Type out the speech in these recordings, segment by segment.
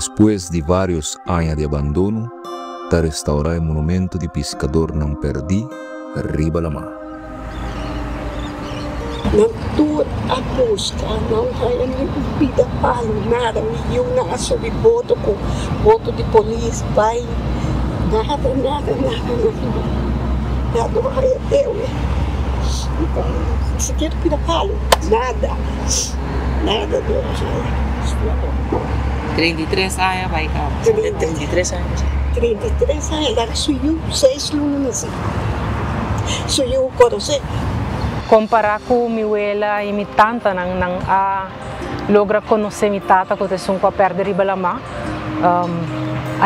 Después de varios años de abandono, ta restaurar el monumento de pescador não perdi, arriba la mar. Não tu a busca, não há nem vida para nada, eu não sobre boto com boto de polícia, vai, nada, vai Deus. Então, se quer vida para nada Deus. 33 años, vai cá. 33 anos. 33 anos, agora sou eu, 6 lunas, sou eu o corose. Comparar com minha abuela e minha tanta, não logra conhecer minha tata, que são com a perda de Ribalama,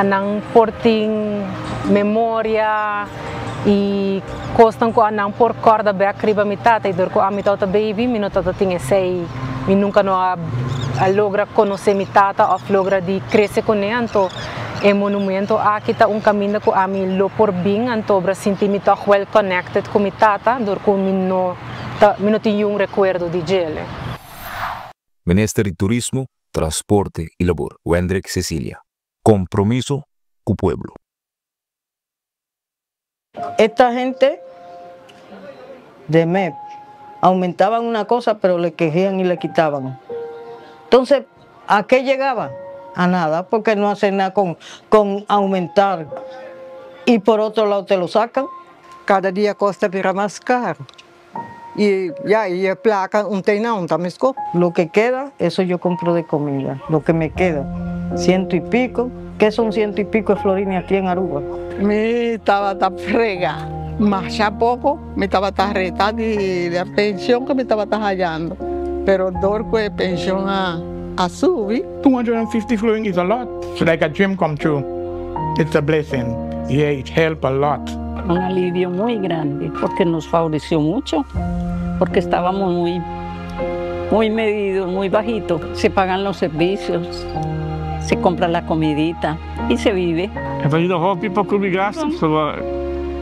não portem memória e costam com a não por corda bem riba minha tata, e dor com a minha tata baby, minha tata tinha 6, e nunca não logra conhecer minha tata, ou logra de crescer com ela, então é monumento aqui está caminho com a minha lo por bem, então para sentir me tão well connected com minha tata, dor com não tenho recuerdo de ele. Ministério de Turismo, Transporte y Labor, Wendrick Cecilia. Compromiso con el pueblo. Esta gente de MEP aumentaban una cosa, pero le quejían y le quitaban. Entonces, ¿a qué llegaban? A nada, porque no hacen nada con aumentar. Y por otro lado te lo sacan. Cada día cuesta más caro. Y ya, y placa un teinão también. Lo que queda, eso yo compro de comida. Lo que me queda, 100 y pico. ¿Qué son 100 y pico de florines aquí en Aruba? Me estaba tan frega, mas ya poco me estaba tan reta de la pensión que me estaba hallando. Pero dorco de pensión a subir. 250 florins is a lot. So like a dream come true. It's a blessing. Yeah, it helps a lot. Un alivio muy grande porque nos favoreció mucho, porque estábamos muy medidos, muy bajitos. Se pagan los servicios, se compra la comidita y se vive. Então, eu vou para o graça,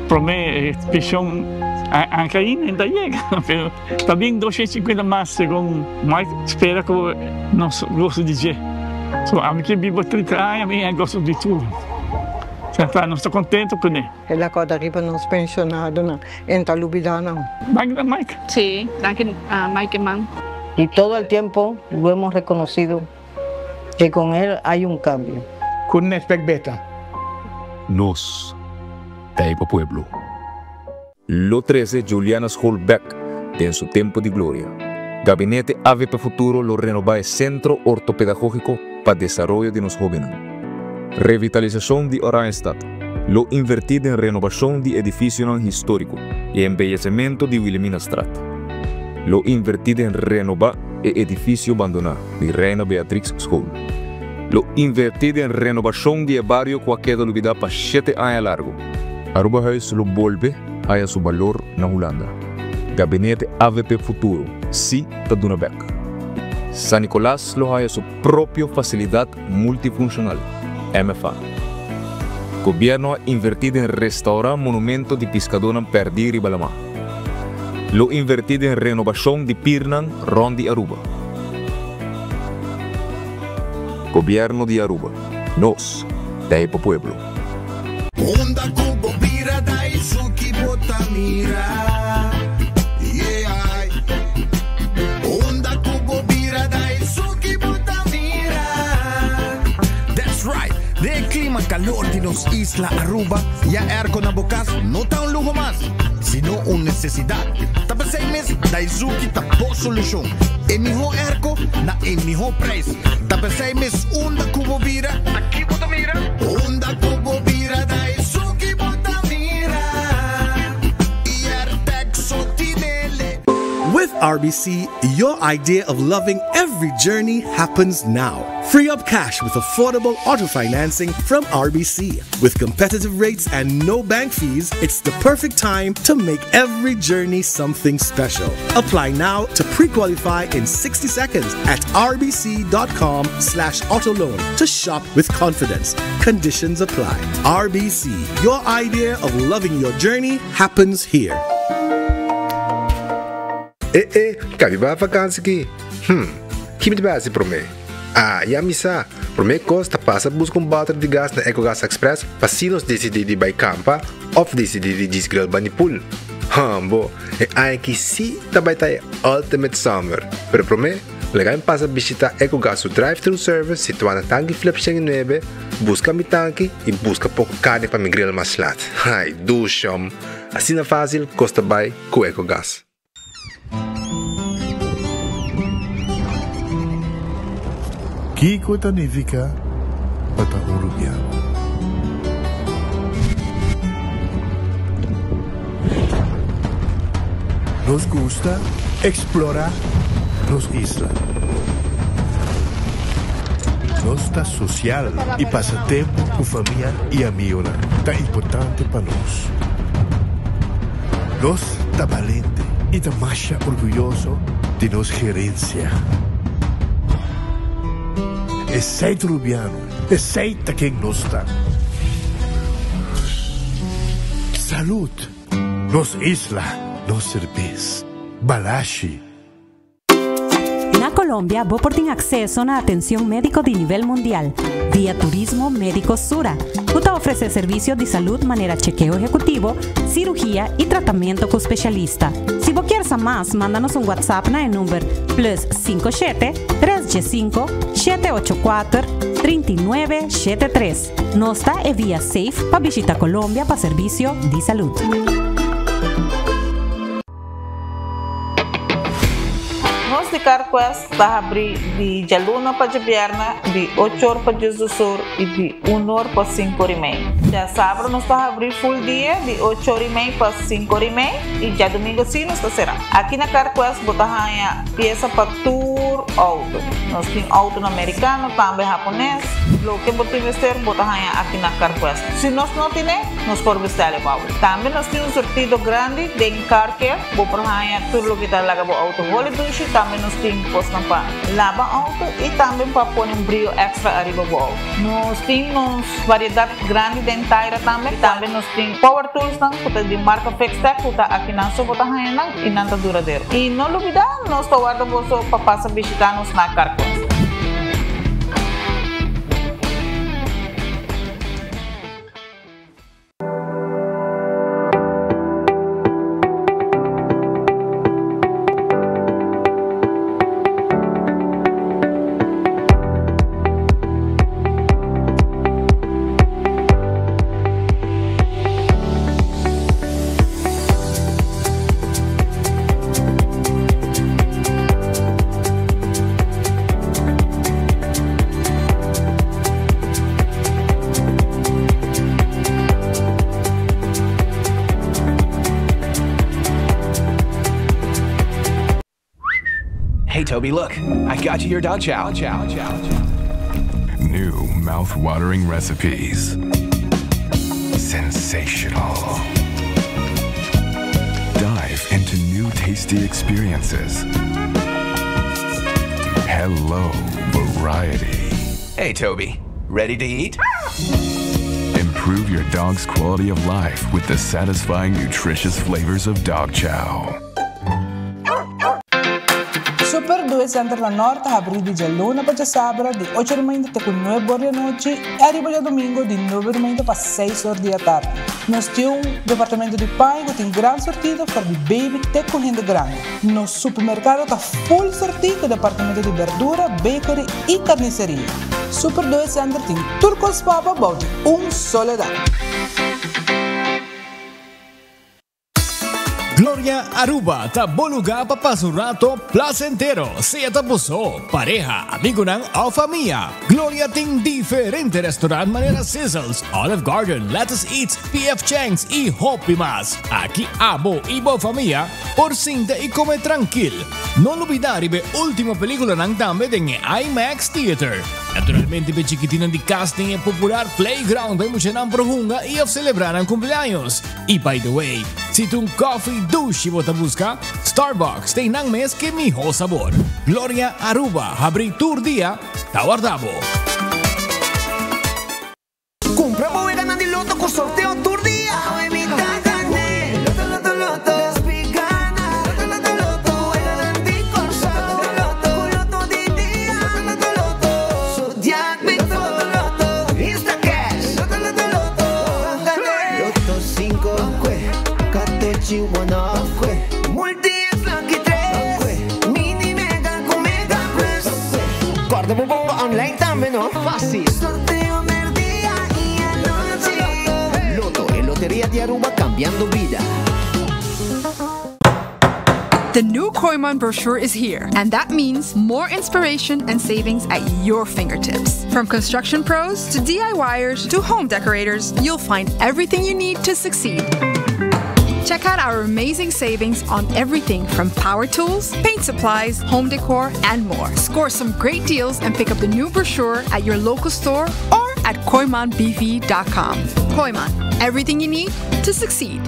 para mim, pensión anche ainda chega. Também 250 mais, segundo mais espera que nós gosto de dizer. A mim que vivo 30 anos, a mim gosto de tudo. Não estou contente com ele. Ela quando arriba nos pensionados, não. Entra lubida, não. Mike? Sí, gracias a Mike Man. Y todo el tiempo lo hemos reconocido que con él hay un cambio. Couldn't expect better. Nos, Taipa Pueblo. Lo 13, Juliana Holbeck, en su tiempo de gloria. Gabinete AVP Futuro lo renova el Centro Ortopedagógico para Desarrollo de los Jóvenes. Revitalización de Oranjestad. Lo invertido en renovación de edificio histórico y embellecimiento de Wilhelmina Straat. Lo invertido en renovar el edificio abandonado de Reina Beatrix School. Lo invertido en renovación de barrio que queda olvidado para 7 años largo. Aruba House lo vuelve a su valor na Holanda. Gabinete AVP Futuro, sí, está de una beca. San Nicolás lo ha su propia facilidad multifuncional, MFA. Gobierno ha invertido en restaurar monumento de pescador perdido en Balamá. Lo invertido en renovación de Pirnan, Ron de Aruba. Gobierno de Aruba. Nos, Taipa Pueblo. Onda Cubo Vira Daisuki Botamira. Yeah. Onda Cubo Vira Daisuki Botamira. That's right. De clima calor de nos Isla Aruba. Ya erco na bocas no está un lujo más, sino una necesidad. Tapa 6 meses, Daisuki tapo solución. En mejor erco, na en mejor precio. Tapa 6 meses, onda Cubo Vira. Aquí Botamira. Onda Cubo Vira Daisuki Botamira. Y Artexo Tinele. With RBC, your idea of loving every journey happens now. Free up cash with affordable auto financing from RBC. With competitive rates and no bank fees, it's the perfect time to make every journey something special. Apply now to pre-qualify in 60 seconds at rbc.com/autoloan to shop with confidence. Conditions apply. RBC, your idea of loving your journey happens here. Capi ba vacanza aqui? Que me base para mim? Ah, ya misa, Por mim, costa passa busca balde de gás na EcoGas Express para se nós decidir de ir campa ou decidir de desgrill banipul. Bo, e aqui sim também tá Ultimate Summer. Pero por mim, legal passa visitar EcoGas drive-thru service situado na tanque Flip 9, busca mi tanque e busca pouco carne para mi grill mais lat. Ai, ducham. Assim é fácil, costa bem com EcoGas. Kiko Tanifica Patagurubiano. Nos gusta explorar las islas. Nuestra social y pasatiempo con familia y amigos tan importante para nos. Nos está valiente y está más orgulloso de nuestra gerencia. Es seito rubiano, es seita quien nos está. Salud, nos isla, nos cerveza, Balashi. Na Colombia, vos por tener acceso a atención médico de nivel mundial, vía Turismo Médico Sura. Usted ofrece servicios de salud de manera chequeo ejecutivo, cirugía y tratamiento con especialista. Si vos quieres más, mándanos un WhatsApp en el número +57 3G5 784 3973. Nosta es vía Safe para visitar Colombia para servicio de salud. Nós de Carquest está abrir de Jaluna para Jabierna, de 8 horas para Jesus e de 1 hora para 5 horas e meia. Já sábado nós está abrir full dia, de 8 horas e meia para 5 horas e meia, e já domingo sim nós está será. Aqui na Carquest botar a peça para tour auto. Nós temos auto americano, também japonês. Lo que botar investir botar aqui na Carquest. Se nós não temos, nós podemos vestir o auto. Também nós temos um sortido grande de car care, botar tudo lo que está lá para auto. Também nós temos postos para lavar auto e também para pôr um brilho extra arriba do auto. Nós temos variedade grande de inteira também. Também nós temos power tools de marca Fextec, que está aqui na sua bota e não está duradouro. E não olvidar, nós estamos guardando para passar a visitar-nos na Carquest. Hey, Toby, look. I got you your dog chow. New mouth-watering recipes. Sensational. Dive into new tasty experiences. Hello, variety. Hey, Toby. Ready to eat? Improve your dog's quality of life with the satisfying, nutritious flavors of dog chow. Super 2 Center La Norte abre de luna para sábado de 8 da manhã até 9 horas da noite e arriba de domingo de 9 da manhã para 6 horas da tarde. Nós temos um departamento de pai que tem grande sortido para de baby até correndo grande. Nosso supermercado está full sortido departamento de verdura, bakery e carniceria. Super 2 Center tem turcos papa balde soledad. Gloria Aruba, ta bom lugar para passar um rato placentero. Seja tapuso, pareja, amigo ou família. Gloria tem diferentes restaurantes maneira Sizzles, Olive Garden, Lettuce Eats, PF Chang's e Hopi Mas. Aqui abo e boa família, por cinta e comer tranquilo. Não olvidar ver última película nang também em IMAX Theater. Naturalmente, per chiquitina di casting e popular playground para emocionar prohunga e celebrar ang cumpleaños. E by the way, se tu coffee douche bota busca, Starbucks tem nang mes que mijo sabor. Gloria Aruba, abri tour dia, tawardabo. Compra voy ganando el loto con sorteo tour día. Big you wanna multi-ex Lucky 3 mini mega con mega press guarda bomba online también, no? Fácil sorteo del día y la noche Loto e Lotería de Aruba cambiando vida. The new Koiman brochure is here, and that means more inspiration and savings at your fingertips. From construction pros to DIYers to home decorators, you'll find everything you need to succeed. Check out our amazing savings on everything from power tools, paint supplies, home decor, and more. Score some great deals and pick up the new brochure at your local store or at koimanbv.com. Koiman, everything you need to succeed.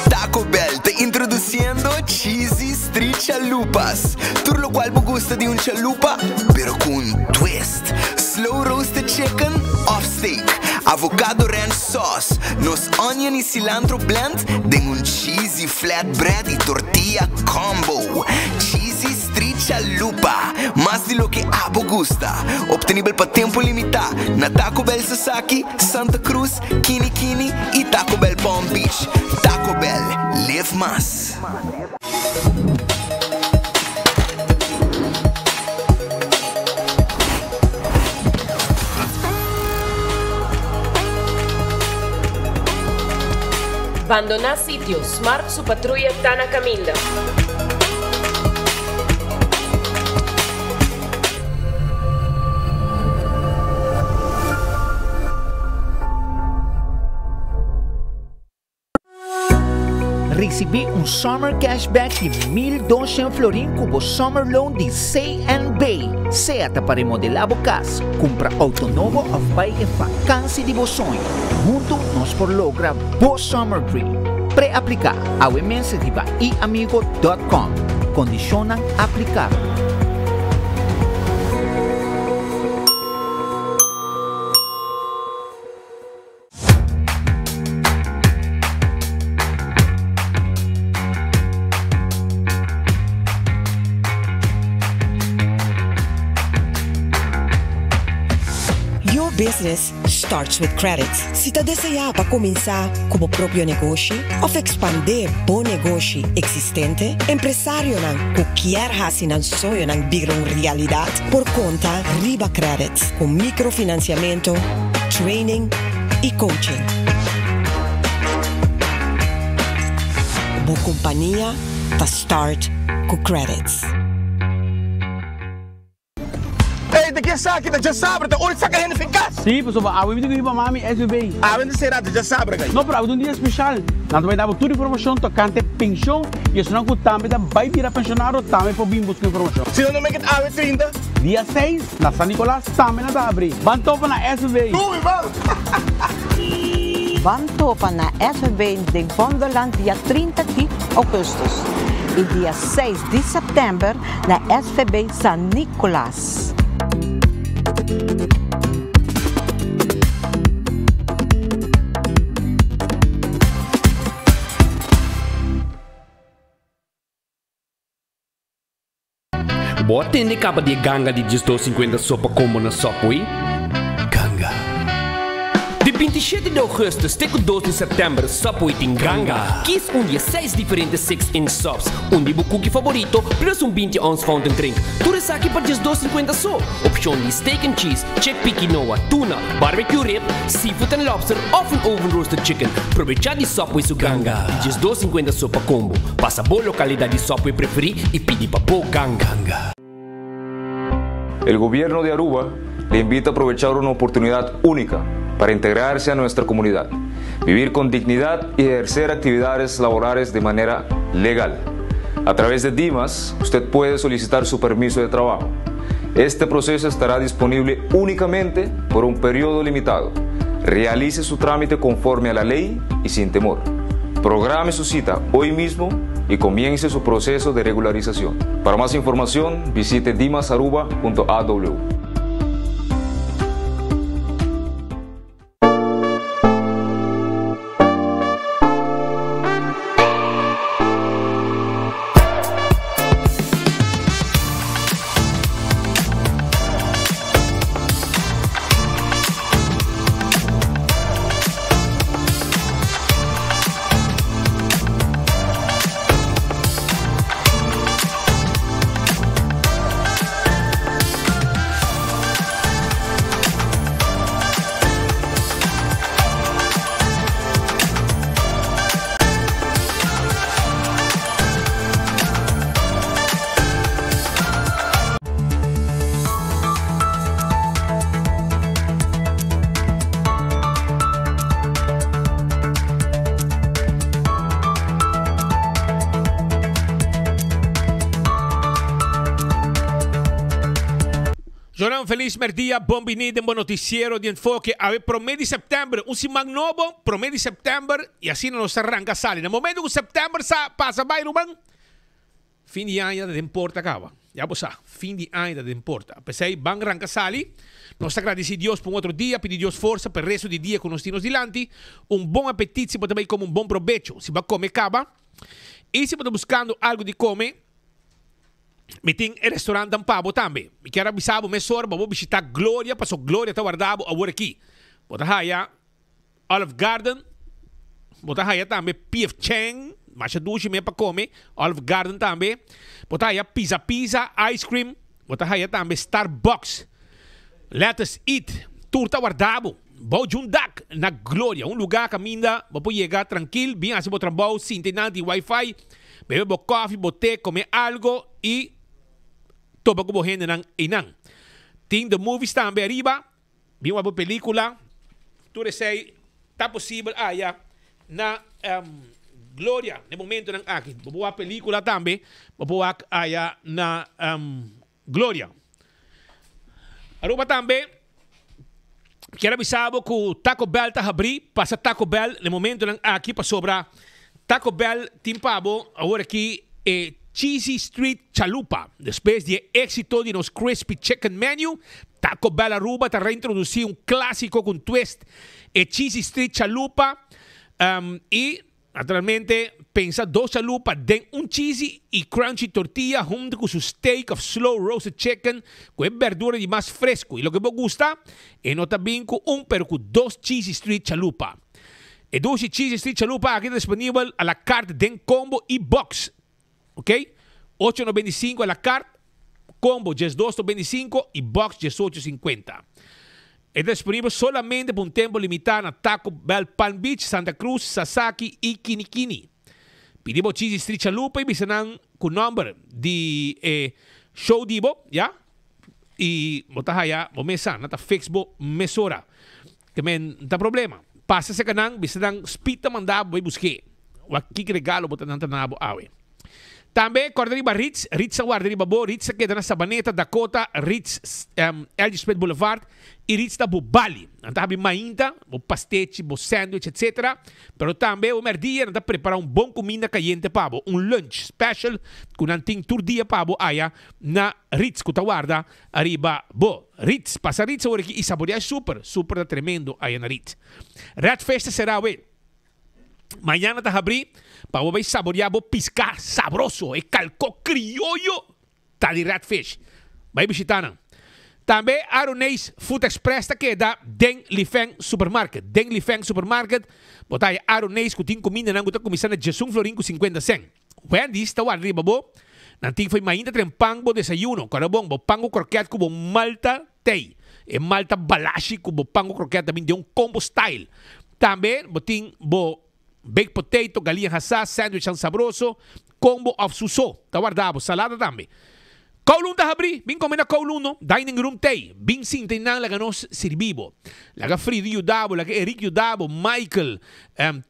Taco Bell te introduciendo Cheesy Street Chalupas. Tú lo cual me gusta de un chalupa, pero con un twist. Slow roasted chicken, off steak, avocado ranch sauce, nos onion y cilantro blend, de un cheesy flatbread y tortilla combo. Cheesy Street Chalupa, más de lo que abo gusta. Obtenible para tiempo limitado na Taco Bell Sasaki, Santa Cruz, Kini Kini y Taco Bell Palm Beach. Taco Bell, live más. Abandona sitio, Smart su patrulla Tana Camilla. Recebi um Summer Cashback de 1.200 florin cubo Summer Loan de C&B. Seata para remodelar a casa, compra autonomo ou vai em vacância de sonho. Junto nós por logra bo Summer Dream. Pré-aplicar ao e-mail de iamigo.com. Condicionam aplicar. Business starts with credit. Se está deseja para começar como próprio negócio ou expandir bom negócio existente, empresário não qualquer raça não sonho não virar uma realidade por conta Riba Credit com microfinanciamento, training e coaching. Boa companhia para start com credits. De que sabe que já sabe, da onde saca gente eficaz? Sim, pessoal, a vida que eu mami é bem. A vida será já sabe, gai. Não, para um dia especial. Nós vai dar toda informação tocante pensão e isso não que também vai virar pensionário também para vir buscar informação. Se não me quer a 30, dia 6 na São Nicolás também na abre. Van topa na SB. Van topa na SB de Bonderland dia 30 de agosto e dia 6 de setembro na SVB São Nicolás. Bota em capa de ganga de 250 sopa como na Subway? Ganga. De 27 de agosto até 12 de setembro, Subway tem ganga. Quis dia 6 diferentes 6-inch subs. De cookie favorito, plus 20 ounce fountain drink. Tudo isso aqui para 250 só. Opção de steak and cheese, chickpea quinoa, tuna, barbecue rib, seafood and lobster, ou oven roasted chicken. Aproveitar de Subway su ganga. 250 sopa combo. Passa boa localidade de Subway preferir e pedir para boa ganga. El gobierno de Aruba le invita a aprovechar una oportunidad única para integrarse a nuestra comunidad, vivir con dignidad y ejercer actividades laborales de manera legal. A través de Dimas, usted puede solicitar su permiso de trabajo. Este proceso estará disponible únicamente por un periodo limitado. Realice su trámite conforme a la ley y sin temor. Programe su cita hoy mismo y comience su proceso de regularización. Para más información, visite dimasaruba.aw. Sono feliz merdia, bom venido, bom noticiero de enfoque. A ver, promedio de septiembre, un simang novo, promedio de septiembre, y así nos arranca sale. En el momento que septiembre pasa by ruban, fin de año de importa acaba. Ya pues, fin de año de importa. Pues ahí van arranca sale. Nos agradece Dios por otro día, pedir Dios fuerza para el resto del día con los tinos delante. Un buen apetito, pero también como un buen provecho. Si va a comer, acaba. Y si está buscando algo de comer, me tem restaurante em Pabo também. Me quero avisar o mesor, vou visitar Glória, passou Glória tá guardado agora aqui. Bota aí Olive Garden, bota aí também P.F. Chang, mas a ducha mesmo para comer, Olive Garden também. Bota aí Pizza, Ice Cream, bota aí também Starbucks. Let us eat, tour tá guardado. Vou juntar na Glória, lugar que ainda vou chegar tranquilo, bem assim vou trabalhar, sem ter nada de Wi-Fi, beber coffee, botar, comer algo e topa como gente nang inang. Tem the movies também arriba. Vi uma boa película. Tudo sei tá possível na Glória no momento nang aqui. Boa película também. Boa na Glória. Aruba também. Quero avisar que o Taco Bell tá abrir. Passa Taco Bell no momento nang aqui para sobrar. Taco Bell tem pabo agora aqui Cheesy Street Chalupa. Después de éxito de los Crispy Chicken Menu, Taco Bell Aruba te reintroducir un clásico con twist. Cheesy Street Chalupa. Y naturalmente pensa dos chalupas den un cheesy y crunchy tortilla junto con su steak of slow roasted chicken con verdura y más fresco. Y lo que me gusta es no también con pero con dos Cheesy Street Chalupa. E 12 Cheesy Street Chalupa aquí disponible a la carta den combo y box. Ok? $8.95 a la carta, combo $2.25 y box $18.50. Es disponible solamente por un tiempo limitado en Taco Bell Palm Beach, Santa Cruz, Sasaki y Kinikini. Pedimos Cheesy Street Chalupa y visitan con nombre de show divo, ¿ya? Y botas allá, o mesa, nata fixbo mesora. Que men, no problema. Pasa ese canal, visitan spita mandado, voy a buscar. O aquí que regalo, botan nanta nabo awe. Também Guarda-Riba Ritz Guarda-Riba Bo, Ritz que na Sabaneta, Dakota, Ritz Elgin Boulevard e Ritz da Bubali. Então, tem mainta, o pastete, o sandwich, etc. Pero também o merdia, então preparar bom comida caliente pabo, lunch special com anting tour dia pabo aya na Ritz que guarda arriba Bo. Ritz, passa Ritz agora aqui e saborear super tremendo aí na Ritz. Red Festa será o mañana está abrir para vos saborear, vos piscar sabroso, calco criollo, tá de Ratfish. Vai visitar. Também Aronês Food Express tá queda Den Lifeng Supermarket. Den Lifeng Supermarket, botar Aronês que tem comida não tá começando de Jesus florin com 50 cent. Wendy está o arriba bo. Nanti foi mainda trempang bo desayuno, cara bom, bo pango croquete com bo malta tei. E malta balashi com bo pango croquete também de combo style. Também botin bo baked potato, galinha assada, sandwich sabroso, combo of suso. Tá guardado, salada também. Kowloon tá abri, bin comer na Kowloon, no? Dining room tei, bin sinta na laga nos servibo. Laga Frido Yudabo, laga Eric Yudabo, Michael,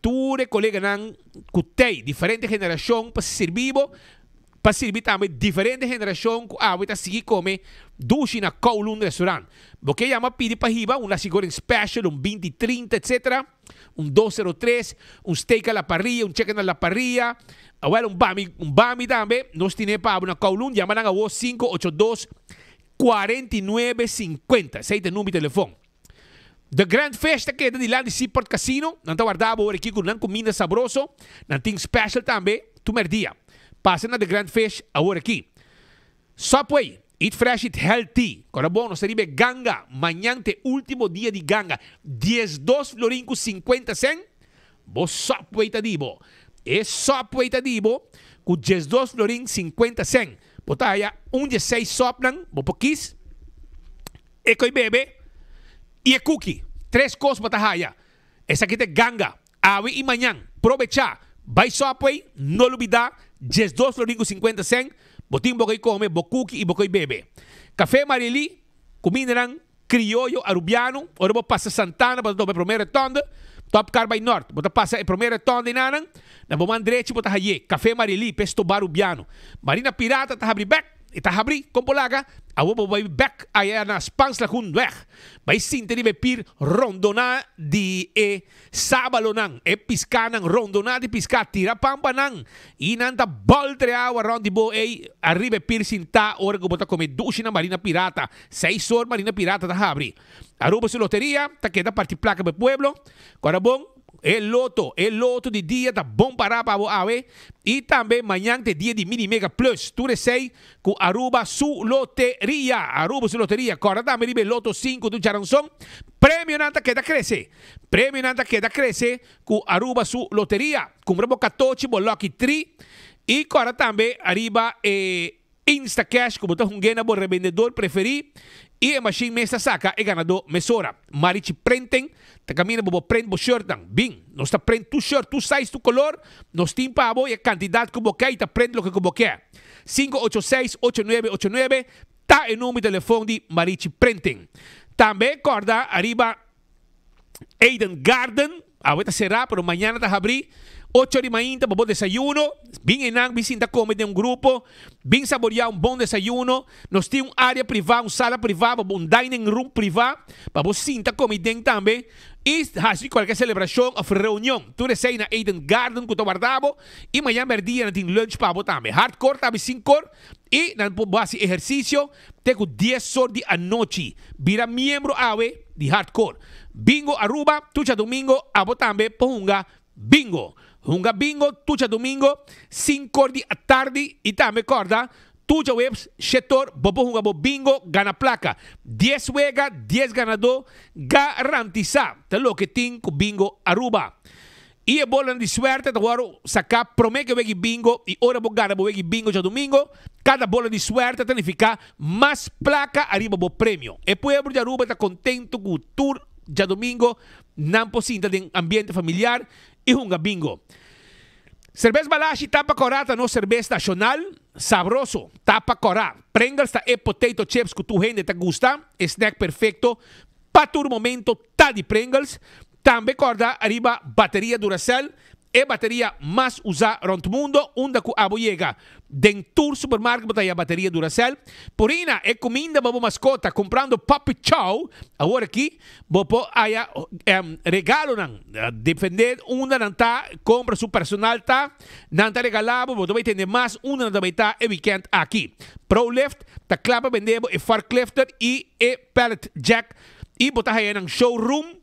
ture colega nang kutei, diferente geração para servibo, para servir também diferente geração que avita seguir comer dushi na Kowloon restaurant. Porque llama pide para hiba, un nasi goreng special, un 20-30, etc. Un 203, un steak a la parrilla, un chicken a la parrilla, un bami también. Nos tiene para una Kowloon, llamarán a vos 582-4950. Ese es el número de teléfono. The Grand Festa que es de la Seaport Casino, no te guardaba ahora aquí con una comida sabroso, nanting special también, tu merdia. Pasen a The Grand Fish ahora aquí. Subway, eat fresh, eat healthy. Ahora bueno, se ribe ganga. Mañana te último día de ganga. $12.50 cent. Vos Subway te dibo. Es Subway te dibo. Con $12.50 cent. Botaya, un 16 soplan. Bopokis. Eco y bebe. Y el cookie. 3 cosas batahaya. Esa aquí te ganga. Avi y mañana. Provecha. By Subway. No lo olvida. $12.50 cent. Botín bocoy come, bocuki y bocoy bebe. Café Marili, comida criollo arubiano. Ahora vos pasa Santana, para tomar primera tonda. Top Car by North. Vos pasa a primera tonda nanan. Na bomán derecho, vos haye. Café Marili, pesto barubiano. Marina Pirata, ta abri back. ita habri kompolaga awo bo bay back aya na spans la hun weg bay sinte di pir rondona di sabalo nang pisca nang rondona di pisca tira pampa nang inanta boltre awa round di bo arrive pir sinta ora go bota come dushi na marina pirata 6 sor marina pirata ta habri aruba su loteria ta queda parti placa be pueblo corabon el loto de dia tá bom para o ave e também manhã tem dia de mini mega plus tu sei com Aruba su loteria agora também ribe loto 5 do Charanson prêmio nanta que da cresce com Aruba su loteria compramos 14 bo lucky 3 e agora também arriba Insta Cash como tá hungena bo revendedor preferido e a machine mesta saca e ganador mesora marichi prenten ta camina bo print bo shirt dan bing nos ta print tu shirt tu size tu color nos timpa bo e cantidad como que ta print lo que como que 586-8989 ta e número de telefone di marichi printing também corda arriba Eden Garden ahorita será pero mañana ta abrir 8 de manhã, bom desayuno. Bem enang, visita come de grupo. Bem saborear bom desayuno. Nós temos área privada, sala privada, dining room privado. Para você sinta come dentro também. E assim qualquer celebração ou reunião. Tu sei na Eden Garden, que tu guardava. E amanhã merdia, nós temos lunch para você também. Hardcore, também 5 horas. E nós podemos fazer exercício. Tenho 10 horas de noite. Vira membro de hardcore. Bingo, Aruba, tucha domingo, abo também, ponga bingo. Hunga bingo, tucha domingo, 5 da tarde e também corda, tucha webs, setor, bobo hunga bo bingo, gana placa. 10 wega, 10 ganador, garantiza. Telo que tem com bingo Aruba. E a bola de suerte, agora sacar, promete que wegi bingo, e ora bo gana bo wegi bingo já domingo. Cada bola de suerte significa mais placa arriba bo prêmio. E pueblo de Aruba está contento com o tour já domingo, não possível de ambiente familiar. E hunga bingo. Cerveza Balashi tapa corata no cerveza nacional. Sabroso, tapa corá. Pringles ta potato chips que tu gente te gusta. Snack perfecto. Para tu momento tá de Pringles. Também corda arriba bateria Duracell. E bateria mais usada no mundo. Onde que abo llega. Dentro supermercado botaya bateria Duracell. Porina e comida babo mascota comprando Puppy Chow. Agora aqui bobo aya regalo nan defender uma não tá compra su personal tá não tá regalado bobo vai ter mais uma não vai tá e weekend aqui. ProLift tá clapa vendebo e forklifter e pallet jack e botar aí nang showroom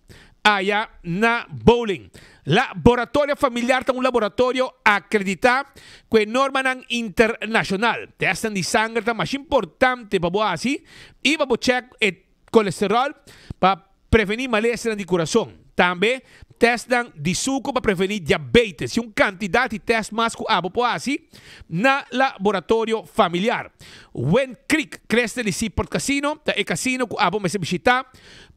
aya na bowling. Laboratório familiar tem laboratório acreditado com norma internacional. Testan de sangue é mais importante para você e para check o colesterol para prevenir malestar de coração. Também testam de suco para prevenir diabetes. E quantidade de testes mais que você na laboratório familiar. When Creek cresce de Seaport Casino, é casino que você visitar.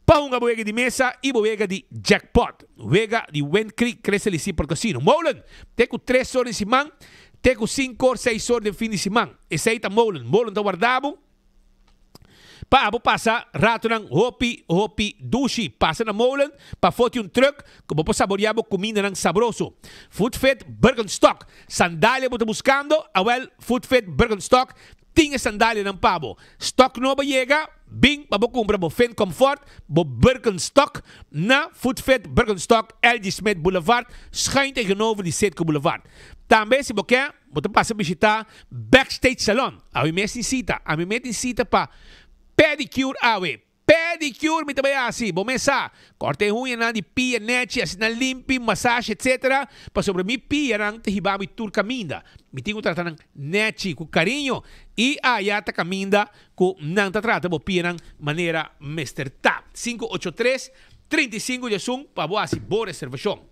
Para uma boega de mesa e boega de jackpot. Boega de Wen Creek cresce ali por casino. Molen, tenho 3 horas de semana, tenho 5 horas, 6 horas de fim de semana. Esse aí tá Molen. Molen tá guardado. Para abo passa rato ng hopi dushi. Passa na Molen, para foto truck, como po saborear comida ng sabroso. Food Fit Birkenstock. Sandália mo tá buscando, Food Fit Birkenstock. Tinha sandália ng pabo. Stock nova chega, bing, babo compra bo Fin Comfort, bo Birkenstock na Food Fit Birkenstock, LG Smith Boulevard, schuin tegenover die Setco Boulevard. Também, se você quer, você passa a visitar Backstage Salon. A mim mesmo cita para pedicure pedicure mi também assim, bom mesa, corte unha na de pia nete, assim na limpi, massagem, etc. Para sobre mi pia nang tehibami tur caminda. Mi tingo tratar nang nete com carinho e ayata caminda com nang trata bo pia nang maneira mesterta. 583-35 de sum para boa assim boa reservação.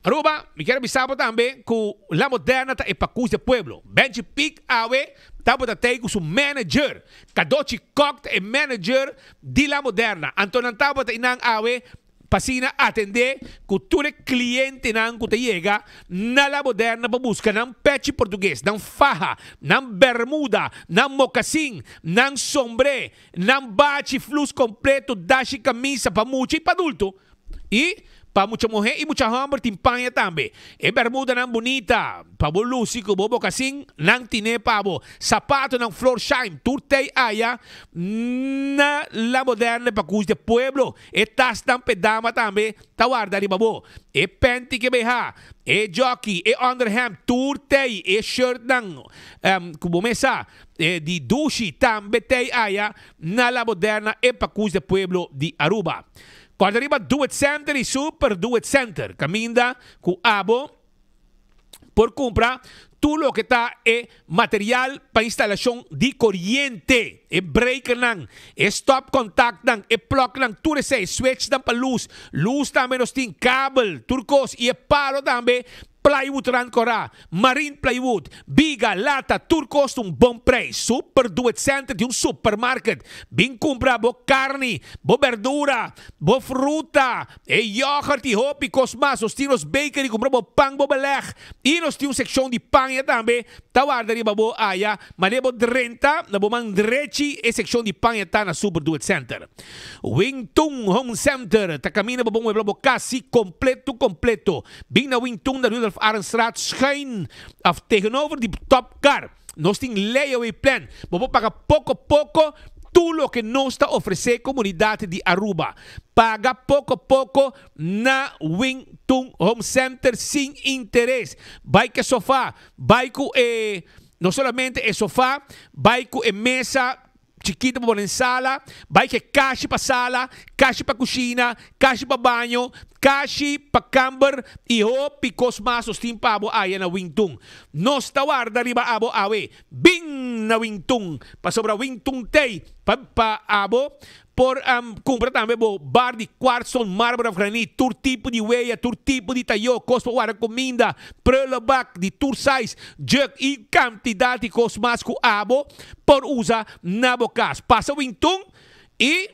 Aruba, me quero avisar também que La Moderna é para de pueblo. Benji Pic Awe, estava com seu manager. Kadochi Kocht é manager de La Moderna. Então, estava inang Awe, pasina atender que todo cliente nang que chega na La Moderna para buscar nang peche português, nang faja, nang bermuda, nang mocassin, nang sombre, nang bachi flus completo, dashi camisa para mucho e para adulto. E para mucha mujer y mucha hombre timpaña también. E bermuda nang bonita, pa bolusi ko bobo kasing nang tine pabo. Sapato ng floor shine, turtay aya na la moderna pa de pueblo. E tas ng pedama tambe, tawar dari babo. E panty ke beha, e jockey, e underham, turtay, e shirt ng kubumesa. Di Dushi tambe tay aya na la moderna e pa de pueblo di Aruba. Quando arriva Do It Center e Super Do It Center, caminda com abo por comprar tudo o que está é material para instalação de corrente, é breaker nang, é stop contact nang, é plug nang, tudo isso, switch nang para luz também nós tem cable, turcos e é palo também. Plywood Rancora, Marine Plywood, biga, lata, turcos um bom preço. Super Do It Center de supermarket. Bem compra bo carne, bo verdura, bo fruta, e yogurt e hopi, cosmas, os tiros bakery, compra bo pang, bo beleg. E nós temos seção de pão também. Tawar dari bo aya, manebo 30, na bo mang drechi, e seção de pão tá na Super Do It Center. Wingtung Home Center, ta camina bo bom bo kasi completo. Bing na Wingtung na Rudolf Arnstraat schijn af tegenover die topcar. Nós tem layaway plan. Vamos pagar pouco tudo o que nós está oferecer comunidade de Aruba. Paga pouco na Wingtung Home Center sem interesse. Vai que sofá, vai com não somente é sofá, vai com mesa chiquita para sala, vai que caixa para sala, caixa para cozinha, caixa para banho, caixa para camber e picos masos timpabo aya na Wingtung. Nos tawar dari ba abo awe, bing na Wingtung, pa sobra Wingtung tay, pa abo, por compra também bo bar de quartzo, mármore, granito, tur tipo de weia, tur tipo de tayo, cospa wara comida, prulabak de tur size, jug e quantidade de cosmas ku abo por usa na bocas. Passa Wingtung e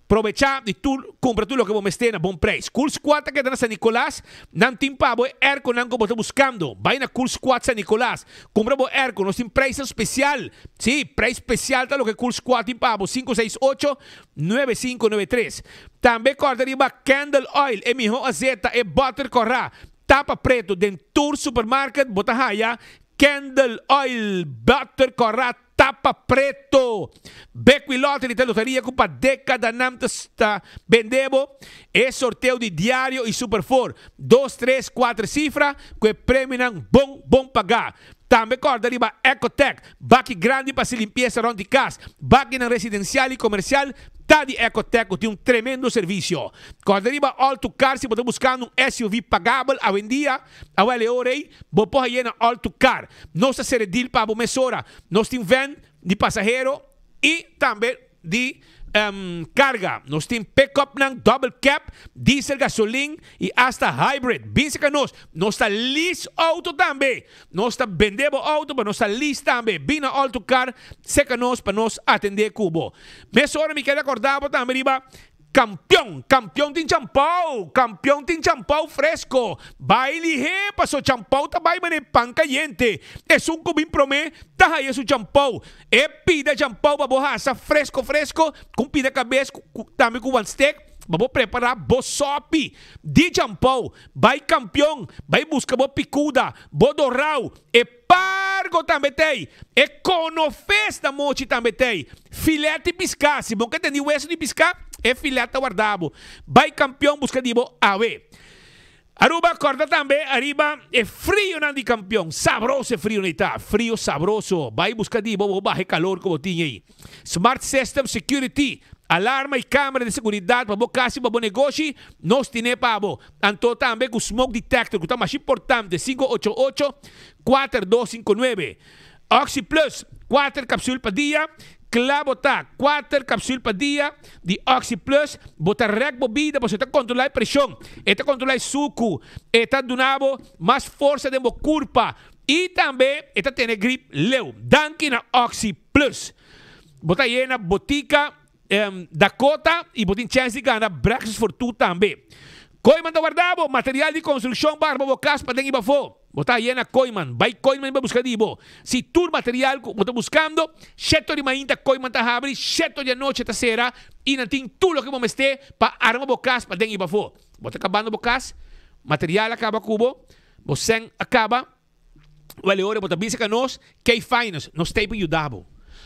aprovechar de tu compra tudo o que vamos ter na bom preço. Cool Squad que na San Nicolás, não tem pabo erco não como buscando. Vai na Cool Squad San Nicolás, compra bo erco, nós tem preço especial. Sim, preço especial tá lo que Cool Squad tem pabo 568-9593. Também corta riba Candle Oil, e mijo azeta e butter corra. Tapa preto dentro supermarket bota haya Candle Oil butter corra tapa preto. Becco lote di loteria com década namta vendebo e sorteio de diário e super for 2, 3, 4 cifra que prêmio não bom pagar. Também corda riba Ecotec, baqui grande para se limpeza around de casa, baqui na residencial e comercial, tá de Ecotec tem tremendo serviço. Corda riba All to Car, se você buscando SUV pagável, a vendia, a vale orei, vou pôr aí na All to Car. Nossa série deal para a mesora, nós temos van de passageiro e também de carga. Nós temos pick-up ng double cap, diesel, gasolina e hasta hybrid. Binsa ka nós está lease auto também. Nós está vendendo auto, mas nós está lease também. Bina auto car, seca nós para nós atender cubo. Mas hora me quero acordar também, riba, campeão tem champão fresco. Baile he, paso champão tá vai mane pan caliente. Es un cubin promé, tá aí su champão. E pida champão para borracha fresco, com pida cabeça também com one steak. Vamos preparar bo sopi de champão. Vai campeão, vai buscar bo picuda, bo dorau. E pargo também tem. E conofesta mochi também tem. Filete piscar, se bom que tem o osso de piscar, é filete guardado. Vai campeão busca de bo awe. Aruba corta também, arriba é frio não de campeão. Sabroso frio não está, frio sabroso. Vai buscar de bo baixo calor como tinha aí. Smart System Security. Alarma e câmera de segurança para você para o negócio, nós temos para você. Então também com smoke detector, que é mais importante, 588-4259. Oxy Plus, 4 cápsulas por dia. Clavota, 4 cápsulas por dia de Oxy Plus. Bota rec bebida para você controlar a pressão. Está controlar o suco. Está dando mais força de sua curva. E também está tendo gripe leu. Danke na Oxy Plus. Bota aí na botica Dakota e botin chance de ganhar braços for tu também. Coiman da guardabo, material de construção barba bocas para dentro bafo. Bota aí na Coiman, vai Coiman para buscar dibo. Se tu material bota buscando, cheto de mainta Coiman ta abre, cheto de noite ta será e não tem tudo o que vamos ter para arma bocas para dentro bafo. bota acabando bocas, material acaba cubo, você acaba, o aleore bota bisa que nós, que finance, nós tem para ajudar.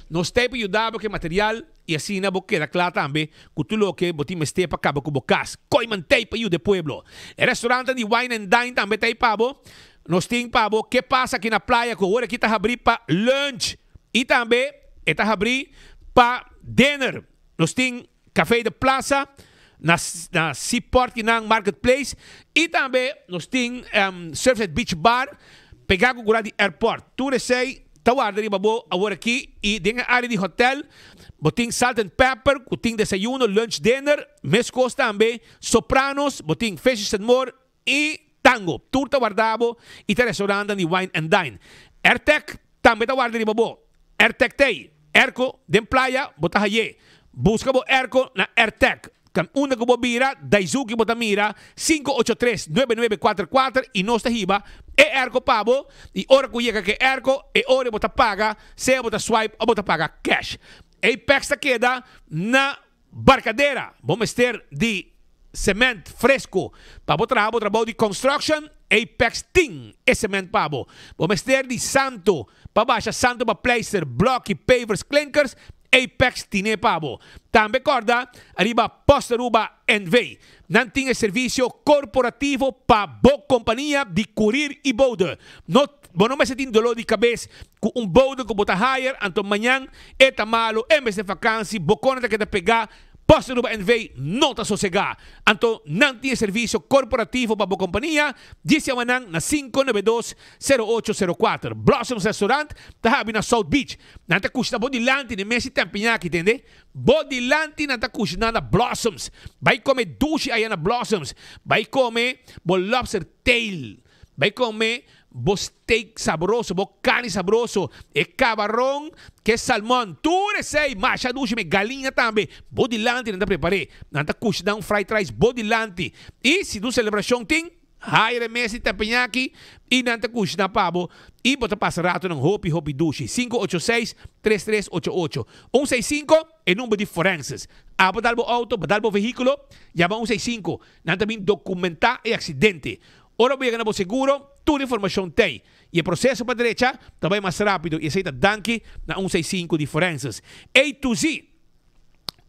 Nós tem para ajudar que material e assim na boca da claro também, que tu lo que botim este para acaba com bocas, coi mantém para ajudar pueblo. O restaurante de Wine and Dine também tem pabo. Nós tem pabo, que passa aqui na praia, que agora aqui tá abrir para lunch e também está abrir para dinner. Nós tem café de plaza na Seaport e na Marketplace e também nós tem Surfside Beach Bar pegar com o de airport. Tu recebe tawar dari babo agora aqui e dentro da área de hotel boting salt and pepper, boting desayuno, lunch, dinner, mescos também, sopranos, boting fishes and more e tango. Turta guardabo e te restaurante de Wine and Dine. Airtech também tawar dari babo. Airtech tei, Erco den playa bota haye. Busca bo Erco na Airtech. Una que bobira, Daisuki botamira 583-9944 e nós está riba e Erco pabo e ora que chega que Erco e ora bota paga, se bota swipe ou bota paga cash. Apex está queda na barcadeira. Vamos ter de cement fresco para botar trabalho de construction. Apex Ting e cement pabo. Vamos ter de santo para baixa, santo para placer, block e pavers, clinkers. Apex Tine Pabo. Também corda, arriba Postaruba NV. Não tinha serviço corporativo para boa companhia de curir e bode. Não me senti dolor de cabeça com bode que bota hire, então amanhã é malo, em vez de vacância, bocona que te pegar. Postaruba NV não está sossegado. Então, não tinha serviço corporativo para a companhia. Disse amanhã na 592-0804. Blossoms Restaurant, está na South Beach. Não está custando bodilante de Messi Tempinhaque, entende? Bodilante não está custando Blossoms. Vai comer duche aí na Blossoms. Vai comer lobster tail. Vai comer steak sabroso, carne sabroso, e camarão, que salmão, tudo isso aí, macha duche, galinha também, bodilante, não está preparei, não está custando fried rice, bodilante, e se tu celebração tem, hire Messi Tempinhaque, e não está custando pabo, e bota passarato ng Hopi Duche, 586-3388, 165 é número de forenses, badalbo auto, badalbo veículo, llama 165, não também documentar e acidente. Ora voy a ganar seguro, toda informação tem. E o processo para a direita também mais rápido e aceita danke na 165 diferenças. A to Z,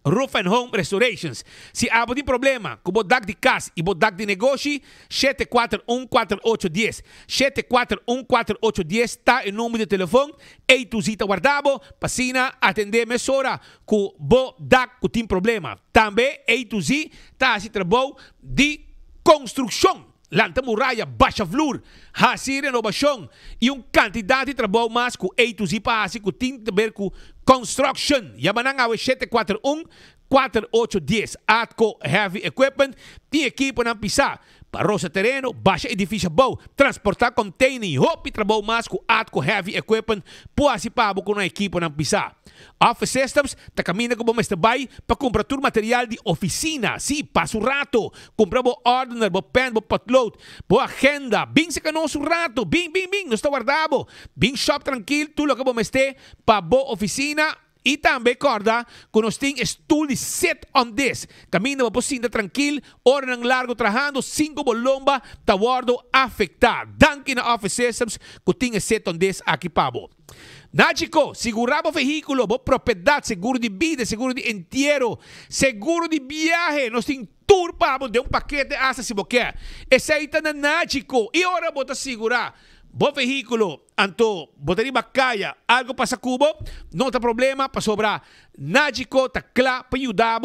Roof and Home Restorations. Se há algum problema com o bodak de casa e bodak de negócio, 741-4810. 741-4810 está o número de telefone. A to Z está guardado. Passina atender mesora com o bodak que tem problema. Também A to Z está a trabalho de construção. Lanta muralha, baixa flor, assim renovação e quantidade de trabalho mais com A to Z para assim que tem a ver com construction. Yamanang awe 741-4810. Atco Heavy Equipment, tem equipe na pisar. Para roça terreno, baixa edifício bom, transportar container e hopi trabalho mais com Atco Heavy Equipment, por assim para com uma equipe na pisar. Office Systems, tá caminhando com bom bay para comprar todo material de oficina. Sim, passa o rato. Comprar bo ordener, bo pen, bo potload, bo agenda. Bing se canoso rato. Bing, não está guardado. Bing shop tranquilo, tudo que bom este para bo oficina. E também corda que nós temos estudo de set on this. Caminho para você tranquilo, hora ng largo trabajando, 5 bolomba, tá guardo afetado. Danke na Office Systems que tem set on this aqui pabo. Náchico, segurava veículo, propriedade, seguro de vida, seguro de entierro, seguro de viaje. Nós temos tour pabo de paquete hasta se boquer. Essa na Náchico. E ora bota segurar. Bom veículo, anto, botaria bacaya, algo passa cubo, não tem problema, para sobrar. Náchico, tá claro, para ajudar,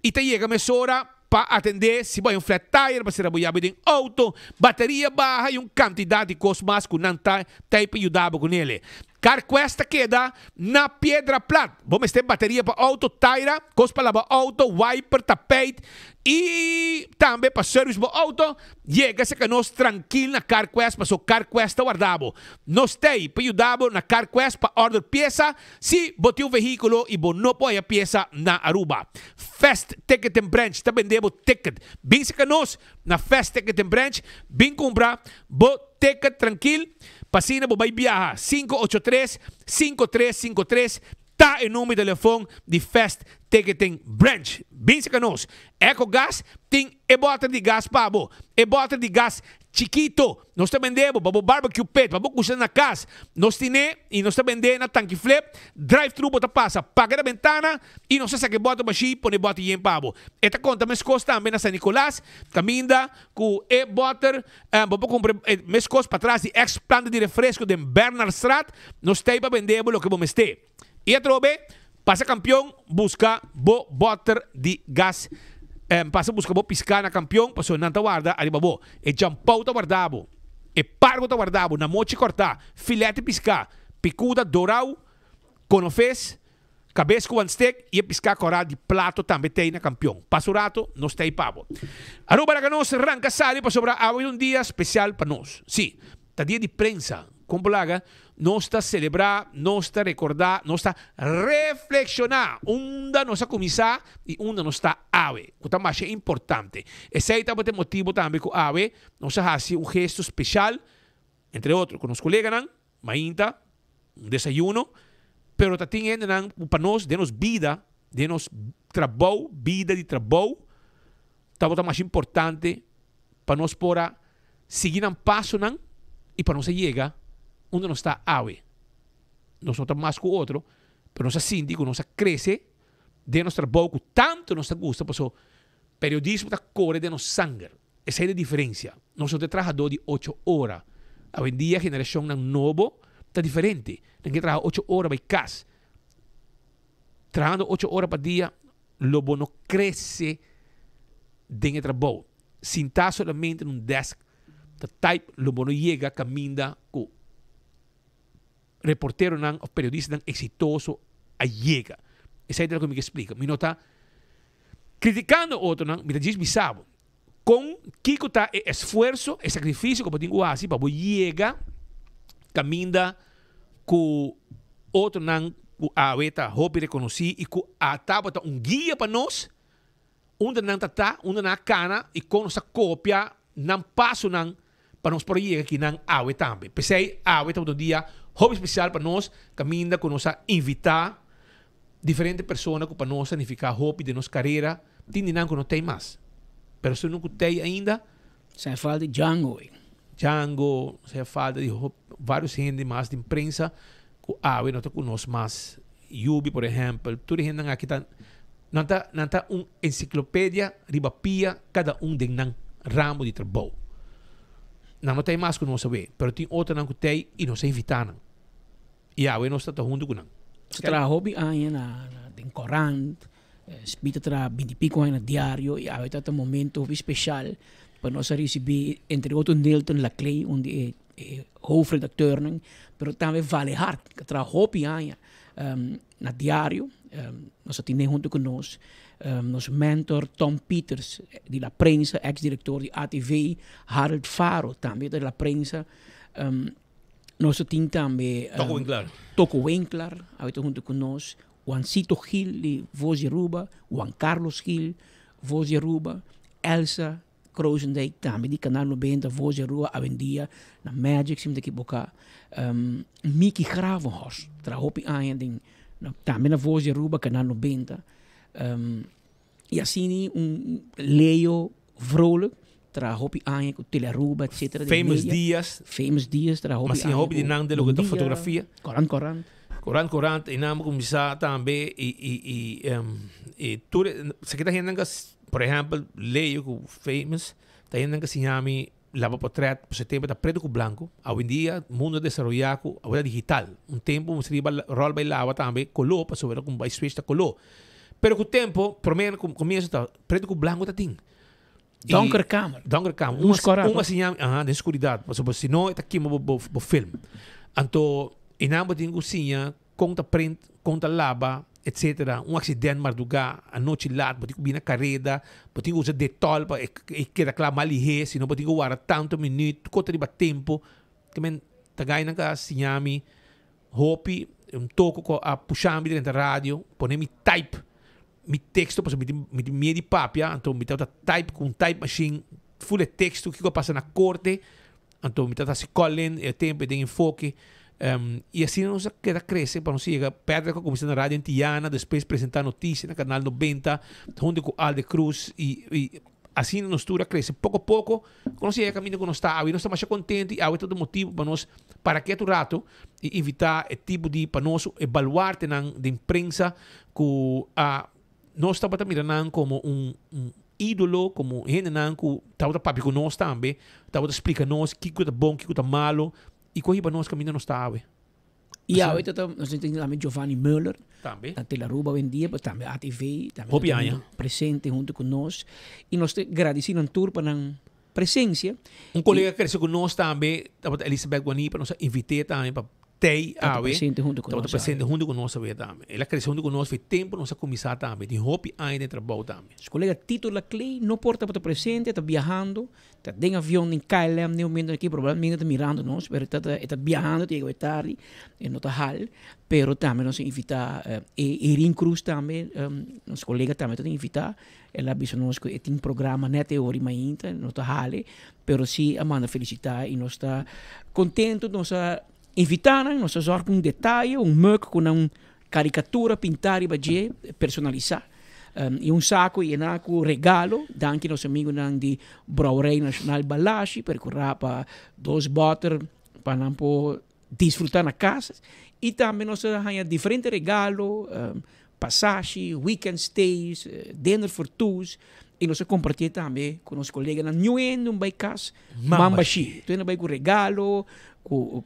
e te chega a mesora para atender, se vai flat tire, para ser apoiado em auto, bateria barra e quantidade de coisas mais que não está para ajudar com ele. CarQuest queda na Pedra Plata. Vamos ter bateria para auto, tire, coisas para lavar auto, wiper, tapete e também para serviço para auto. Chega-se que nós tranquilo na CarQuest, para o CarQuest guardado. Nós temos para ajudar na CarQuest para order peça, se bote o veículo e não põe a peça na Aruba. Fast Ticket and Branch, está vendendo ticket. Bem se que nós na Fast Ticket and Branch, bem comprar, bo ticket tranquilo. Passina vai viajar 583-5353. Tá o número de telefone de Fast teke tem branch. Binse canos. EcoGas tem e bota de gás pabo. E bota de gás chiquito. Nós está vendendo babo barbecue pet, babo cozinha na casa. Nós tine e nós está vendendo na tanque flip. Drive-thru bota passa, paga a ventana e nós sabe que bota baixi, põe bota em pabo. Esta conta mes costa também na San Nicolás. Caminda com e bota, babo compra mes costa para trás de ex planta de refresco de Bernardstraat. Nós tem para vender o que vamos ter. E a trobe passa campeão, busca bo butter de gás. Passa busca bo piscar na campeão, passou não tá guarda, arriba bo. E jampau tá guardado. E pargo tá guardado, na mochi cortar, filete piscar, picuda dorau, conofes, cabeça com steak e piscar corado de plato também tem na campeão. Passurato, nós tem pavo. Aruba que nós arranca sali para sobrar um dia especial para nós. Sim, tá dia de prensa. Como laga, nós está celebrar, nós está recordar, nós está reflexionar. Onda nós está começar e onda nós está ave. O que mais é importante. Esse aí também tem motivo também com ave. Nós fazemos um gesto especial, entre outros, com os colegas, mainta, um desayuno, pero tá tendo para nós, de nos vida, de nos trabalho, vida de trabalho, tá mais importante para nós pora seguir um passo e para nós chegar onde nós está ave. Nós não estamos mais com o outro, mas nós síndico, nós cresce de nosso trabalho, tanto nos gusta, por isso, periodismo está corre de nosso sangue. Essa é a diferença. Nós somos trabalhador de 8 horas. Hoje em dia, a geração nova está diferente. Ninguém trabalha 8 horas para casa. Trabalhando 8 horas para dia, lobo não cresce dentro do trabalho. Sentar solamente num desk, the type lobo não chega, caminha com reportero o periodista exitoso a chega. Essa é o que me explica. Me nota criticando outro, me diz bisabo. Com Kiko tá esforço, e sacrifício que eu tenho assim para chegar, caminha com outro a weta hope reconheci e com a tábua guia para nós, onde não tá, onde na cana e com nossa cópia não passo para nós por chegar aqui não awe também. Pensei awe todo dia hobby especial para nós, caminha com nossa invitar diferentes pessoas para nós significar hobby de nossa carreira, tem não que não tem mais. Pero se não tem ainda, se falta de Django, se falta de vários gente mais de imprensa, que awe não com nós mais. Yubi, por exemplo, tudo gente aqui tá não tá enciclopédia, ribapia, cada de nang ramo de trabalho. Não tem mais que nós saber, pero tem outra não que tem e nós invitamos. E a nós está junto com nós. Se trabalha hobby aí na Corant, spita tra 20 pico aí na diário e aí tá um momento especial para nós receber entre outros Nelton Laclay, onde é hoofdredacteur, pero também vale hard, que trabalha hobby aí na diário, nós temos junto com nós. Nosso mentor Tom Peters, de la prensa, ex-diretor de ATV, Harold Faro, também de la prensa. Nós temos também Toco Winkler, junto com nós. Juancito Gil, de Voz de Aruba. Juan Carlos Gil, Voz de Aruba. Elsa Kroosendijk, também de Canal 90, Voz de Aruba, Avendia, na Magic, sim daqui boca. Mickey Gravenhorst, trabalha também na Voz de Aruba, Canal 90. E assim Leo Vrolijk trabalha aí com Telearuba, etc. Famous Dias trabalha mas sim hobby de não de fotografia. Corant e não começar também e tudo se kita gente por exemplo Leo com famous tá gente que se chama lava portrait por setembro tá preto com branco hoje em dia mundo desenvolvido agora digital tempo se riba rol by lava também color para sobre com by switch tá color. Pero com o tempo, por menos começa a preto com branco tá tem. Donker Kamer. Uma assim, de escuridade. Se não, está aqui o filme. Então, inamba tem cozinha, conta print, conta lava, etc. Acidente marduga, a noite lá, pode vir na carreta, pode usar detol para que aquela malihê, se não pode guardar tanto minuto, conta de tempo. Também, tagay na ka sinyami, hopi, toco a puxar dentro da rádio, põe mi type. Mi texto, porque mi meia de papia, então mi tenta type com type machine, full texto que passa na corte, então mi tenta se colhen, o tempo de enfoque, E assim nós queda crescer para nós chegar perto com a comissão da rádio Tiana, depois apresentar notícias na canal 90, junto com Alde Cruz e assim nós tudo cresce pouco a pouco, quando chega caminho que nós está, nós estamos mais contentes e há todo motivo para nós para que outro rato e evitar o tipo de para nós evaluar de imprensa que nós estamos mirando como ídolo, como gente que estava papi com nós também, estava explicando nós o que é bom, o que é malo e correr para nós caminho nós está. E nós temos também Giovanni Müller, também na Telaruba hoje em dia, mas também a TV, também presente junto com nós. E nós agradecemos a tour para a presença. Colega que cresceu com nós também, Elizabeth Guani, para nós invitar também para presente junto com nós. Presente junto com nós também. Ela cresceu junto com nós, foi tempo nós começar também. De hopi ainda trabalho também. Os colegas Tito Laclay não porta para presente, está viajando, está em avião em KLM, nem momento aqui provavelmente está mirando nós, mas está viajando, chega tarde, não está hal, pero também nós invita Erin Cruz também, os colegas também estão invitar. Ela avisou nós que tem programa net hora ainda, não está hal, pero sim Amanda felicitar e nós está contente, nós invitaram, nós zorgamos um detalhe, merk com uma caricatura pintar e personalizar. E saco e regalo, danke nosso amigo de Brouwerij Nacional Balashi, para para 2 botter, para não desfrutar na casa. E também nós temos diferentes regalos, passagem, weekend stays, dinner for twos. E nós compartilhamos também com os colegas na New End, um casa, Mambashi. Então, nós com regalo, com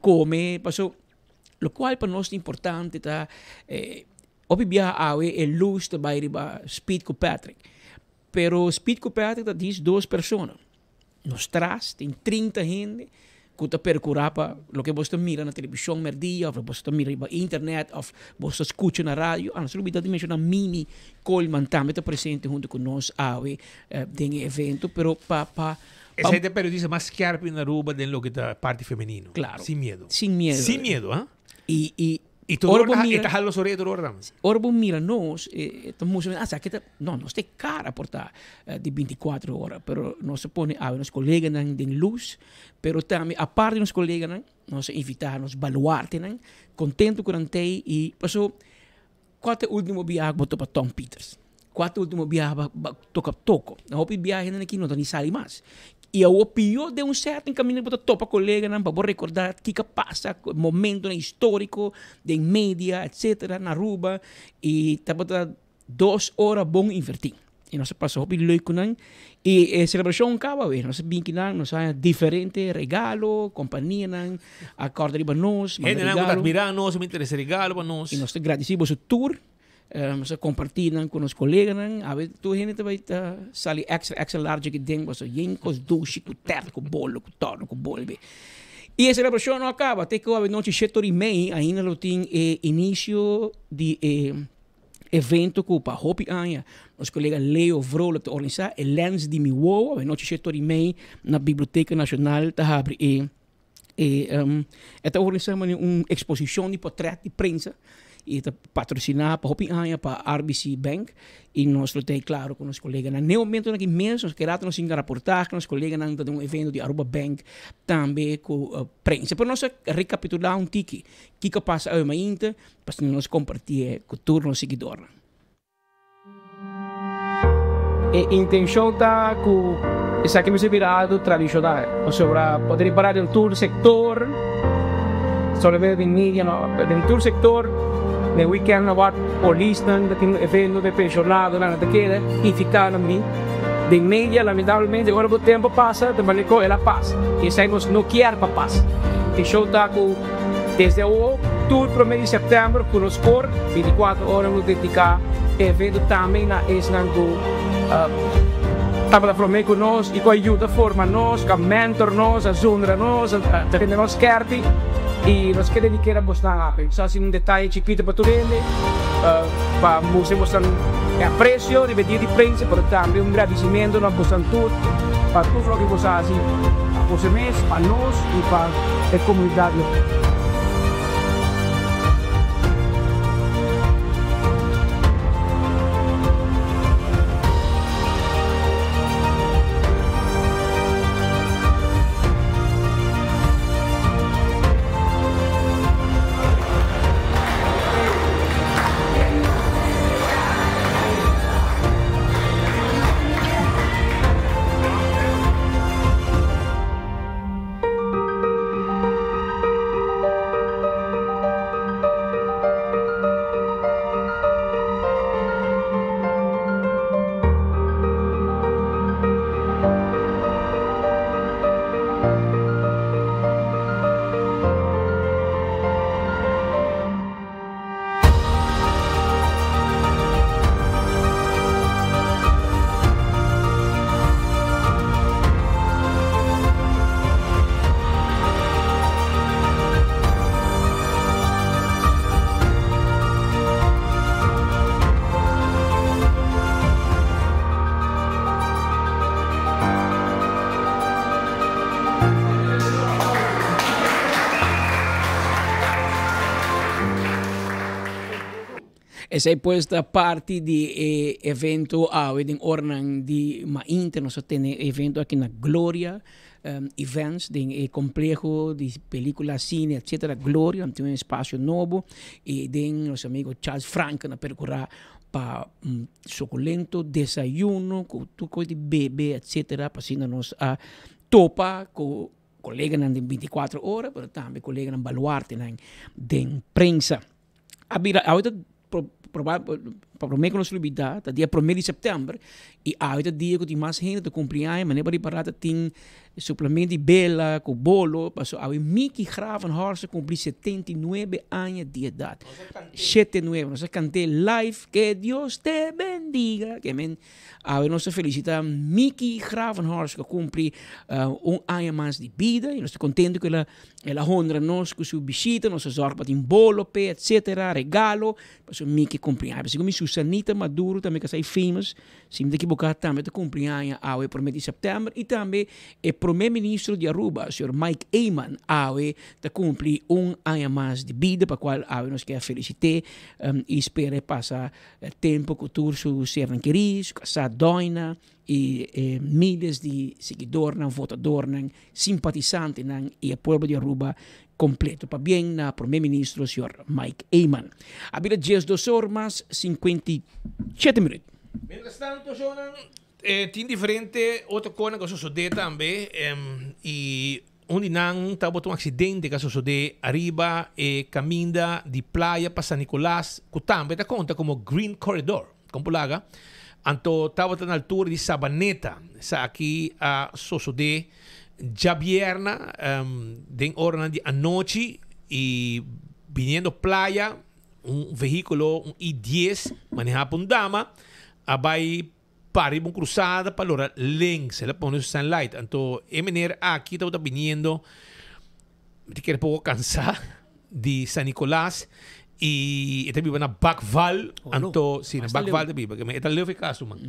comer, passou. O qual para nós é importante, tá? Opi biya luz de bairiba Speed com Patrick. Pero Speed com Patrick diz 2 pessoas. Nos traz, tem 30 gente que está percurando o que você mira na televisão merdia, ou você mira na internet, ou você escuta na rádio. Nós não podemos mencionar Mini Coleman também está presente junto com nós nesse evento, pero esse é o periodista mais scarpe na Aruba do que da parte feminina. Claro. Sem medo. Sem medo. Sem medo, hein? E tu está los oredos ordan. Orbo mira nós, estamos não, nós tem cara por de 24 horas, pero nós põe a nos colegas de luz, pero também a parte dos colegas nós invitar nos baluarte contento com ante e passou 4 último viagem botou para Tom Peters. 4 último viagem toco. Na hopi viagem aqui não tem sali mais. E o pior de certo caminho para topa colega para recordar o que passa, momento histórico, de mídia, etc. na Aruba. E estava 2 horas bom invertir. E nós passamos por leuk e a celebração acaba, nós vimos que nós há diferentes regalos, companhia, acorda de nós, regalo. Mirar nós, me interessa regalo para nós. E nós agradecemos o tour. Nós compartilhamos com os colegas. A vezes, tu gente vai sair extra large que tem, você jencos, duche, com terra, com bolo, com torno, com bolo. E a celebração não acaba. Até que a noite 7h30 ainda não tem início de evento com a Hopi Anya. Os colegas Leo Vrolo te organizar o Lens de Miwo, a noite 7h30 na Biblioteca Nacional está abre está organizando uma exposição de portrait de prensa. E está patrocinado para Hopi Anya, para RBC Bank. E nós temos claro com os colegas. No momento aqui mesmo, nós queremos nos reportar com os colegas de um evento de Aruba Bank, também com prensa. Para nós recapitular tiki, o que passa aí ainda, para nós compartilhar com todos os seguidores. A intenção está com essa que me virado tradicional. Sobre poder parar em todo o sector, sobre a mídia, em todo o sector. No weekend wat polisnan dat in evento de pensionado na daquela e ficaram ali de media lamentavelmente agora o tempo passa de maneco ela passa e saímos não quer para passa e show tá com desde o tour pro mês de setembro com os cor 24 horas nos dedicar evento também na esnango estava da forma com nós e com ajuda forma nós com mentor nós ajudar nós a ter nós querti. E nós queremos que éramos na APE. Só assim detalhe chiquito para tu ele, para mostrar aprecio, dividir de prensa, mas também agradecimento na postura tudo, para tudo o que você faz, para você mesmo, para nós e para a comunidade. Essa é puesta parte de evento em ornan de ma interno, nós temos evento aqui na Glória, events de complejo de película, cine, etc. Glória, tem um espaço novo e tem nosso amigo Charles Frank na percorrer para suculento desayuno, com tudo coisa de bebê, etc. Para nós a topa com colega de 24 horas, mas também colega de baluarte de prensa. Provavelmente que nós olvidamos, dia 1 de setembro, e há dia que tem mais gente de cumprir, mas nem para parar tem suplemento de bela, com bolo, passou a Mickey Gravenhorst cumprir 79 anos de idade. 79, nós cantei live, que Deus te bendiga, que men, nós felicitamos Mickey Gravenhorst que cumpre ano mais de vida, e nós estamos contentes que ela honra nós com sua visita, nós zorga para bolo, etc., regalo, passou Mickey cumprir. Assim como Susanita Maduro também que sai famous, se me equivocar também cumprir ano ao 1 de setembro, e também o primeiro-ministro de Aruba, o Sr. Mike Eyman, está cumprir ano mais de vida, para o qual nós queremos felicitar e esperar passar tempo com todos os servos queridos, com doina e milhares de seguidores, votadores, simpatizantes e o povo de Aruba completo. Para bem, na primeiro-ministro, o Sr. Mike Eyman. Habida 2 horas, 57 minutos. Mientras tanto, tem diferente outra coisa que sucede também e onde não estava um acidente que sucede arriba e caminho de praia para San Nicolás que também está conta como Green Corridor como laga então estava na altura de Sabaneta aqui a sucede já vierna de hora de anoche e viniendo praia veículo um I-10 manejado por dama vai para uma cruzada para lora lens, ela põe o sunlight. Então, maneira aqui está viniendo, me quero pouco cansar de San Nicolás e está viva na Backval, então, sim, na Backval está viva, que está leu ficar caso, man.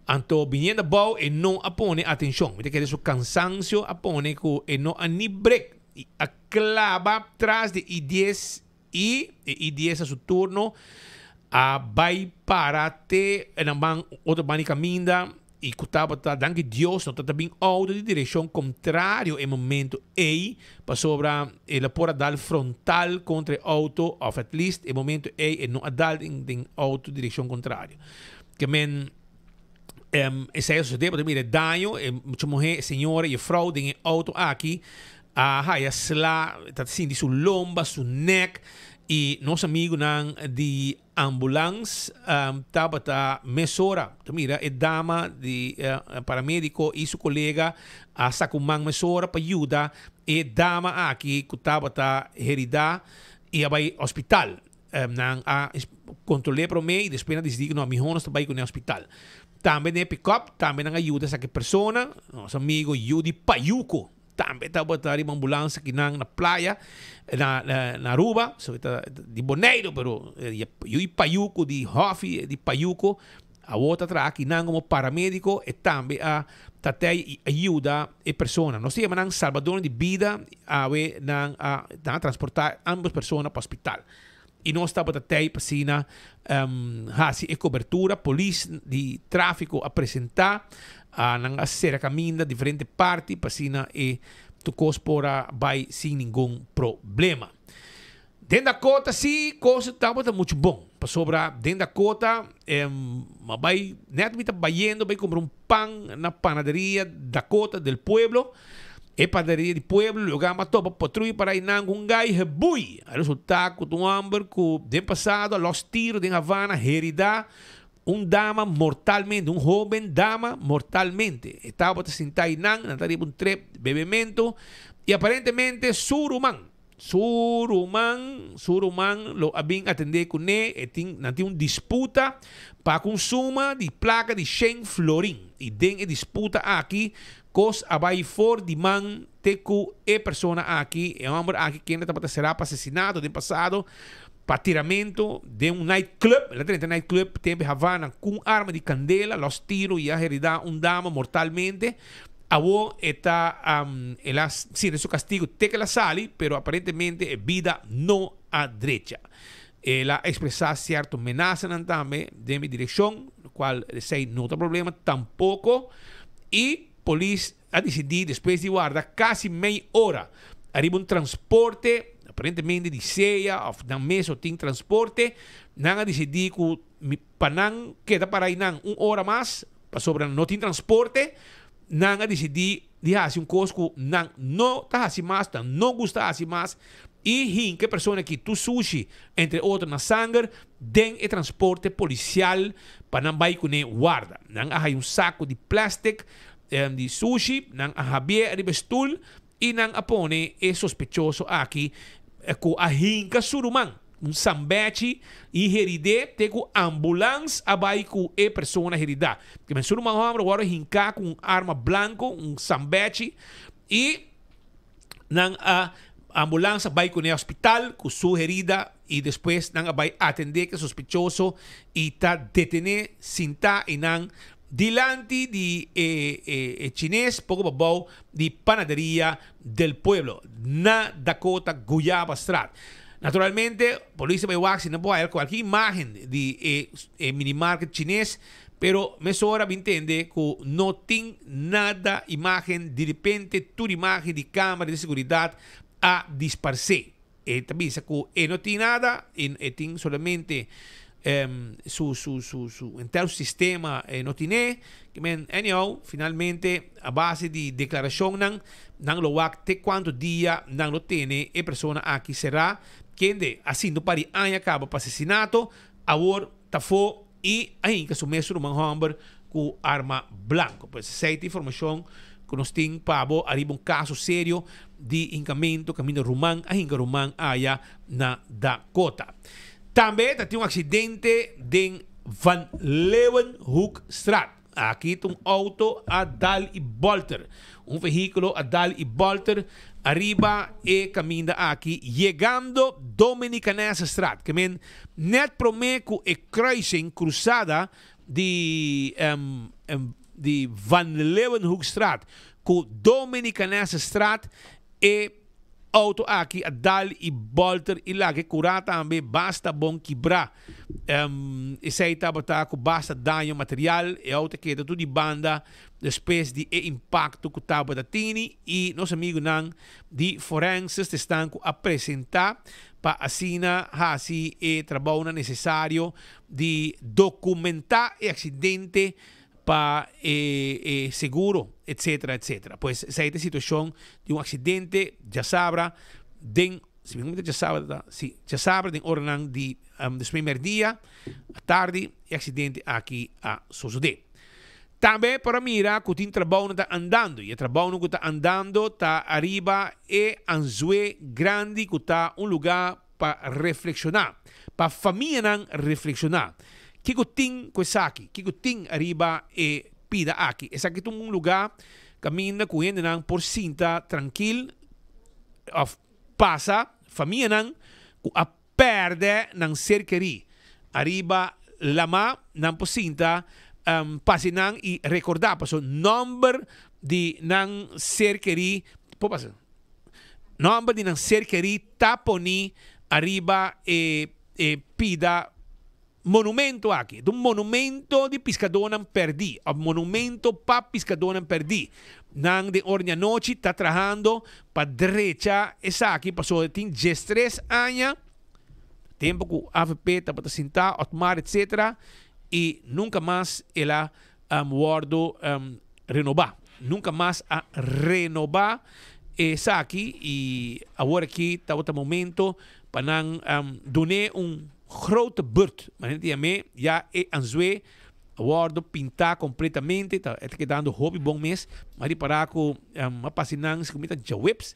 Então, viniendo bom e não apone atenção, me quero su cansancio apone que e não ani break, e a clava atrás de I-10 e I-10 a su turno. Vai para te outro bani caminda e cutava tá danke Deus não tá bem auto de direção contrário em momento A para sobra ela pode dar frontal contra auto ou at least em momento A e não dar em auto direção contrário que men essa é o sucede para mim danho muita mulher senhora e frau em auto aqui a sla tá assim de sua lomba sua neck e nosso amigo de ambulância estava mesora, mira, é dama de paramédico e seu colega a sacumang mesora para ajudar e dama aqui que estava herida e vai hospital a controle para mim e depois decidir que não me honos vai com o hospital também é pick-up também ajuda essa pessoa nosso amigo Yudi Payuco também estava uma ambulância aqui na praia, na Aruba, de Boneiro, pero eu Payuco, de Hoffi, de Payuco, a outra atrás aqui como paramédico e também a ajuda a pessoa. Nós temos salvador de vida a transportar ambas pessoas para o hospital. E nós estamos até para a cobertura, polícia de tráfico apresentar, a ser a caminho diferente parte para e tu cospora vai sem nenhum problema. Dentro da cota, sim, coisa está muito bom. Para sobrar dentro da cota, vai, neto me está baiando, vai comprar pão na panaderia da cota del pueblo. E padaria de pueblo, lugar matou para patrulha para ir num gai rebui. O resultado do amber que de passado, los tiros de Havana, herida dama mortalmente, jovem dama mortalmente. Estava sentado aí na tarefa trep, bebimento, e aparentemente Suruman lo abing atender com ele e tinha uma disputa para consumo de placa de 100 florin. E tem disputa aqui, cos abai for de man teku e persona aqui, e homem aqui que ainda será para assassinato de passado, para tiramento de nightclub, la 30 nightclub, tempo Havana, com arma de candela, los tiros e a herida dama mortalmente. Abo está, sí, de su castigo, te que la sali, pero aparentemente vida no a derecha. ela expressar certa ameaça também de minha direção, no qual sei não tem problema tampouco, e a polícia a decidir, depois de guardar quase meia hora, arriba um transporte, aparentemente de ceia, ou na mesa tem transporte, não a decidir que para não queda para aí não 1 hora mais, para sobre não tem transporte, não a decidir de fazer coisa que não está assim mais, não gusta assim mais, e que pessoa que tu sushi, entre outros na sangue, den o transporte policial para não vai com guarda. Não há saco de plástico de sushi, não há bem de stool, e não há pone sospechoso aqui com a hinca surumang. Sambete e heride te com ambulância abai com a pessoa herida. Que men surumang homem agora hinca com arma blanco, sambete, e não a ambulância vai com o hospital com sua herida e depois não vai atender que sospechoso e tá detener cinta e não delante de chinês pouco babau de panaderia del pueblo na Dakota Guyaba Strat. Naturalmente, a polícia vai wax não pode qualquer imagem de minimarket chinês, pero mesora me entende que não tem nada imagem de repente toda imagem de câmera de segurança a disparcer. Também que não tem nada, tem somente su entero sistema não tem, que men anyhow finalmente a base de declaração não lo até quanto dia não lo tem a pessoa aqui será quem de assim do pari anha acaba para assassinato agora tafo e ainda que mesmo um homem com arma blanca. Pois essa informação que nós temos para arriba caso sério de encamento caminho romano ainda romano aya na Dakota. Também tem acidente em Van Leeuwenhoekstraat. Aqui tem auto a dal e volter. Veículo a dal e volter arriba e caminha aqui, chegando Dominicanese Straat. Que men net promeco e crossing cruzada de Van Leeuwenhoekstraat com Dominicanese Straat e auto aqui a dal e volter e lá que curar também basta bom quebrar e sei tá com basta dano material e auto que tudo de banda depois de impacto que tava da tini e nosso amigo não de forenses estão a apresentar para assina assim e trabalho necessário de documentar o acidente para seguro, etc, etc. Pues esa es la situación de un accidente, ya sabrá, ya sabrá, de orden de primer día, a tarde, el accidente aquí a suceder. También para mirar que el trabajo está andando, y el trabajo que está andando está arriba y anzue grande, que está un lugar para reflexionar, para familia reflexionar. Kiko ting aqui, Kiko ting arriba e pida aqui. Esse aqui é um lugar caminha com ele não por cinta tranquilo, passa família não a perde não cerqueria. Arriba lama não por cinta passe não e recordar passo número de não cerqueria, pode passar. Número de não cerqueria taponi arriba e pida monumento aqui, um monumento de pescador não perdi, um monumento para pescador não perdi. Não de ordem à noite está trabalhando para direita, essa aqui passou tem 13 anos, tempo que a AVP está para sentar, automar, etc. E nunca mais ela guardo renovar, nunca mais a renovar essa aqui e agora aqui está outro momento para não donar grote beurt, maar niet mee, ja, en zwe, worden pintar completamente, het quedando hobby bom mes, maar die paraco, apasinang, se comita ja whips,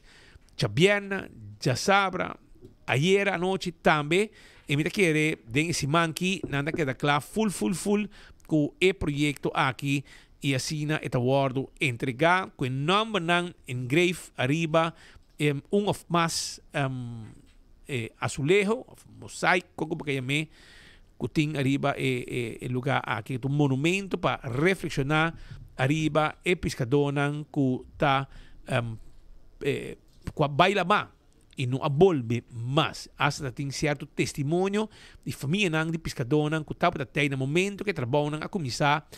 ja bierna, ja sabra, ayer anoche também, e mita querer, den esse manqui, nada queda claro, full, com o projeto aqui, e assim, eta wordo entregar, com o nome não engrave arriba, of mais, azulejo, mosaico, como que llamé, que tem arriba el lugar aqui, um monumento para reflexionar arriba e pescador que está com a baila má e não abolbe mais. Hasta tem certo testemunho de família nang, de pescador nang, que estava até no momento que trabalham a começar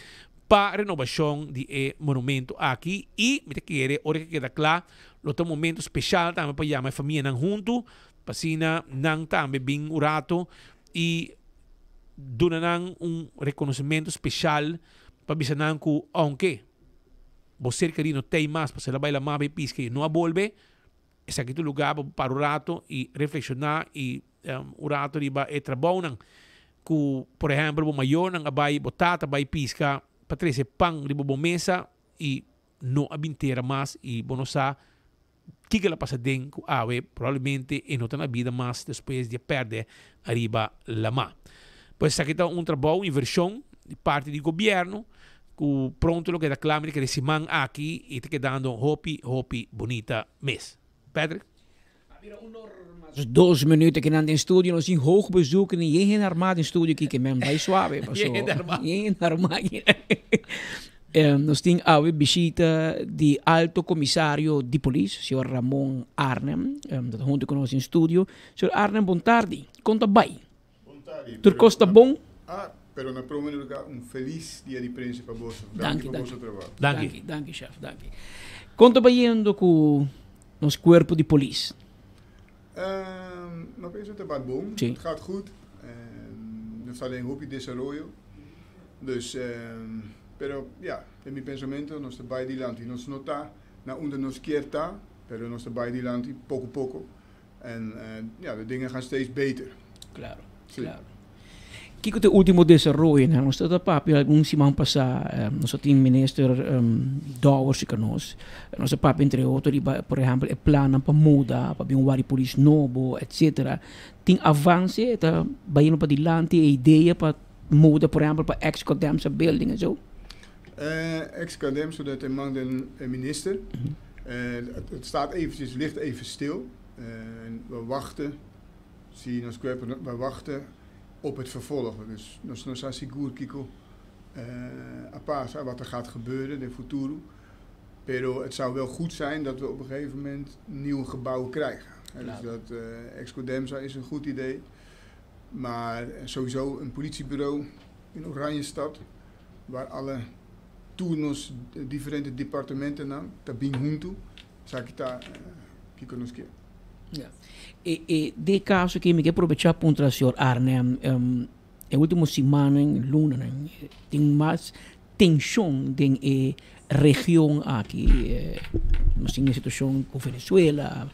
para a renovação de monumento aqui e me querer hora que queda claro outro momento especial também para chamar a família nang junto para sina nang também bem urato e dona nang reconhecimento especial para bisa nang que aunque você querer não tem mais para se lá vai lá mais pisca e não abolbe esse aqui é o lugar para o rato e reflexionar e o rato riba é trabalho nang que por exemplo o maior nang abai botata abai pisca para trazer pão de boa mesa e não abinteira mais e bonosa que ela passa dentro ave provavelmente e não está na vida mais depois de perder arriba la mão. Pois aqui está trabalho em versão de parte do governo que pronto lo que reclama que esse man aqui e te dando hopi bonita mês. Patrick? Dus 2 minuten que in studio nos in hoog bezoeken en geen armado in studio que men vai suave. Geen armado. Nós temos a visita de alto comissário de polícia, senhor Ramon Arnem, dat junto conosco in studio. Senhor Arnem, boa tarde. Conta bem. Boa tarde. Tudo está bom? Pero na primeiro lugar, feliz dia de prensa para você. Danke. Danke, danke, chef. Danke. Conta bem com o nosso corpo de polícia. Nou, is het wat bom. Sim. Het gaat goed. Er staat een hoopje desarrollo. Dus, pero ja, in mijn pensamento, nós bij die land, nós não tá na onder nos keerta, pero nós bij die land, poco. En ja, de dingen gaan steeds beter. Claro, sí. Claro. Kiko te último desarrollo, né? Nós estamos papi algum semana passada, nós tínhamos ministro Dowers que nós papi entre outros, por exemplo, plano para mudar, para um vari polícia novo, etc. Tem avanço, tá baiano para dilante, ideia para mudar, por exemplo, para ex-Cademsa building en zo. Ex-Cademsa, dat is de minister. Het staat eventjes, ligt even stil. We wachten, we wachten op het vervolgen. Dus nos zijn seguro Kiko apasa wat er gaat gebeuren in futuro. Pero het zou wel goed zijn dat we op een gegeven moment nieuwe gebouwen krijgen. Dus dat ex-Cademsa is een goed idee. Maar sowieso een politiebureau in Oranjestad waar alle turnos, differente departementen nou, tabin junto, zou ik daar Kiko nos keer. Ja. De caso que me quer aproveitar para o senhor Arnem, a última semana em Luna, tem mais tensão em região aqui. Nós temos situação com Venezuela,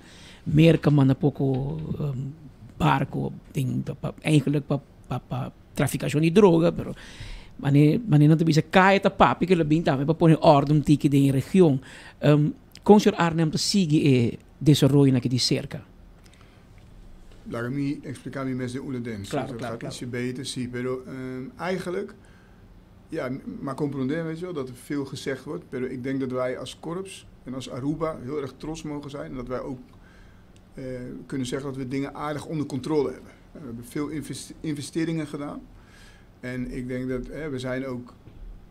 América manda pouco barco, tem eigenlijk para traficação de droga, pero mas não tem cai a papi que ele bem também para pôr ordem tique de região. Com o senhor Arnem te sigue desenvolver naquele cerca. Laat ik me explicar met de Oeledens. Claro, dat claro, gaat claro. ietsje beter, zie. Pero eigenlijk, ja, maar comprenderen, weet je wel, dat er veel gezegd wordt. Pero ik denk dat wij als korps en als Aruba heel erg trots mogen zijn. En dat wij ook kunnen zeggen dat we dingen aardig onder controle hebben. We hebben veel investeringen gedaan. En ik denk dat we zijn ook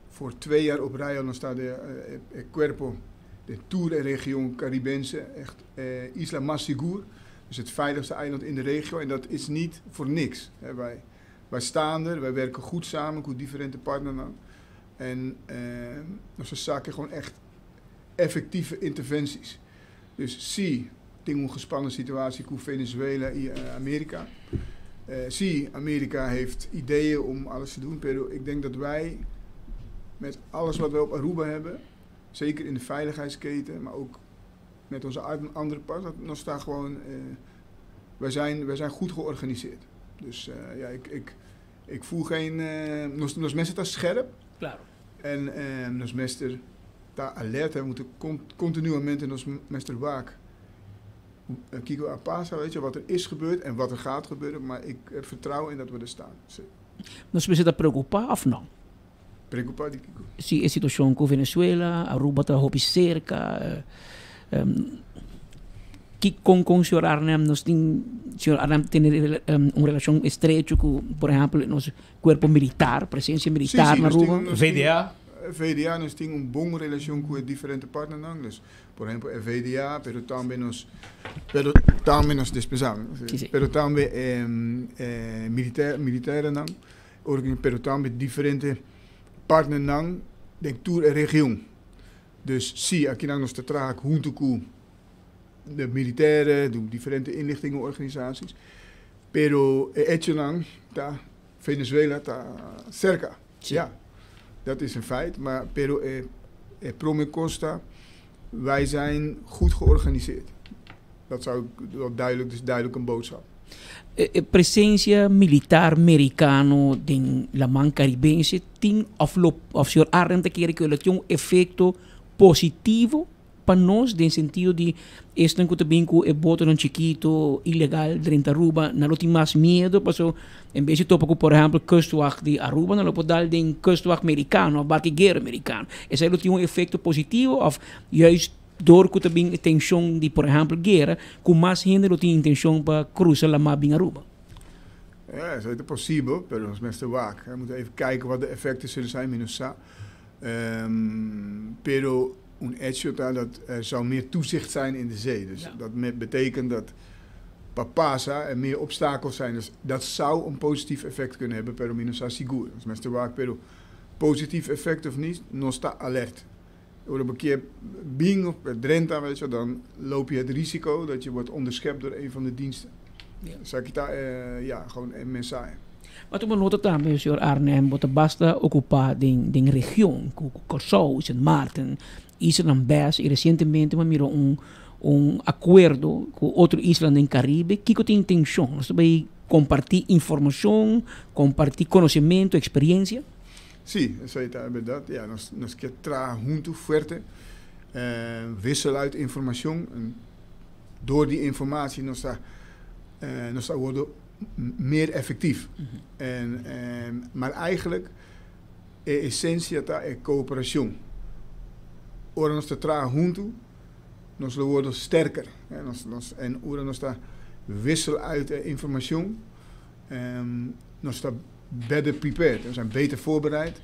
voor 2 jaar op rij, dan staat de Cuerpo, de Tour en Region Caribense, echt Isla Más Segura. Dus het veiligste eiland in de regio. En dat is niet voor niks. Wij staan er, wij werken goed samen, met differente partners. En onze zaken gewoon echt effectieve interventies. Dus zie, een gespannen situatie met Venezuela en Amerika. Zie, Amerika heeft ideeën om alles te doen. Pero ik denk dat wij met alles wat we op Aruba hebben, zeker in de veiligheidsketen, maar ook met onze andere partners, nog staan gewoon. Wij zijn goed georganiseerd. Dus ja, ik voel geen. Nos mensen staan scherp. Claro. En nos mensen daar alert. We moeten continuamente nos mensen waak. Kiko apasa, weet je, wat er is gebeurd en wat er gaat gebeuren. Maar ik heb vertrouwen in dat we er staan. Nos precisa preocupar of não? Preocupar de Kiko. Se a situação com Venezuela, Aruba está roupa cerca. Que com o senhor Arnem, nós temos, o senhor Arnem tem uma relação estreita com, por exemplo, nosso corpo militar, presença militar na Aruba. VDA? VDA nos tem boa relação com diferentes partners, dus, por exemplo, a VDA, pero também nos dispensável, pero também militaire não, pero também diferentes partners não, denk tour a região. Dus zie, aqui nós trabalhamos junto com de militairen, de diferentes inlichtingenorganisaties, pero hecho lang, tá, Venezuela está cerca. Ja, dat is een feit. Maar pero Prome Costa, wij zijn goed georganiseerd. Dat zou wel duidelijk een boodschap. Presença militar americano in la man caribense tem of senhor Arnem te quer que ele tenha efeito positivo para nós, no sentido de este que também com o boto não chiquito ilegal dentro da Aruba, não tem mais medo, porque em vez de topa com, por exemplo, kustwacht de Aruba, não pode dar de kustwacht americano, ou barqueiro americano. Esse aí tem efeito positivo, ou juist door que também intenção de, por exemplo, guerra, com mais gente não tem intenção para cruzar a mar em Aruba. Ja, dat is possível, maar ons mensen waak. We moeten even kijken wat de effecten zullen zijn met USA. Pero een hecho dat er zou meer toezicht zijn in de zee. Dus dat betekent dat Papasa er meer obstakels zijn. Dus dat zou een positief effect kunnen hebben, pero minusa seguro. Als mensen waak, pero positief effect of niet, no está alert. Door een keer Bing of Drenthe, weet je, dan loop je het risico dat je wordt onderschept door een van de diensten. Zeg ik daar, gewoon een mensaje. Maar toen nota também, senhor Arnem, dat basta ocupar de região, com Corsou, Sint Maarten, Isla Bass, e recentemente me mirou acordo com outro isla no Caribe, que tem intenção, nós também compartilhar informação, compartilhar conhecimento, experiência. Sim, isso aí é verdade. Ja, nós queremos trabalhar junto, forte, wisselen uit informatie. Door die informatie nós worden meer effectief. Maar eigenlijk is essentie é cooperação. Ora nós trabalhamos junto, nós worden sterker. En ora nós wisselen uit informatie, nós better prepared. We zijn beter voorbereid.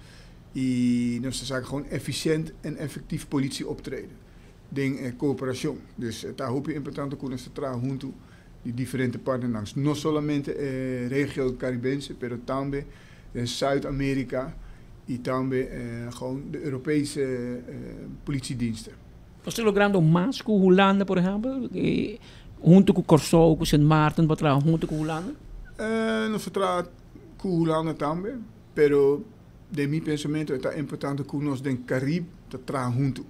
En nós zijn gewoon efficiënt en effectief politie optreden. Ding cooperação. Dus daar hoop je importante que nós trabalhamos junto die diferentes partners, no solamente regio Caribense, pero também Zuid-Amerika e também gewoon de Europese politiediensten. Você logrando mais com Holanda, por exemplo, junto com Corsou, com Sint Maarten, wat trabalham junto com Holanda? Nós trabalhamos com Holanda também, pero de meu pensamento é importante que nós den Caribe trabalhamos junto.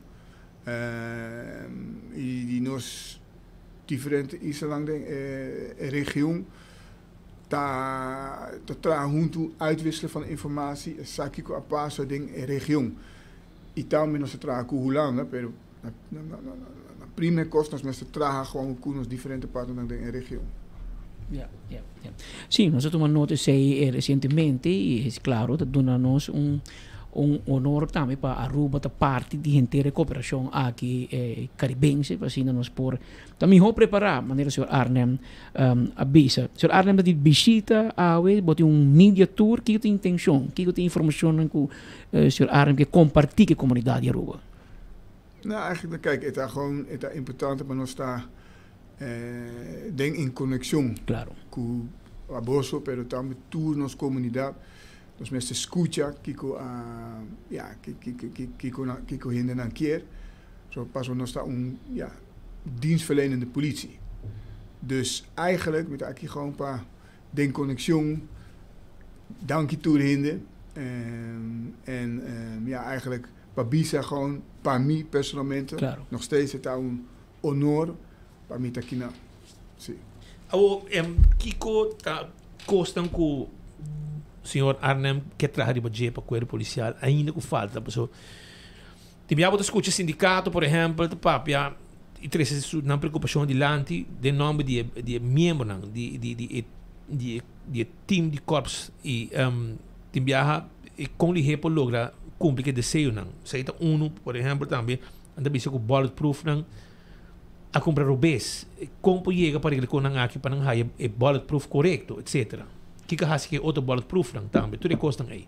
E nós diferente islas de região trabalham junto, uitwisselen van informatie, sabe que a passo de região. E também nós trabalhamos com Holanda, pero na primeira costa nós trabalhamos gewoon com os diferentes partners da região. Sim, nós tomamos nota recentemente e é claro, dat dona-nos honor também para Aruba, da parte de inteira cooperação aqui caribense, para assim nós por também vou preparar, maneira senhor Arnem avisa. Senhor Arnem dat visita bote media tour, que tem intenção, que tem informação com senhor Arnem que compartilha com a comunidade de Aruba. Nou, eigenlijk, kijk, het is gewoon important, maar nós denk in conexão com a Bosso, pero também tour nos comunidade. Nós mesmo escuta kiko hinder na keer. Zo pas nós dienstverlenende politie. Dus eigenlijk met aqui gewoon een paar den conexão, dank je tour hinder eigenlijk Babisa gewoon para mim personalmente nog steeds het een honor para mim aqui na. Sim. Kiko tá costam com senhor Arnem que trabalha de budget para o corpo policial ainda com falta, pessoal. Tibiabo da escuta sindicato, por exemplo, de papia e três na preocupação de lanti de nome de membro de team de corps e tibiaha e com lhe por logra cumprir que desejo não. Seita por exemplo, também anda bem com bulletproof não a comprar robês como chega para ele com não aqui para não há bulletproof correto, etc. Que há que outro bulletproof não também tudo custa aí.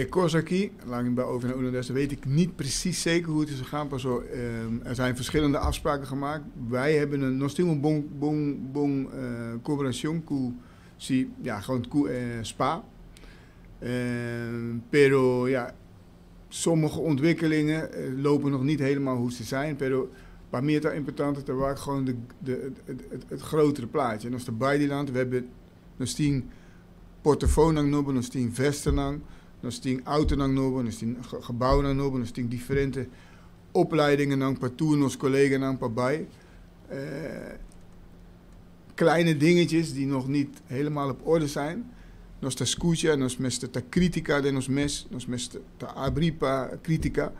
Kosaki, lang bij over naar Oelandes, weet ik niet precies zeker hoe het is gegaan. Pas zo, er zijn verschillende afspraken gemaakt. Wij hebben nog steeds een bon collaboration gewoon Spa. Pero ja, sommige ontwikkelingen lopen nog niet helemaal hoe ze zijn. Pero para mí het importante te waar gewoon het grotere plaatje. En als de Baidiland, we hebben nog steeds portofoon noben, nog steeds vesten nog steeds auto noben, nog steeds gebouwen noben, nog steeds differente opleidingen nang partout nos collega nang bij. Kleine dingetjes die nog niet helemaal op orde zijn. Nos te escucha, nos meste te critica de nos meste te abripa critica.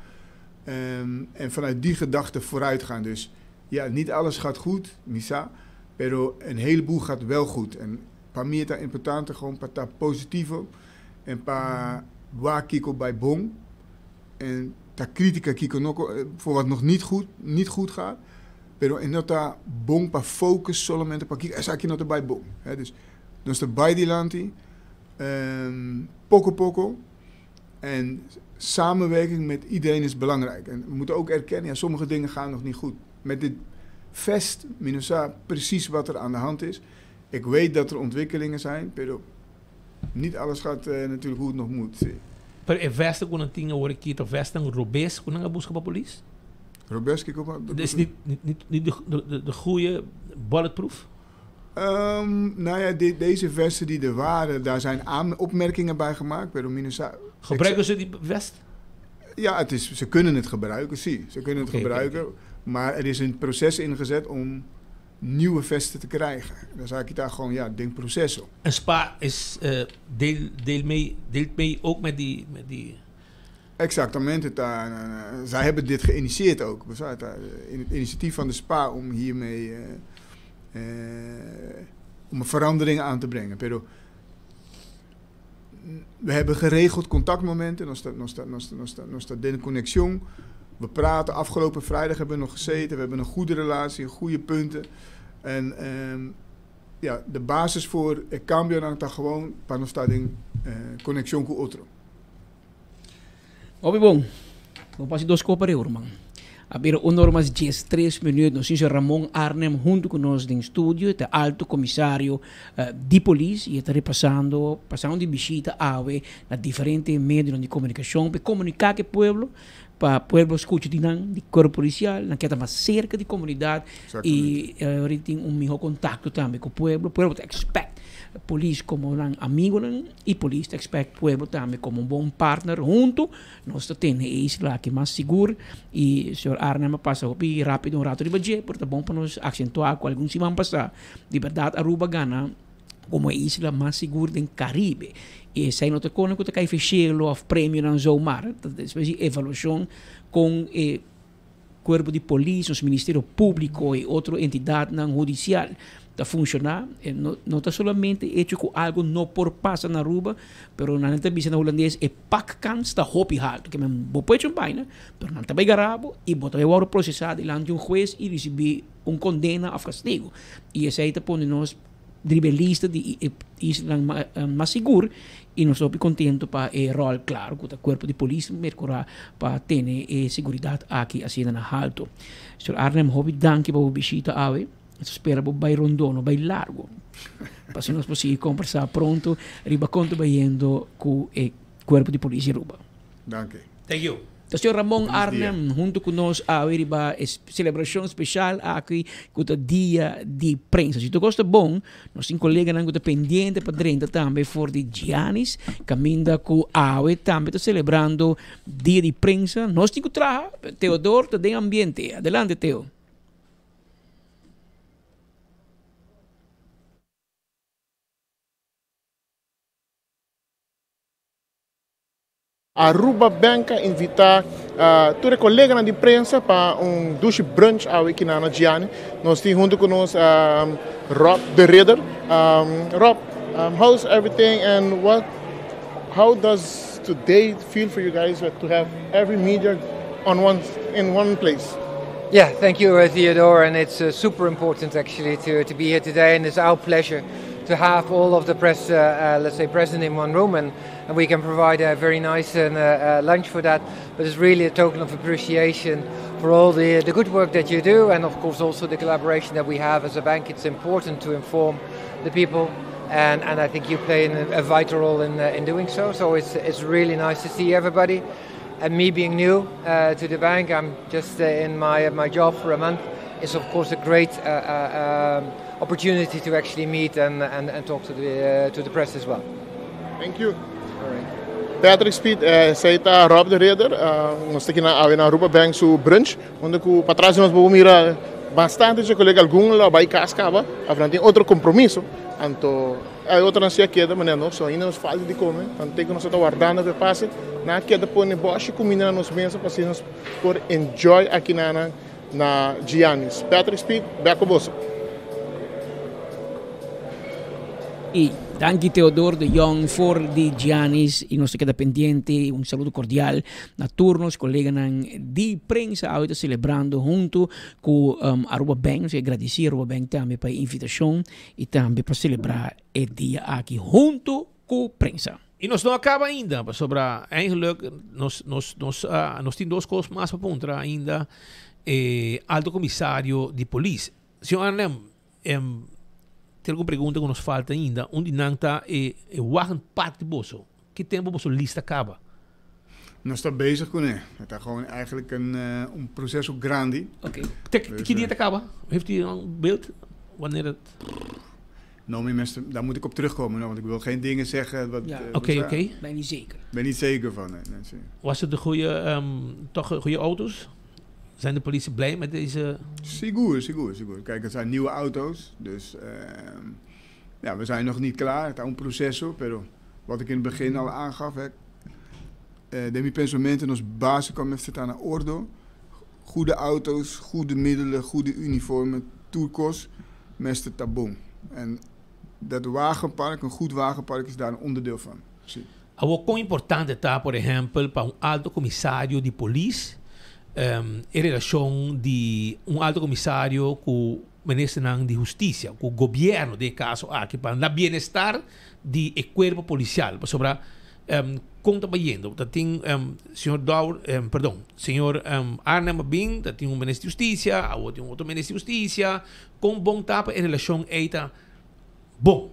En vanuit die gedachte vooruit gaan. Dus ja, niet alles gaat goed, misa, pero een heleboel gaat wel goed. En para mí het importante gewoon para positivo en para waar kiko bij bong en ta critica kiko nog voor wat nog niet goed gaat. Pero en nota bong pa focus solamente pa kiko esa nota bij bong. Dus de Baidilanti poco en samenwerking met iedereen is belangrijk. En we moeten ook erkennen, ja, sommige dingen gaan nog niet goed. Met dit vest, minusa, precies wat er aan de hand is. Ik weet dat er ontwikkelingen zijn, pero niet alles gaat natuurlijk hoe het nog moet. Maar in vesten kunnen dingen worden kiet of vesten robust kunnen gaan boeken bij politie? Robust, kijk op. Dus niet de goede bulletproof? Nou ja, deze vesten die er waren, daar zijn opmerkingen bij gemaakt. Pero minusa, gebruiken ze die vest? Ja, ze kunnen het gebruiken, zie. Ze kunnen het gebruiken. Okay. Maar er is een proces ingezet om nieuwe vesten te krijgen. Dan zou ik daar gewoon, ja, denk proces op. En Spa is, deelt mee ook met die... Exactamente. Zij hebben dit geïnitieerd ook. In het initiatief van de Spa om hiermee... om een verandering aan te brengen. Pero we hebben geregeld contactmomenten. Nos staat de connexion. We praten. Afgelopen vrijdag hebben we nog gezeten. We hebben een goede relatie, goede punten. En ja, de basis voor el cambio dan gewoon para nos estar en conexión con otro. Obi bom. Vamos passar 2 copas de man. Abrir umas 3 minutos, nós temos Ramon Arnem junto conosco em estúdio, o alto comissário de polícia, e está passando de visita a diferentes meios de comunicação para comunicar com o povo, para o povo escutar de corpo policial, na que está mais cerca da comunidade e tem melhor contato também com o povo expect polícia como um amigo e polícia expect o povo também como bom partner junto, nós temos a isla que mais segura e o senhor Arnem passa rápido rato de budget, porque é bom para nós acentuar com alguns semana passar, de verdade Aruba Ghana como a isla mais segura do Caribe. E se não te conhece, você vai fechar o prêmio no Zoomar. Então, é avaliação com o corpo de polícia, o Ministério Público e outra entidade judicial. Está funcionando. Não está somente hecho com algo não por passa na Aruba, mas na entrevista na holandês é pakkan está hopi halt, que me bopo hecho baina, mas não está bem garabo e bota o processado diante de juiz e receber condena ou castigo. E esse aí está pondo nós dribelista de isla mais seguro e nós estamos contentos para o rol claro com o corpo de polícia mercura para ter segurança aqui assim na alto. Sr. Arnem, hobby danke para a visita ave. Espero que vai rondono, vai largo. Para se nós possamos conversar pronto, riba conto vayendo com o corpo de polícia Aruba. Danke. Thank you. Então, Sr. Ramon Arnem, junto conosco, a uma celebração especial aqui com o Dia de Prensa. Se tu gosta bom, nós temos colegas que estão pendentes para dentro também, for de Giannis, caminha com a AWE também, está celebrando Dia de Prensa. Nós temos que trazer, Teodoro, está de ambiente. Adelante, Teo. Aruba Banca invita toda colega de imprensa para douche brunch aqui na Gianni. Nós temos junto conosco Rob the Ridder. Rob, how's everything and how does today feel for you guys to have every media in one place? Yeah, thank you, Theodore, and it's super important actually to be here today, and it's our pleasure to have all of the press, let's say, present in one room, and we can provide a very nice lunch for that. But it's really a token of appreciation for all the good work that you do, and of course also the collaboration that we have as a bank. It's important to inform the people, and I think you play a vital role in doing so. So it's really nice to see everybody. And me being new to the bank, I'm just in my job for a month. It's of course a great opportunity to actually meet and talk to the press as well. Thank you. Patrick Speed, saya ta Rob de Ridder, nós aqui na Aruba Bank su brunch, onde ku patras nós vamos mirar bastante de colega algum lá vai cascava, a tem outro compromisso, então a outra não se queda, mas não, só ainda nos faz de comer, então tem que nós estar guardando para passe, na queda põe boche comida nos mesa para nós por enjoy aqui na Giannis. Patrick Speed, back bosso. E danke Teodoro de Jong voor die Giannis e nós queda pendiente, un saludo cordial na turnos, colega di prensa out celebrando junto com Aruba Bank, nós agradecer Aruba Bank também para a invitação e também para celebrar o dia aqui junto com a prensa. E nós não acaba ainda, sobre eigenlijk, nós temos duas coisas mais para apontar ainda. Alto Comissário de Polícia. Senhor Arnem, tem alguma pergunta que nos falta ainda? Onde não está wagen parte de bosso? Que tempo bosso lista acaba? Nós estamos bezig com het. Het is gewoon eigenlijk een proces ook grande. Oké. Que dia acaba? Heeft u een beeld? Wanneer het... Nou, mensen, daar moet ik op terugkomen, want ik wil geen dingen zeggen. Oké. Ben je niet zeker? Ben niet zeker van. Nee. Was het de goede auto's? Zijn de politie blij met deze? Sigur. Kijk, het zijn nieuwe auto's, dus we zijn nog niet klaar. Het is een proces, pero wat ik in het begin al aangaf, de mi pensamento nos básico está na orde. Goede auto's, goede middelen, goede uniformen, tourkos, mestre tabon. En dat wagenpark, een goed wagenpark, is daar een onderdeel van. Zie. Hoe importante está, por ejemplo, para alto comissário de polícia em relação de alto comissário com o ministro de Justiça, com o governo de caso aqui para o bem-estar do corpo policial, sobre conta baiendo, tem senhor Arnem Bin, tem ministro de Justiça, tem outro ministro de Justiça, com bom tapa em relação a bom.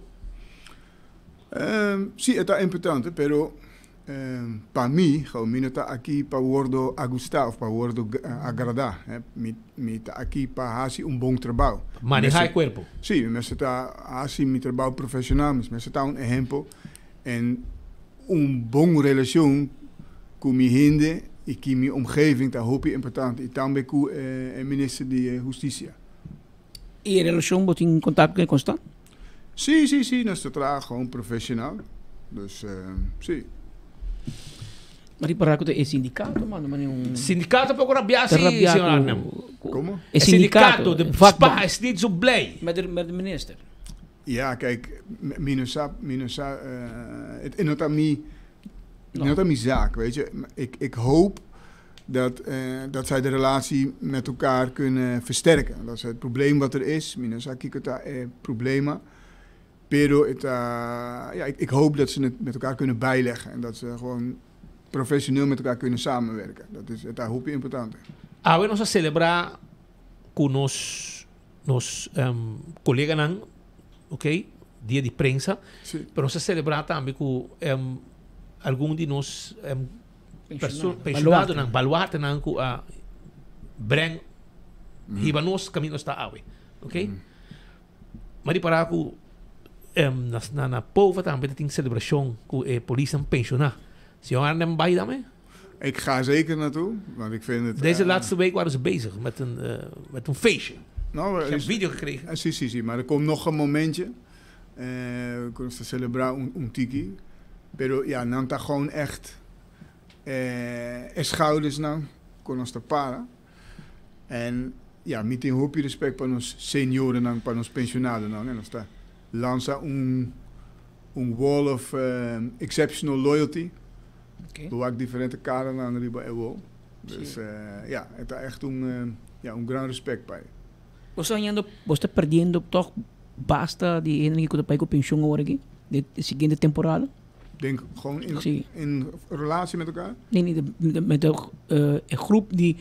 Sim, é importante, pero para mim, eu estou aqui para o agustar, para o agradar. Eu estou aqui para fazer bom trabalho. Manejar o corpo. Sim, eu estou fazendo meu trabalho profissional, mas eu estou exemplo em boa relação com minha gente e com minha omgeving, dat hoop ik important. E também com o ministro de Justiça. E a relação, você tem contato constante? Sim, nós trabalhamos gewoon profissional. Dus, sim. Maar die paraco é sindicato, mano, sindicato para agora senhor Arnem. Como? É sindicato de spa is niet zo blij. Met de minister. Ja, kijk, minusa, het is niet zaak, weet je. Ik hoop dat zij de relatie met elkaar kunnen versterken. Dat is het probleem wat er is. Minusa kikota problema. Pero ik hoop dat ze het met elkaar kunnen bijleggen en dat ze gewoon professioneel met elkaar kunnen samenwerken. Dat is het hoop importante. Ahora vamos a celebrar con nos colegas, okay, dia de prensa, sí. Pero vamos a celebrar também com algum de nós pensionados, baluarte, que breng hiba nos caminho está awe, okay? Mas para que na povo também tem celebração com a polícia pensionar. Senhor Arnem, bij daarmee? Ik ga zeker naartoe, want ik vind het... Deze laatste week waren ze bezig met een feestje. Nou, ik heb een video gekregen. Zie, maar er komt nog een momentje. We kunnen celebreren un tiki. Pero ja, nou está gewoon echt schouders nou, con ons te para. En ja, met een hoopje respect para ons senioren nou, para ons pensionados nou, en ons está lanza un wall of exceptional loyalty. Okay. Door ook differente karen aan Riba Ewo. Dus ja, het is echt un gran respect bij. Você está perdendo toch basta die ene que kuda op pensioen worden de siguiente temporada? Denk gewoon in relatie met elkaar? Nee, met de groep die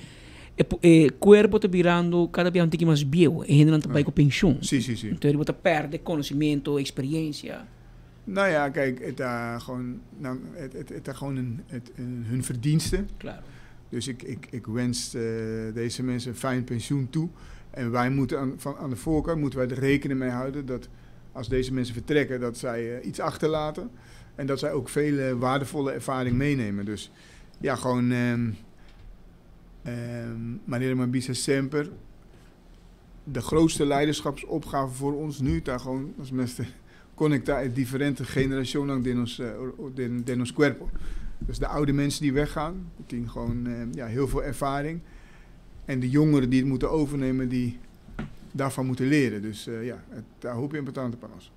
cuerpo te virando cada vez un poquito más viejo e generando para pensioen. Sí. Entonces wordt perde conocimiento, experiencia. Nou ja, kijk, het gewoon hun verdiensten. Claro. Dus ik wens deze mensen een fijn pensioen toe. En wij moeten aan de voorkant moeten wij er rekening mee houden dat als deze mensen vertrekken, dat zij iets achterlaten. En dat zij ook veel waardevolle ervaring meenemen. Dus ja, gewoon Maneira Mambisa Semper. De grootste leiderschapsopgave voor ons nu, daar gewoon als mensen conectar diferente generación de nos cuerpo. Dus de oude mensen die weggaan, die gewoon heel veel ervaring. En de jongeren die het moeten overnemen, die daarvan moeten leren. Dus daar hoop je importante para ons.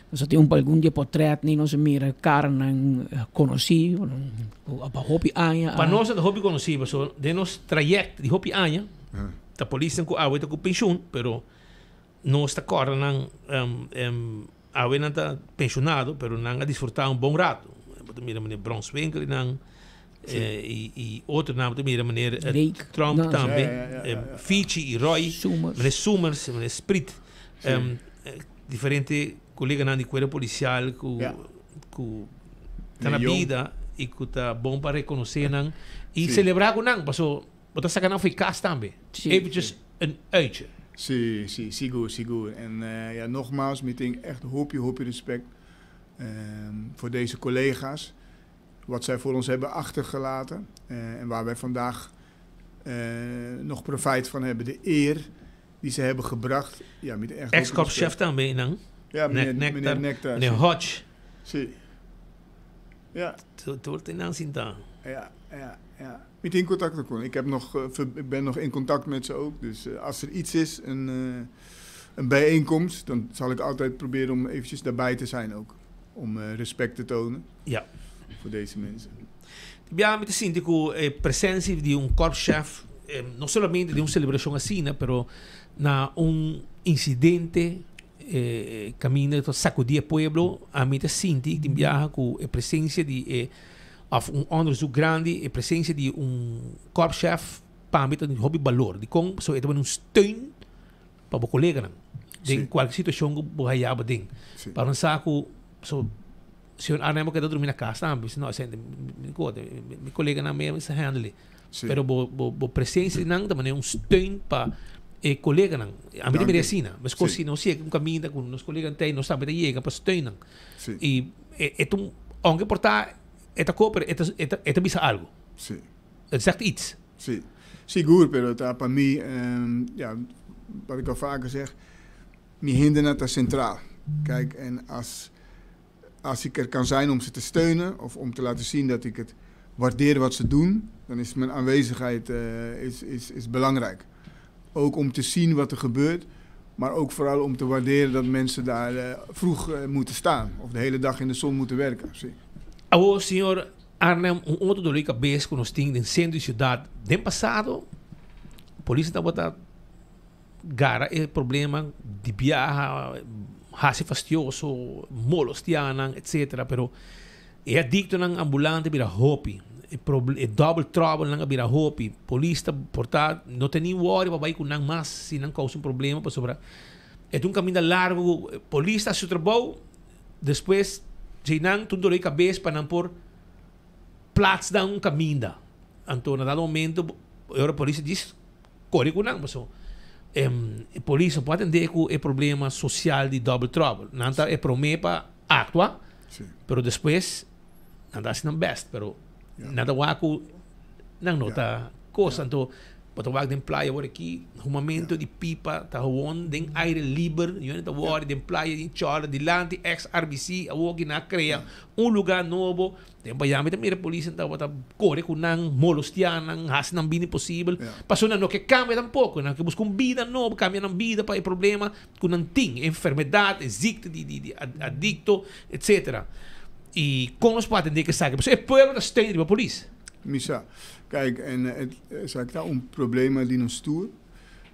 Dus tem algum dia portret nem nós mira cara não conheci, a hobby anya. Para nós é hobby conhecido, so de nos traject de hobby anya. A polícia com a com pensioen, pero nós está cara não a não está pensionado, pero não a desfrutar bom rato. Mira meneer Bronswinkel não e outro naam mira meneer Trump também, Fitchi e Roy, meneer Summers, meneer Sprit, diferente colega na escola policial que tá na vida e que tá bom para reconhecer não e celebrar com não, passou botar sacanagem foi cas também, eventjes een uitje. Sim, seguro. En nogmaals, meteen echt hoopje respect voor deze collega's. Wat zij voor ons hebben achtergelaten. En waar wij vandaag nog profijt van hebben. De eer die ze hebben gebracht. Ja, met echt ex-korpschef daarmee dan? Ja, meneer Nectar. Meneer Hodge. Zie. Ja. Het wordt in aanzien dan. Ja. Met in contact ook. Ik ben nog in contact met ze ook. Dus als er iets is, een bijeenkomst, dan zal ik altijd proberen om eventjes daarbij te zijn ook. Om respect te tonen. Ja. Voor deze mensen. Abbiamo sentito presenza di un korpschef, non solamente di una celebrazione assim, però na un incidente cammino to sacudir pueblo, a mim senti que viaja com a presença de um onderzoek grande, a presença de korpschef para mim tem hobby valor, de como so é um steun para o colega, em qualquer situação que você já tem. Para um saco so se eu animo que eu dormir na casa, não, sente, meu colega não me se handle. Pero bo presença não também um steun para e colega não. A mim me ensina, mas se não sei um caminho com os colegas tem, não sabe de chega para steun. E onde portar eta koper eta bisa algo. Sí. Het zegt iets. Sí. Seguro, pero para mí wat ik al vaker zeg, mi hindernis is centraal. Kijk, en als ik er kan zijn om ze te steunen of om te laten zien dat ik het waardeer wat ze doen, dan is mijn aanwezigheid is belangrijk. Ook om te zien wat er gebeurt, maar ook vooral om te waarderen dat mensen daar vroeg moeten staan of de hele dag in de zon moeten werken. Alô, senhor Arnem, outro dor de cabeça que nós tínhamos no centro de cidade. No passado, a polícia estava gara o problema de viajar, hase fastidioso, molostianan, etc. Pero é adicto ng ambulante vira hopi. E double trouble ng vira hopi. Polícia portar, não tem nem worry para vai com nang mas se não causa problema para sobra. É caminho largo, polícia se trabalho, depois se não tudo dor de cabeça para não por plaats dan caminho. Então, na dado momento, a polícia diz, corre com não, mas a polícia pode entender que é problema social de double trouble. Não é promessa actuar, mas depois não dá assim best, pero nada waku não nota coisa. Então, para o de playa por aqui, um momento de pipa, tá gewoon den aire livre, you know, tá de playa de chola, de lante ex-RBC, a woki na crea lugar novo, tem bayami também a polícia tá corre com nang molostianan, has nang bini possível, passou na no que cambia tampoco, na que busca vida novo, cambia nang vida para o problema com nang ting, enfermidade, ziekte de adicto, etc. E como nós podemos entender que sabe, mas é pueblo da steun de polícia. Misa. Kijk, en het is eigenlijk een probleem die ons stoer.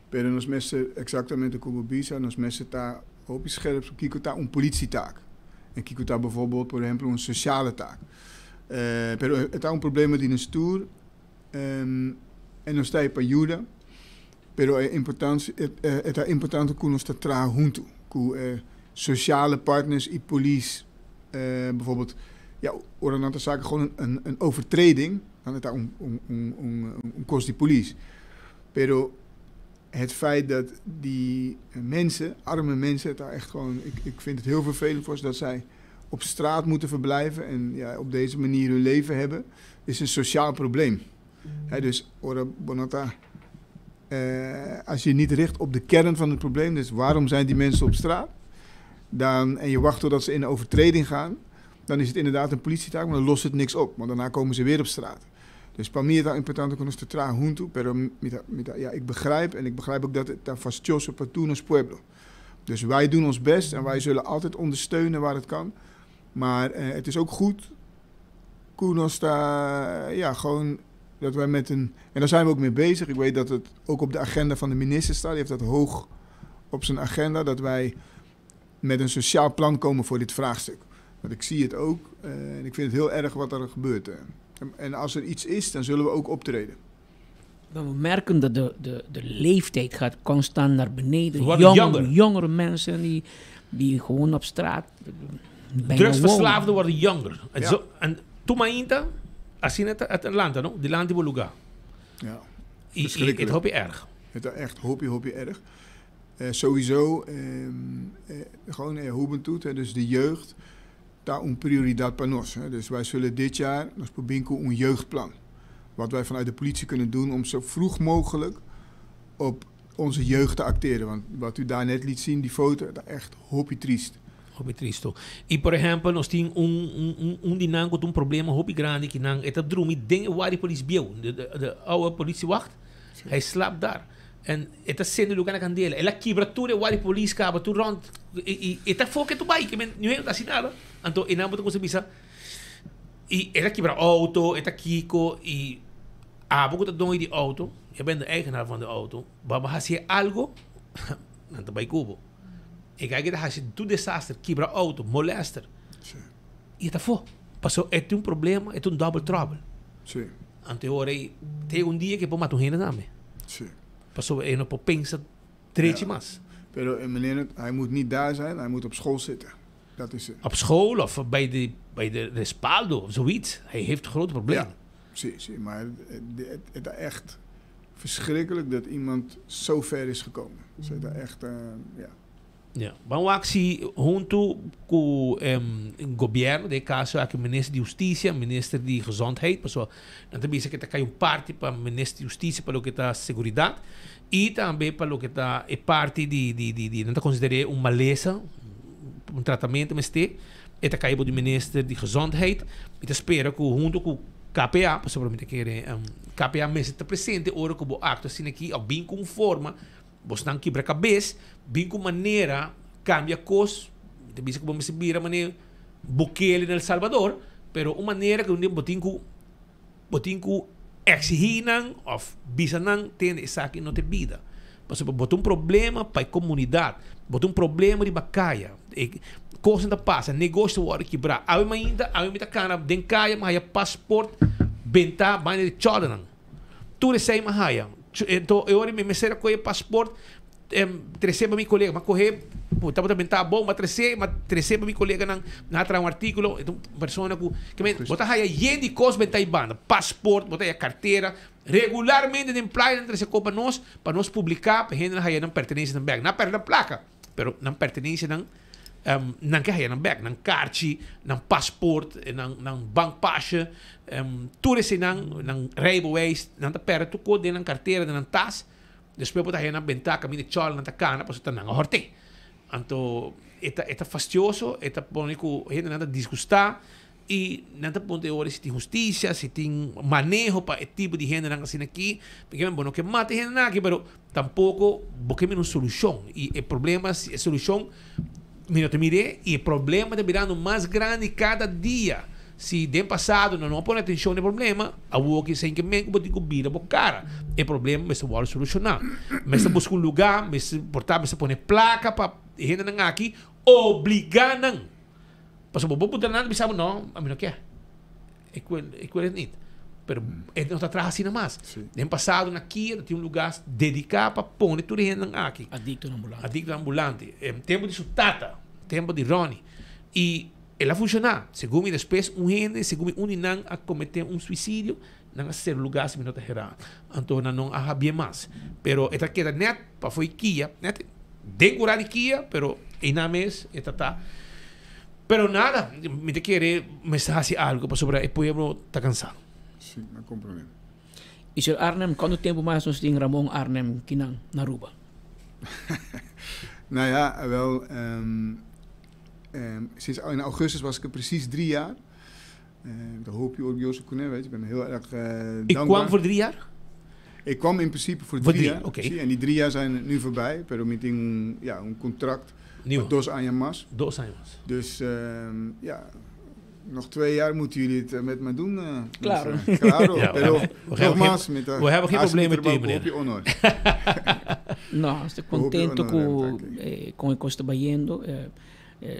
pero nos mensen exactamente como Bisa, nos mensen daar op je scherp, kijk daar een politietaak. En kijk daar bijvoorbeeld, por ejemplo, een sociale taak. Pero het há problema de stoer en nos está para ayuda, pero é importante que nos está tra junto, que sociale partners en police, bijvoorbeeld, ja, of een aantal zaken gewoon een overtreding, dan is dat een kost die police. Pero het feit dat die mensen, arme mensen, daar echt gewoon, ik vind het heel vervelend voor ze dat zij op straat moeten verblijven en ja, op deze manier hun leven hebben, is een sociaal probleem. Dus, Bonata, als je niet richt op de kern van het probleem, dus waarom zijn die mensen op straat, en je wacht totdat ze in een overtreding gaan, dan is het inderdaad een politietaak, maar dan lost het niks op. Want daarna komen ze weer op straat. Dus para mí es importante que nos trabajen juntos, pero ja, ik begrijp ook dat het daar fastidioso para tu nos pueblo. Dus wij doen ons best en wij zullen altijd ondersteunen waar het kan. Maar het is ook goed, ja, gewoon dat wij met en daar zijn we ook mee bezig. Ik weet dat het ook op de agenda van de minister staat. Die heeft dat hoog op zijn agenda, dat wij met een sociaal plan komen voor dit vraagstuk. Want ik zie het ook en ik vind het heel erg wat er gebeurt. En als er iets is, dan zullen we ook optreden. We merken dat de leeftijd gaat constant naar beneden. Jongere mensen die gewoon op straat... Drugsverslaafden worden jonger. Ja. En toen maar in als je het Atlanta, no? Die land die we lugar. Ja. Het hoop je erg. Het echt hoop je erg. Sowieso, gewoon Juventud, dus de jeugd, daar een prioriteit para nos. Dus wij zullen dit jaar, nos Pobinco, een jeugdplan. Wat wij vanuit de politie kunnen doen om zo vroeg mogelijk op onze jeugd te acteren. Want wat u daar net liet zien, die foto, dat echt hoopje triest. Hoopje tristo. E, por exemplo, nós temos dinango um problema hoopje grande que nang eta drumi dingen waar die politie bieu. De oude politiewacht, hij slaapt daar. En eta sendo lugar na candela. Ela quebratura waar die politie kaba tu rond. Eta foque tu bai, que men nu heeft assinado. Anto inabo tu cosa bisa. E ela quebra auto, eta kiko e abo que dono die auto. Je bent de eigenaar van de auto. Baba has je algo? Nanto bai kubo. Ik kijk dat als je doet desastre, quebra auto, molester. E eta fo. Passou é um problema, é um double trouble. Sim. Anteori tem dia que pode matar um name. Sim. Passou é no pensa treetje mas. Pero meneer, hij moet niet daar zijn, hij moet op school zitten. Dat is het. Op school of bij de respaldo of zoiets. Hij heeft grote problemen. Ja, zie, maar het is echt verschrikkelijk dat iemand zo ver is gekomen. Dus het is echt, ja. Ja, vamos aqui junto com o governo, de caso aqui o ministro de Justiça, ministro de Gezondheid, pessoal, dan também se que tá cai parte para o ministro de Justiça para o que tá seguridade e também para o que tá parte de não tá considerei uma maleza, tratamento mas e tá cai do ministro de Gezondheid, e tá espera que junto com KPA, pessoal, para mim querem KPA mesmo tá presente ora que o acto assim aqui, ao bem com forma. Você não quebra a cabeça, bem com maneira, cambia coisa. Você pensa que vamos subir a maneira Bukele no El Salvador, pero uma maneira que botinho exigir ou bisa não tem essa aqui não tem vida. Mas botar problema para a comunidade, botar problema de bacaia, coisa não passa, negócio hora quebrar. Ainda cana den caia, mas há passaporte, bentar, banha de chodan. Tudo isso aí mas há. Então, eu me comecei a correr passaporte, receba meu colega, mas correr, estava também tá bom, mas receba meu colega na tra um artigo, então pessoa que me bota aí de coisas bem tá banda, passaporte, bota aí a carteira, regularmente de emprego entre essa copa para nós publicar, para gente aí não pertence não bag, não perde a placa, pero não pertence não que aí não bag, não carte, não passaporte, não bank passe, tudo isso não rijbewijs, não tá perde tu code na carteira, na tas, depois botar aí na bentar, caminho de chol, na ta cana, para você não horte. Então, é fastidioso, é pônico, a gente não disgustar e não tá ponto de hora se tem justiça, se tem manejo para esse tipo de gente não assim aqui, porque é bom que mate gente aqui, mas tampouco porque uma solução e o problema, a solução, mire, e o problema está virando mais grande cada dia. se dem passado não põe atenção no problema, a que sem que me botar comida por cara, é problema mas vai solucionar, mas se busca lugar, mas portar, mas põe placa para gente não aqui obrigar não, para se botar nada, pensamos não, a mim não quer, é coisa nit, pero não está atrás assim mais, dem passado aqui tem lugar dedicado para pôr tudo gente aqui, adicto ambulante, tempo de sutata, tempo de Ronnie e ela funcionar. Segundo depois, gente, segundo não a cometer suicídio, não a ser lugar se não está errado. Então, não há bem mais. Pero, esta queda net, para foi Kia, net, decorar de Kia, pero, e na mês, esta tá. Pero nada, me te querer mensagem algo, para sobre o pueblo está cansado. Sim, não compreendo. E Sr. Arnhem, quanto tempo mais nós temos Ramon Arnhem Kinang na Aruba? Nou ja, wel... sinds in augustus was ik er precies 3 jaar. Dat hoop je ook, Jozef Koenen, weet je. Ik ben heel erg dankbaar. Ik kwam voor 3 jaar? Ik kwam in principe voor 3 jaar. Okay. En die 3 jaar zijn nu voorbij. Pero met een contract. Nieuw. Dos años más. Dus ja, nog 2 jaar moeten jullie het met me doen. Claro. Dus, claro. Ja, pero nogmaals, we hebben geen probleem met u, meneer. No, estoy contento con el que está yendo.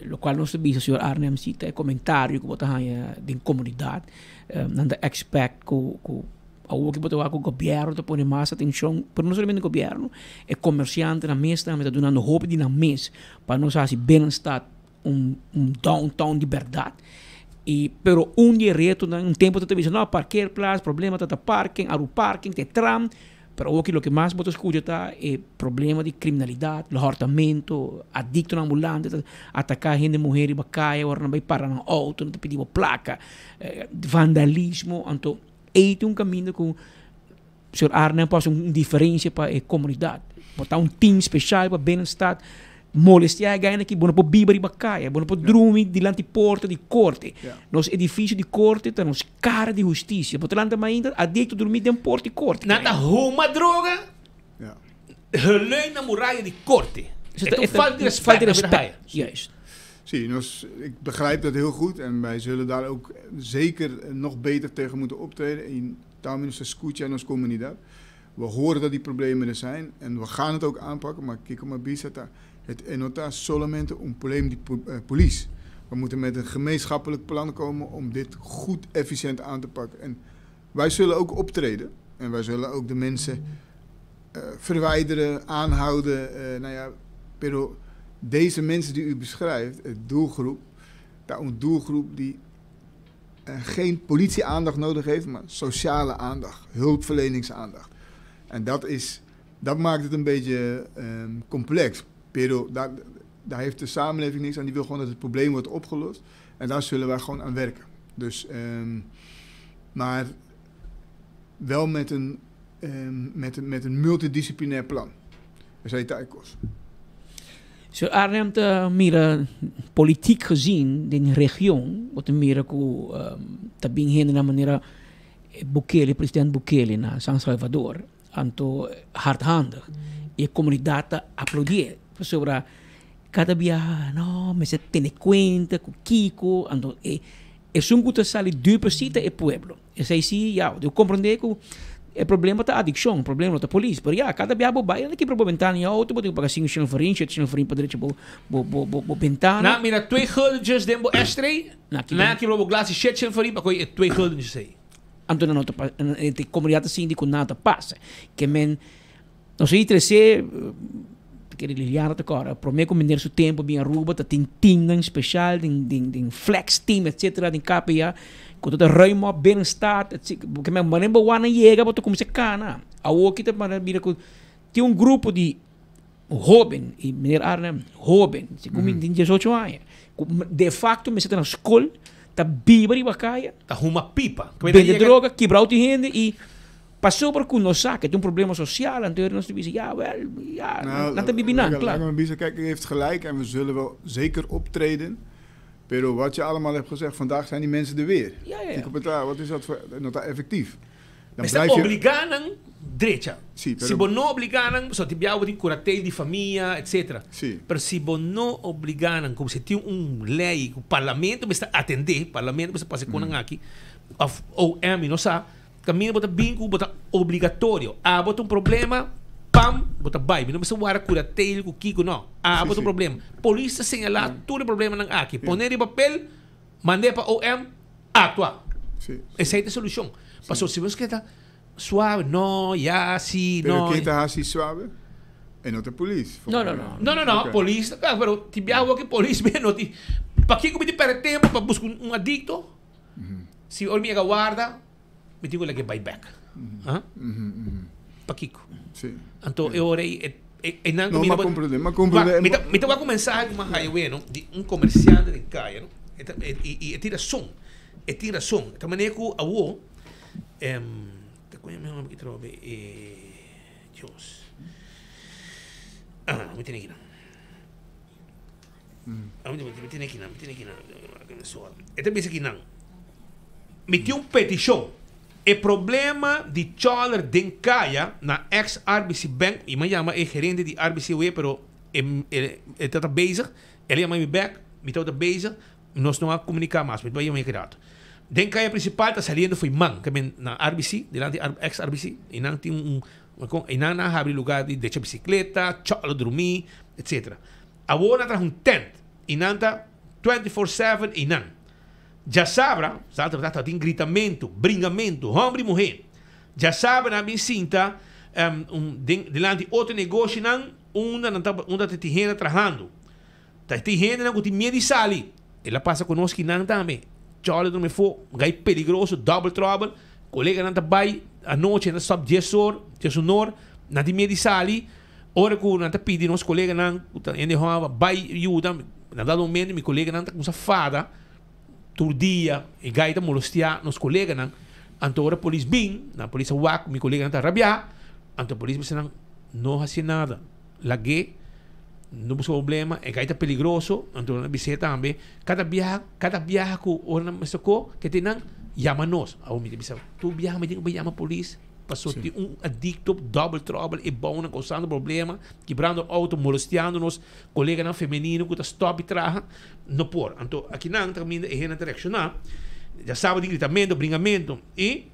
Lo qual nós sabemos, Sr. Arnhem, cita é comentário que você tem da comunidade, não expect que o que você o governo te põe mais atenção, mas não somente o governo, é comerciante na mesa, mas está dando hope de na mesa para nós assim bem-estar, downtown de verdade. E pero dia reto, tempo te diz, não, parquear place, problema tá parking, aru parking, te tram. Pero o que mais você escuta é problema de criminalidade, lortamento, adicto na ambulante, atacar gente, mulher e bacaia, ou não vai parar no auto, não te pedir placa, vandalismo. Então, tem caminho que o Sr. Arnhem pode uma diferença para a comunidade. Botar team especial para bem-estar, molestar a ganha que bom para biber e bacaia, bom para dormir diante da porta de corte. Nos edifícios de corte temos cara de justiça. Por tanto, ainda adicto dormir dentro da porta de corte. Nada uma droga. Relém na muralha de corte. Het falta de respect. Juist. Zie, ik begrijp dat heel goed en wij zullen daar ook zeker nog beter tegen moeten optreden. In Tamino se escucha en nos comunidad. We horen dat die problemen er zijn en we gaan het ook aanpakken, maar kijk maar bisata. Het nota solamente un probleem die police. We moeten met een gemeenschappelijk plan komen om dit goed, efficiënt aan te pakken. En wij zullen ook optreden en wij zullen ook de mensen verwijderen, aanhouden. Pero deze mensen die u beschrijft, het doelgroep, een doelgroep die geen politieaandacht nodig heeft, maar sociale aandacht, hulpverleningsaandacht. En dat maakt het een beetje complex. Pero daar heeft de samenleving niks aan. Die wil gewoon dat het probleem wordt opgelost. En daar zullen wij gewoon aan werken. Dus, maar wel met een multidisciplinair plan. Dat is Taikos. Sr. Arnhem, mira, politiek gezien, de regio, wat mira que também heen na maneira Bukele, president Bukele na San Salvador, anto hardhandig. E a comunidade aplaudir. Sobre cada dia, não, mas você tem conta com Kiko, então é só que sale 2% é pueblo. Esse aí sim, eu compreendo que o problema da adicção, o problema da polícia, mas cada dia vai aqui para ventana e outro pode pagar 5 shilling farinha, 7 shilling farinha para direito para ventana. Na mira 2 guldens dembo extra, na que para glas 7 shilling farinha para coi 2 guldens sei. Então não a comunidade assim de nada passa, que men não sei trazer que Liliana te cora, prometo minder su tempo bem Aruba, tem team especial, tem flex team, etc. Tem KPA, quando te ruimo bem-estar, porque me manemba wana chega, boto como se cana. A outra te mira que tem grupo de jovem e meneer Arnhem jovem, se como tem 18 anos. De facto me senta na escola, tá bíblia e bacaia, tá uma pipa, vende droga, quebra o gente e passou por que nós saca, tem probleem social, en toen nós dizem, laat het binnen, klaar. Kijk, u heeft gelijk en we zullen wel zeker optreden. Pero wat je allemaal hebt gezegd, vandaag zijn die mensen er weer. Ja. Wat is dat voor effectief? Dan blijf je obliganen derecha. Sì, però- Se você não obrigaram, só te biago de curatei de família, etc. Sì. Mas se você não obrigaram, como se tem lei, o parlamento está atender, o parlamento está passar com aqui, ou não sabe, caminho bota bingo, bota obrigatório. Bota problema, pam, bota vai. Não precisa guardar curatei, o kiko, não. Bota problema. Polícia señalar todo o problema não aqui. Poner em papel, mandar para OM, atuar. Sí. Essa é a solução. Mas se você quer suave, no, ya, sí, Pero no. quem está assim suave é não a polícia. No, Ok. polícia, pero ti biago que polícia, no, ti, pa que me perde tempo para buscar adicto, se o minha guarda, me digo que buy back. Pa Kiko. Sim. Então, eu orei, No, ma compreende. Me vai começar com uma raio, de comerciante de caia, no? E tem razão. E tem razão. De maneira que o avô, me trovo, Deus. Me tem aqui, não. Me tem aqui, não. Então, pensa aqui, não. Me tem petição. O problema de Charles Denkaya na ex-RBC Bank, e me chama gerente de RBC, pero ele está bezig, ele chama me back, me está bezig, nós não vamos comunicar mais, mas vai chamar criado. Denkaya principal está saliendo foi man, que na RBC, delante ex-RBC, e não tem não abre lugar de deixar bicicleta, Charles dormir, etc. Agora traz tent, e não está 24/7 e não. Já sabra, tem gritamento, bringamento, homem e mulher. Já sabra na minha cinta, delante de outro negócio, onde está tijena trabalhando. Está tijena não tem medo de sair. Ela passa conosco não também. Charlie não me foi, gai peligroso, double trouble. Colega não está vai à noite, não sobe 10 horas, não tem medo de sair. Ora que não está pedindo, nosso colega não, vai ajuda. Na dado momento, meu colega não está com safada. Todo dia, e gaita molestia nos colegas, não. Então, a polícia bem, na polícia wak, meu colega não está rabiar. Então, a polícia não faz nada. Lague, não busca problema, e gaita peligroso. Então, na visita também. Cada viagem que o na mesco que tem não, chama nós. Ao me diz, tu viaja, me diz, chama a polícia. Passou de adicto, double trouble, e bom, causando problema, quebrando auto, molestando nos colegas não feminino que está stop e traja, não por. Então, aqui não, também é na direção, já sabe de gritamento, bringamento, e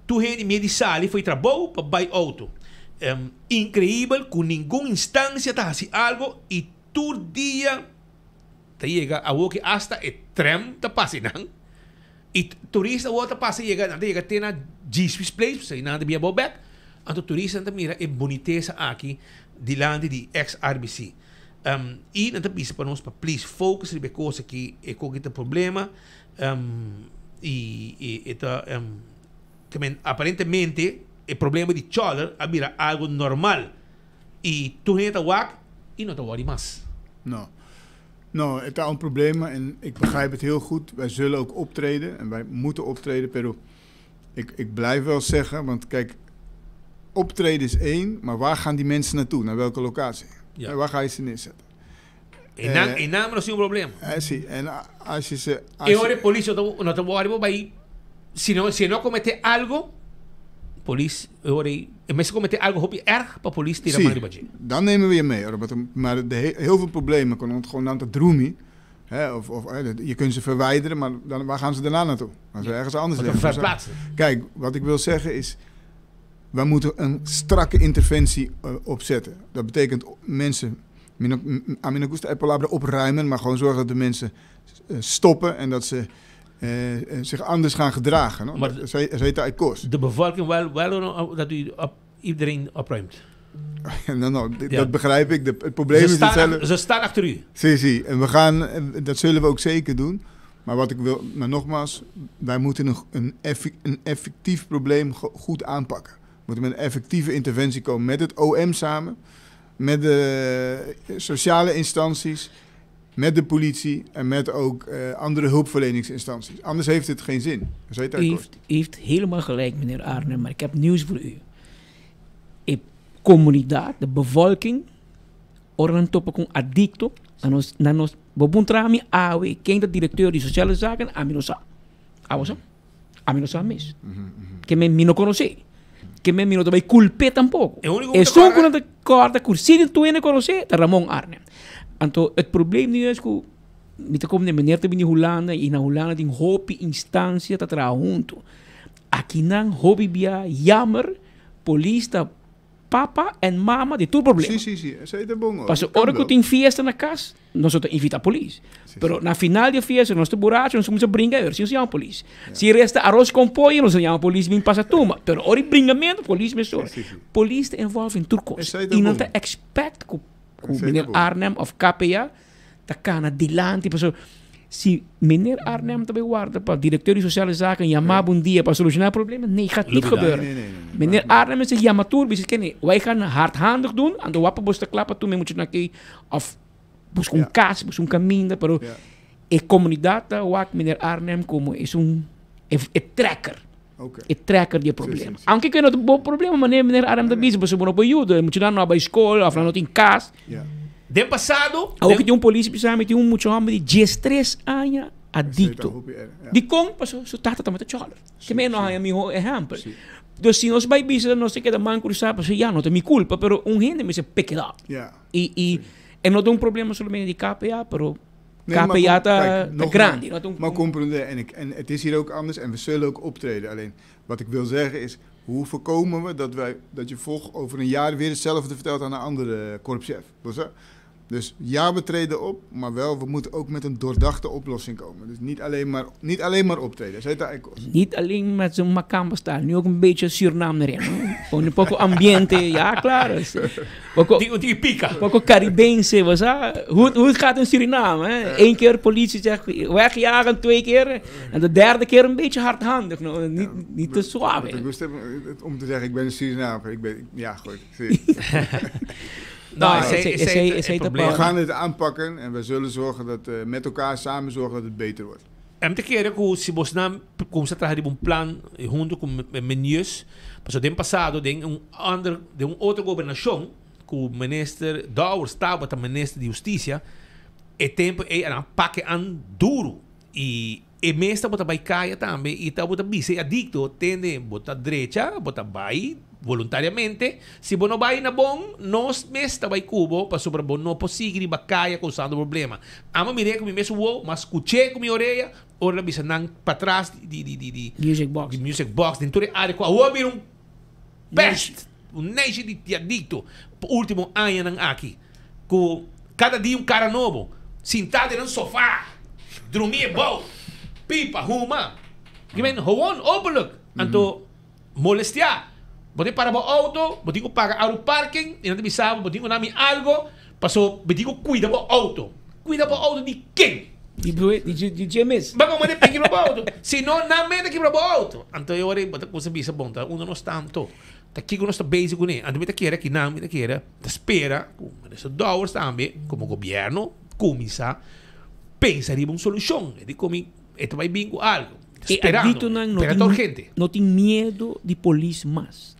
tu gente me disse, foi trabalho para buy auto. Incrível, com nenhuma instância está assim algo, e todo dia, te chega a que hasta o trem está passando, e turista outra passa chega tem na Jesus Place, sei nada bem back. Então turista não mira é boniteza aqui delante de ex-RBC. E não precisa para nós para please focus sobre coisa que é qualquer problema. Também aparentemente o problema de Charles é algo normal. E tu não está wak e não está worry mais. Não. Nou, het is een probleem en ik begrijp het heel goed. Wij zullen ook optreden en wij moeten optreden. Pero ik blijf wel zeggen, want kijk, optreden is één, maar waar gaan die mensen naartoe? Naar welke locatie? Ja. En waar ga je ze neerzetten? En naam is een probleem. Zie, en als je ze... E ora polícia não te worry vai se não cometer algo, polícia ora mas cometer algo hoop erg para polícia tirar maar die dan nemen we je mee. Maar heel veel problemen kunnen gewoon aan het droomie. Je kunt ze verwijderen, maar waar gaan ze daarna naartoe? Gaan ze ergens anders liggen? Kijk, wat ik wil zeggen is, wij moeten een strakke interventie opzetten. Dat betekent mensen opruimen, maar gewoon zorgen dat de mensen stoppen en dat ze zich anders gaan gedragen. No? Maar dat heet uit kost. De bevolking wel dat u iedereen opruimt. Dat begrijp ik. Het probleem is hetzelfde. Ze staan achter u. Zie. En dat zullen we ook zeker doen. Maar wat ik wil, maar nogmaals, wij moeten een effectief probleem goed aanpakken. We moeten met een effectieve interventie komen met het OM samen, met de sociale instanties, met de politie en met ook andere hulpverleningsinstanties. Anders heeft het geen zin. U heeft helemaal gelijk, meneer Arne, maar ik heb nieuws voor u. De comunidad, de bevolking, organ toppen con addicto, na nos bobuntrami awe, quem da directeur de sociale zaken, aminosa. Awosa? A mí no sabe mis. Que me no conocí. Que me no te culpe tampoco. Es un que de corda cursi tu ene conocer, de Ramon Arnem. Anto het probleem nu is que niet komen de meneer te binnen Holanda in Holanda die hobby instantie dat er junto. Aqui nan hobby bia jammer polista papa en mama de tu problema. Sí, ese es de bongo. Paso hora que tem fiesta na casa, nosotros invita a polícia. Pero na final de fiesta, nós te borracho, nós vamos brincar, a ver se chama polícia. Se resta arroz com pollo, nós chama polícia, vem passa tuma. Pero hora bringamento, polícia me sora. Polícia envolve em turcos. E não te expect que o meneer Arnem of KPA ta kana dilante, paso se meneer Arnem também guarda para diretor de sociale zaken chamar um dia para solucionar problemen, nee, gaat niet gebeuren. Meneer Arnem is jammer toe, bis ken wij gaan hardhandig doen, aan de wapen bos te klappen toe, moet je naar kijken of bus com casa, bus caminho, pero a comunidade wat meneer Arnem como é tracker. É tracker de problema. Aunque que não tem problema, meneer Arnem da bisa, você não pode ajudar, moet je dan naar bij school of não tem casa. De passado, ook die polícia sabe tem muito homem de 13 anos adicto. De como passou, so tata também tá chola. Que me não é meu exemplo. Dus se nós vai bisa, nós tem que dar man cruzar, porque já não tem minha culpa, pero gente me se pequena. E não tem problema somente de KPA, pero KPA tá grande. Maar compreender, en het is hier ook anders en we zullen ook optreden. Alleen wat ik wil zeggen is, hoe voorkomen we dat je over een jaar weer hetzelfde vertelt aan een andere korpschef? Dus ja, we treden op, maar wel, we moeten ook met een doordachte oplossing komen. Dus niet alleen maar optreden. Niet alleen met zo'n macamba staan, nu ook een beetje Suriname erin. Gewoon een poco ambiente, ja, claro. Die pica. Poco Caribense, hoe het gaat in Suriname. Hè? 1 keer politie zegt wegjagen, 2 keer. En de derde keer een beetje hardhandig. Niet te suave. Om te zeggen, ik ben een Surinamer. Ja, goed. We gaan het aanpakken en we zullen zorgen dat met elkaar samen zorgen dat het beter wordt. En te keren que se você não começa a trazer plan junto com menus, mas o tempo passado de outra governação, que o ministro Douwer estava o ministro de Justiça, e tempo era paque an duro e mesmo bota vai caia também e tá bota bise adicto tende bota direita, bota vai voluntariamente, se você não vai na bom, nós mesmo vai cubo para sobre bom não possível bacaia causando problema. Ama mirei com mesmo vou, mas escutei com minha orelha, ora bisa nang para trás de music box dentro da área com a vir pest, neixe de adicto, último ano nang aqui, com cada dia cara novo, sentado no sofá, dormir bom, pipa, huma, que men gewoon openlijk, anto molestia. Botin para o auto, botin ko paga ao parking, e não te bisava, botin ko nami algo, passou, botin ko cuida o auto. Cuida o auto de quem? De James. Bago mo de o auto. Se não, não me de o auto. Então eu orei, botin ko sa bisa bom, tá? Uno não tanto. Tá aqui que nós está basic com ele. Ando me tá queira, que não me tá queira. Tá espera, com esse dólares também, como governo, começa, pensa em uma solução. Ele come, esto vai vir com algo. Esperando, esperando urgente. Não tem medo de polícia mais.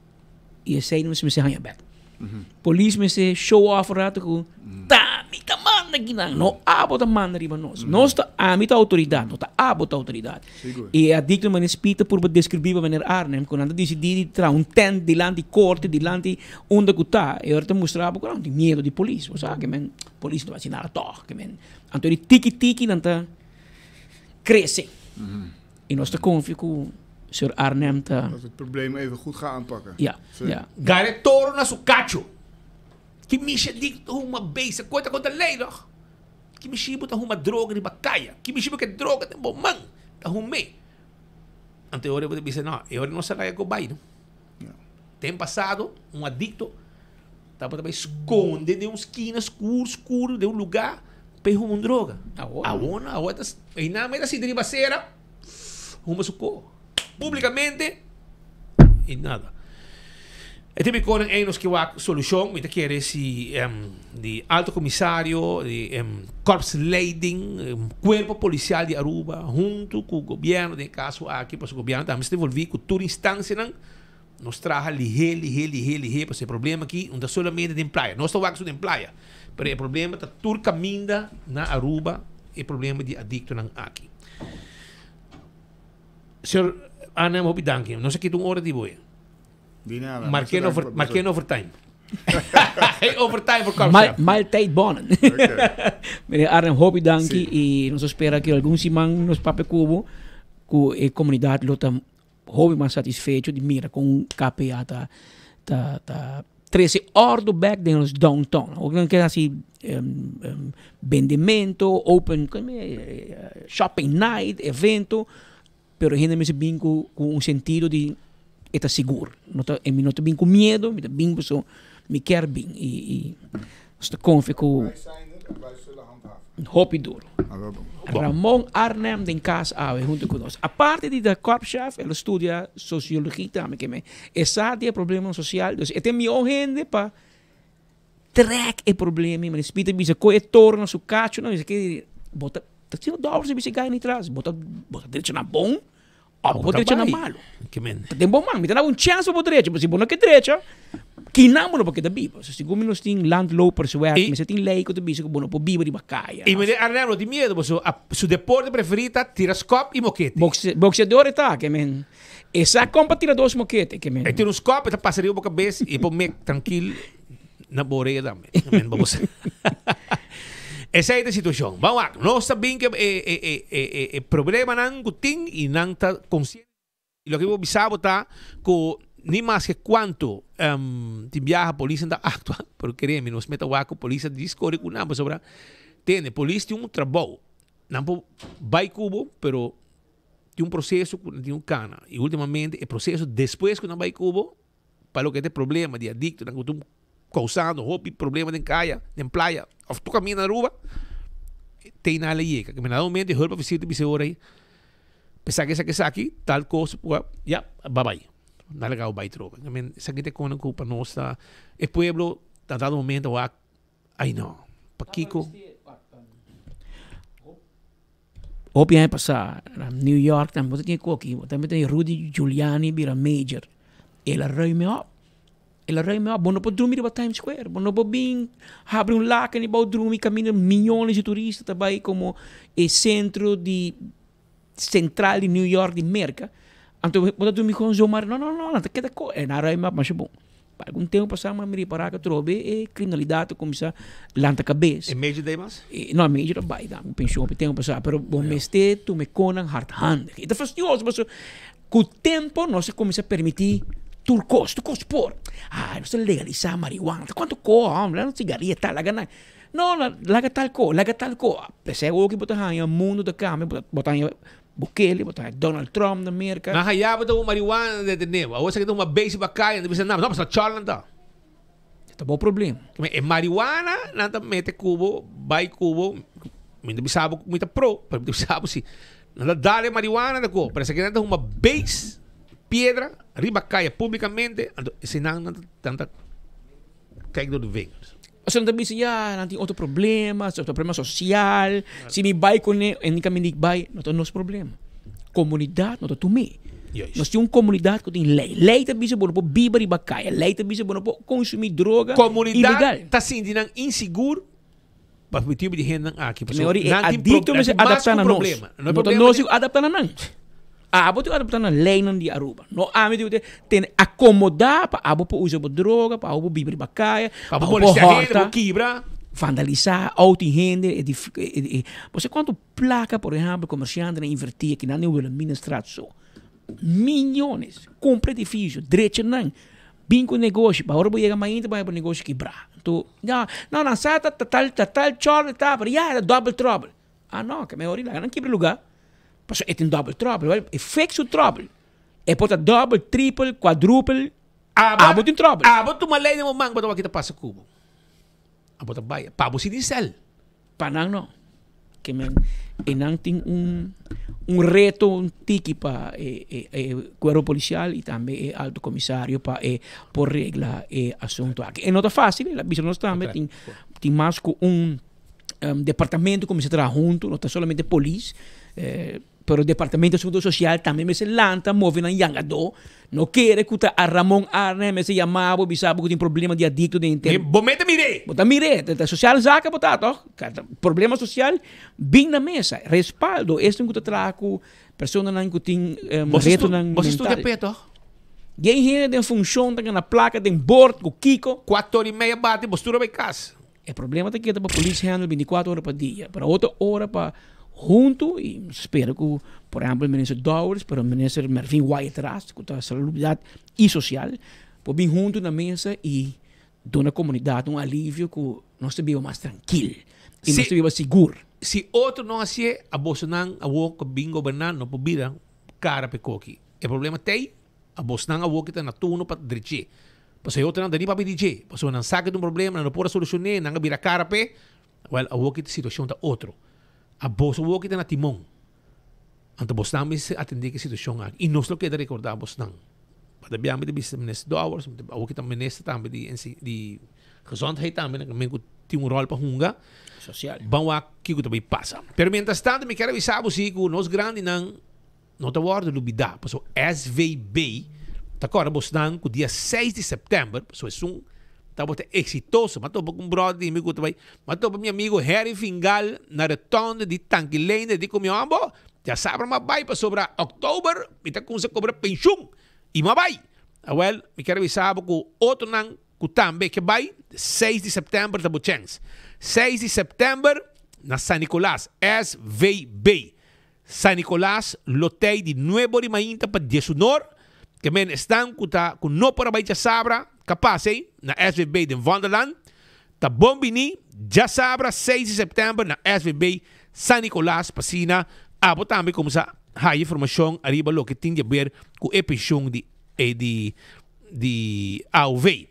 E esse aí não se me se back. Polícia me se show off rato com tá, me tá manda aqui não abo tá manda riba nós. Nós tá a mim tá autoridade, não tá abo tá autoridade. E a dicta man espita por descrever a maneira Arnem quando anda decidir tra um tent dilante corte dilante onde que tá. E ora te mostrava que não tem medo de polícia, sabe que men polícia não vai ensinar toch, que men. Então ele tiki não tá cresce. E nós tá confio com Sir Arnem tá. Dat we het probleem even goed gaan aanpakken. Ja. Gare toro na su cacho. Que misha dicto uma beisa, coita conta leidig. Que misha bota uma droga de bacaia. Que misha que droga de bom man. Tá rume. Ante hora eu disse não, eu não sei lá que vai, não. Tem passado adicto tava também esconde de esquina escuro de lugar para uma droga. A outra e na meia se deriva cera. Uma socorro. Publicamente e nada. E tem com enos que a solução, me quer se de alto comissário, de corps leiding, cuerpo policial de Aruba, junto com o governo, de caso aqui para o governo, também se envolver com toda instância, nos traga ligeiro para esse problema aqui, não solamente de praia, nós estamos aqui de praia, mas o problema está todo caminho na Aruba, é problema de adicto aqui. Senhor Arnhem, hopi dank. Não sei que tu hora de boy. Die nada. Marquei no overtime. Overtime voor Korpschef. Mal tijd bonen. Meneer Arnhem, hopi danki. E nós espera que algum simang nos pape cubo que a comunidade lota hobby mais satisfeito de mira com KPA tá 13 horas do back de nos downtown. Ook dan kaya assim vendimento, open shopping night, evento, pero gente me se bem com sentido de está seguro. Não tá bem com medo, me tá bem so me quer bem e está confico hopi duro. Ramon Arnhem den Kaas Awe junto com nós. A parte da Korpschef, ela estuda sociologia também, que me essa é problema social. Então, tem minha gente para track o problema, mas espírito bisa coi torna su cacho, não, isso que bota, tá tendo dobro se bisa ganha atrás, bota direito na bom, bota direito na malo. Que men. Tem bom man, me dá um chance para direito, mas se bom não que direito, que não não porque da biba. Se como nós tem landlopers werk, mas tem lei que tu bisa que bom para biba de bacaia. E me Arnhem não tem medo, mas su deporte preferido tirascop e moquete. Boxeador tá, que men. Essa compa tira dois moquete, que men. E tira uns copos, tá passaria boca cabeça e por me tranquilo na boreia também. Vamos. Essa é a situação. Vamos lá. Nós sabemos que o problema não tem e não está consciente. E o que eu observo está que nem mais que quanto viaja a polícia está actuando. Porque queremos, nós metamos a polícia discorre com nada sobre. Tem, a polícia tem trabalho. Não vai cubo, pero tem processo, tem cana. E ultimamente, o processo depois que não vai cubo, para o que tem problema de adicto, não tem causando problema de caia, de playa, ou tu caminha na rua, tem na lei que me dá momento de visita de hora aí, pensar que essa aqui, tal coisa, já, bye. Não é legal, vai troca. Essa aqui tem como culpa nossa, o pueblo, tá dado momento, ai não, para Kiko. Hopi ano passado, New York, também tem aqui, também tem Rudy Giuliani, vira major, ela rei me up. Ela rei me bom não pode dormir para Times Square, bom não pode bem abrir laca e pode dormir caminham milhões de turistas também como o centro de central de New York de América. Então pode dormir com o Zomar, não, tá queda co, é na rei me mas bom. Para algum tempo passar uma me parar que trobe e criminalidade começa lanta cabeça. É major de mas? Não, major vai dar, pensou que tempo passar, pero bom meste tu me conan hard hand. Então fastidioso, mas com o tempo não se começa a permitir turcos por. Não se legalizar marihuana. Quanto co, homem, não cigarrilha tal, laga não, laga tal co. Pensei o que botar em mundo da cama, botar em Bukele, botar em Donald Trump da América. Na hayaba to marihuana de neva. Ou seja, uma base bacana, deve ser não, mas charlan tá. Tá bom problema. É marihuana, nada mete cubo, vai cubo, muito bisabo, muito pro, muito bisabo se nada dale marihuana da co. Parece que nada uma base piedra, arriba caia publicamente, senão tanta caída do vento. Você não também não tem outro problema social. Se me vai com ele, em caminho vai, não tem nosso problema. Comunidade, não tem tu me. Nós temos uma comunidade que tem lei. Lei também é bom para beber e bacaia. Lei também é bom para consumir droga ilegal. Comunidade está sentindo inseguro para o tipo de gente aqui. É adicto, mas adaptar a nós. Não se adaptar a nós. Abo tu adaptar na lei não de Aruba. No ame tu tem acomodar para abo para usar droga, para abo beber bacaia, para molestar quebra, vandalizar, auto rende. Você quanto placa, por exemplo, comerciante na invertir que não é o administração. Milhões, compra edifício, direito não. Bingo negócio, para agora chegar mais para o negócio quebrar. Então, não, sata tal chorne tá, para já double trouble. Não, que melhor lá, não quebra lugar. Mas é um double trouble, é fixo trouble. É pode double, triple, quadruple. Abo tem trouble. Abo tu malay na mamang bato kita passa cubo. Abo ta baya. Pabo si diesel. Panang no. Que men enang tem reto, tiki para cuerpo policial e também alto comissário para por regla assunto aqui. É não tá fácil, la bisa nós também tem mais com departamento que começa a trabalhar junto, não está somente polícia. pero o Departamento de Seguridade Social também me se lanta, move na Yangado, não quer que a Ramon Arne me se chamava, bisabo que tem problema de adicto de internet. Bometa mire! Bota mire, a social zaca botar, toh? Problema social, bem na mesa, respaldo, este que trago, pessoa não que tem reto não Você estuda peto? Quem gente tem função, tem na placa, tem board, com Kiko. 4h30 bate, postura vai casa. O problema é que a polícia handle 24 horas por dia, para outra hora para junto e espero que, por exemplo, o ministro Dowers, para o ministro Mervin White atrás, com a saúde e social, para vir junto na mesa e dar na comunidade alívio que nós vivamos mais tranquilo e nós vivamos seguro. Se outro não assim, a Bolsonaro, a Woke, bem governando, não pode vir cara para coqui. O problema tem, a Bolsonaro, a Woke, está na turno para direito. Porque outro não dá nem para direito. Porque não sabe de problema, não pode solucionar, não vira cara para, well, a Woke, a situação está outro. A Bolsa Woke está na timão. Então, Bolsonaro me atender que situação aqui. E nós não queremos recordar Bolsonaro. Para bem, de ministro Dowers, a Woke está ministro também de gezondheid também, que tem rol para hunga social. Vamos aqui que também passa. Pero mientras tanto, me quero avisar você que nós grande não está guardando lubida. Porque o SVB está agora Bolsonaro que dia 6 de setembro, porque é tá exitoso, mas tô com brother e amigo também, mas tô meu amigo Harry Fingal na retorno de Tanquilene de comigo ambo, já sabe mas vai para sobre outubro, me tá com se cobra pensão e mas vai. Well, me quero avisar que outro não que também que vai 6 de setembro da Buchens. 6 de setembro na San Nicolás, SVB. San Nicolás, lotei de Nuevo Rimainta para Desunor, que men estão com no para baixo sabra, capaz, na SVB de Wonderland, tá bombini, já sabra 6 de setembro na SVB San Nicolás, Pasina, abo também como sa a informação arriba lo que tem a ver com a pensão de AUV.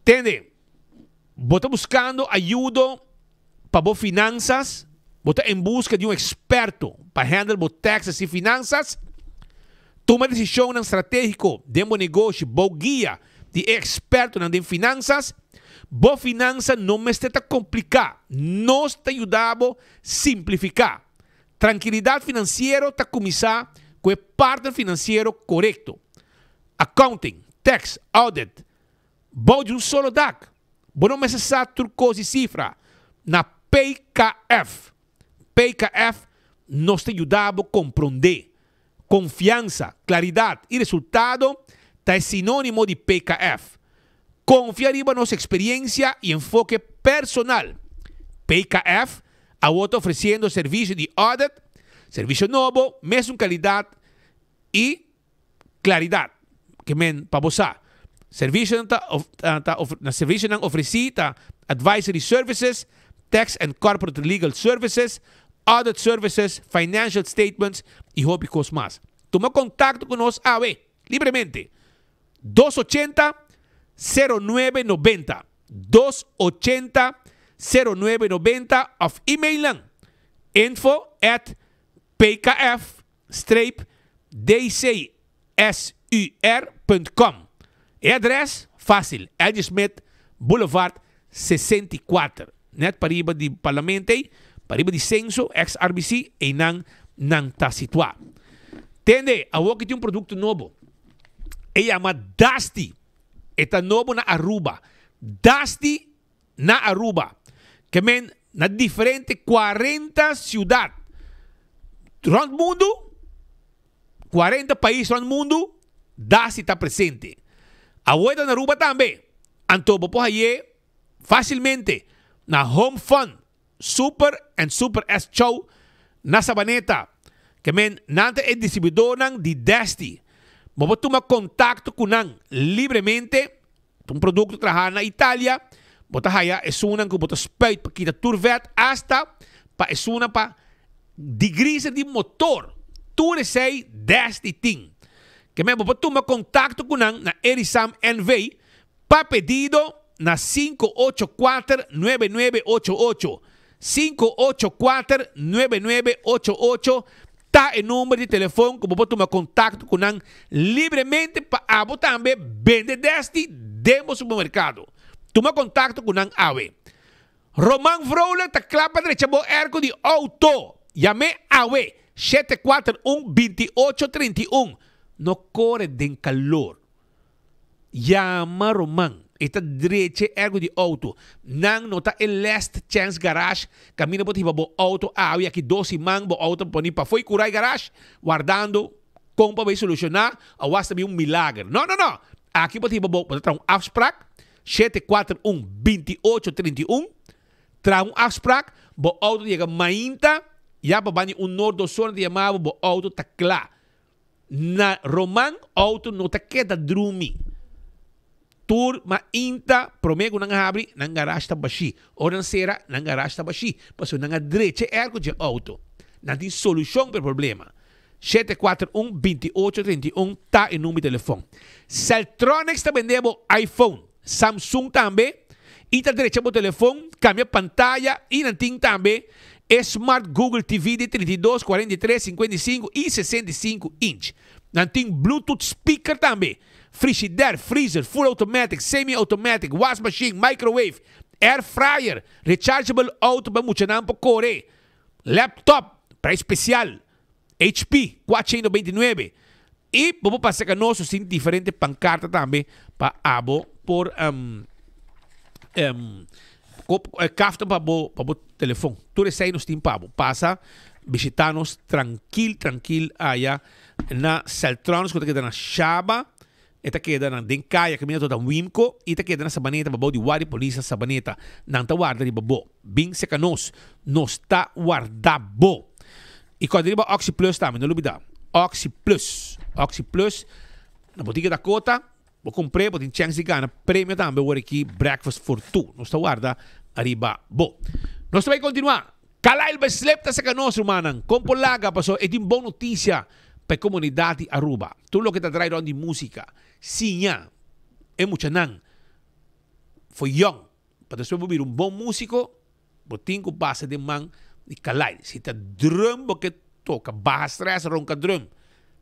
Entende? Bota buscando ajuda para boas finanças, bota em busca de experto para handle boas taxas e finanças, toma decisão estratégico de um negócio, boa guia de experto em finanças, boa finança não me está complicar, nós te ajudamos a simplificar. Tranquilidade financeira está começar com o partner financeiro correto. Accounting, tax, audit, bom de solo DAC. Bom não necessário turcos e cifra. Na PKF. PKF nós te ajudamos a compreender. Confiança, claridade e resultado é sinônimo de PKF. Confia em nossa experiência e enfoque personal. PKF a outra oferecendo serviço de audit, serviço novo, mesmo qualidade e claridade. Que men para você. Serviço não oferecida advisory services, tax and corporate legal services, audit services, financial statements e hobbies mais. Toma contato conosco livremente. 280-0990. 280-0990 of email info@pkf-dcsur.com. E adres fácil, Elge Smith Boulevard 64. Net pariba di parlamento, pariba di censo, ex-RBC, e nang ta situado. Tende, a que tem produto novo. E chama Dusty. Eta novo na Aruba. Dusty na Aruba. Que men na diferente 40 ciudades. Rond mundo, 40 países rond mundo, Dusty está presente. A vuelta na Aruba também. Antobo po haye facilmente na Home Fun Super and Super S Show na Sabaneta. Que men nante é distribuidor nang di Dusty. Mo tuma contacto com nang livremente. Um produto trabalha na Itália. Bota haya é sunan que bota spuit para kita turvet hasta pa é sunan pa digrisa de motor. Tudo sei Dusty ting. Que men bota tuma contacto com nang na Erisam NV pa pedido na 584-9988. 584-9988. Tá o número de telefone que você pode tomar contato com nós livremente para também vender Dusty dentro do supermercado. Toma contato com nós awe. Roman Vrola tá clapa direita bo ergo de auto. Llame awe 741-2831. No corre de calor. Llama Roman. Esta derecha ergo de auto. Nang nota el last chance garage. Camina por tipo bo auto. Ah, aqui 12 man bo auto poni pa foi curar garage. Guardando. Como vai solucionar. A was também milagre. Não. Aqui por tipo bo tra afspraak. 741-2831. Tra afspraak. Bo auto chega mainta. Ja pa bani nordo zona de chamava bo auto tá klaar. Na Roman auto nota queda drumi. Tur ma inta promego nang habri nang garage tabashi. Oran sera nang garage tabashi. Paso nang direita ergo de auto. Não tem solução para o problema. 741-2831 tá em número de telefone. Celtronics tá vendendo iPhone. Samsung também. E tá direita o telefone. Cambia pantalla. E não tem também Smart Google TV de 32, 43, 55 e 65 inch. Não tem Bluetooth speaker também. Frigidaire, freezer, full automatic, semi-automatic, wash machine, microwave, air fryer, rechargeable auto para mucha nampo core, laptop, para especial, HP 429 e vamos passar que nós sim diferentes pancartas também para abo por cafta para o telefone. Tudo isso aí nos tem para passa visitar-nos tranquilo allá na Celtronics que está na Chaba. Ita queda na Denkaya, caminho toda Wimco, ita queda na Sabaneta, babo de Wari Polícia Sabaneta, não tá guarda de babo. Bem seca nos tá guardabo. E quando diba Oxy Plus também, não olvidar. Oxy Plus, na botica da Cota, vou comprar, vou ter chance de ganhar prêmio também, vou aqui breakfast for two. Nós tá guarda arriba bo. Nós vai continuar. Kalail ba slepta seca nos, rumanan. Compolaga passou, é de boa notícia para a comunidade Aruba. Tudo o que está trazendo de música. Sim, é muito não. Foi young. Para você ouvir bom músico, botinho que passa de man de Kalai. Se está drum, porque toca, barra stress, ronca drum.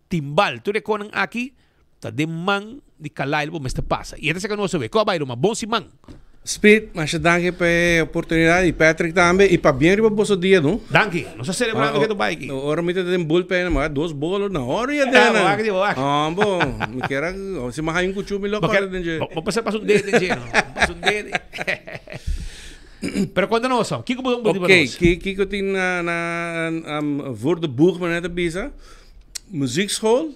Timbal, tudo que conan aqui, está de man de Kalai, mas está passa. E essa que não sabe, qual vai uma bom simão. Speed, mas danke pela oportunidade. E Patrick também. E para bem riba bosso dia, não? Danke. Não se celebrando que tu vai aqui. Ora me tem bullpen, mas 2 bolos na hora e dentro. Bom. Me quero se mais um cuchumi logo para dentro. Vou passar para um dedo dentro. Para um dedo. Pero quando não são? Que podemos dizer para nós? Que eu tenho na voor de boeg maar net bisa. Muziekschool.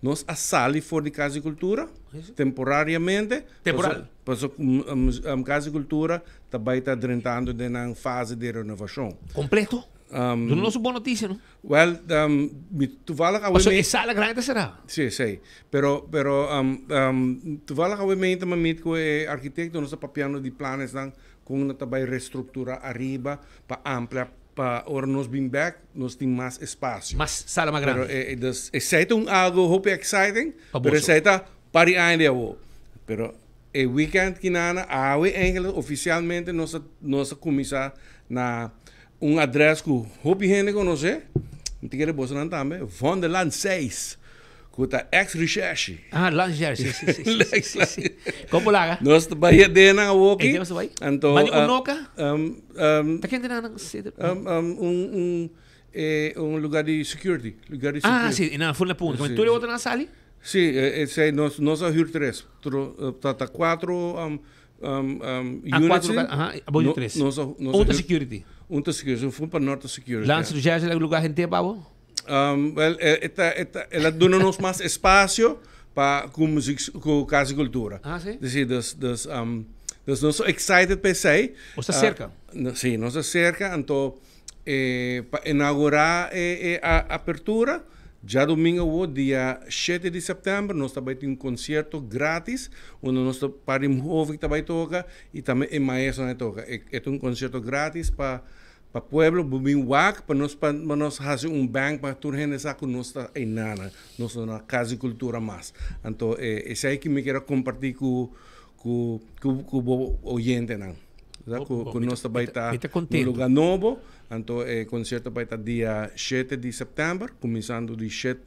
Nós a sali voor de Casa de Cultura, temporariamente. Temporal. Passou Casa de Cultura também está entrando na fase de renovação. Completo? Do nosso boa notícia, não? Well, toevallig Mas é sala grande será? Sim. Pero toevallig we meten met o arquiteto nós papiano de planos dan com também reestruturar arriba para ampliar. Para nós bem back, nós temos mais espaço. Mais sala mais grande. Pero é algo hope exciting, mas é para ainda Pero o weekend que nana, eigenlijk oficialmente nós começar na adres que hope gente conhece. Não tem que reposar também. Van der Land 6. Com a ex-recherche. Lange, sim. Como lá? Nós trabalhamos dentro da Woki. Então, mas o Noca? Tá quente na lugar de security. Sim, na fundo da ponta. Mas tu é outra na sala? Sim, nós a Hur 3. Tá 4 units. Aboio 3. Outra security. Outra security. Fomos para Norte Security. Lange, recherche é o lugar gente babo? Ela dona-nos mais espaço para com Casa de Cultura. Sim? Dus nós somos excited para isso. Você cerca? Sim, nós cerca. Então, para inaugurar a abertura, já domingo, dia 7 de setembro, nós também temos concerto grátis, onde nós parimos que também toca e também o maestro também toca. É concerto grátis para pueblo, bem wak, para nós fazer bank para toda gente sabe que nós está em nada, nós na Casa de Cultura mais. Então, esse aí que me quero compartilhar com o oyente, não? Com nós também está no lugar novo. Então, o concerto vai estar dia 7 de setembro, começando de 7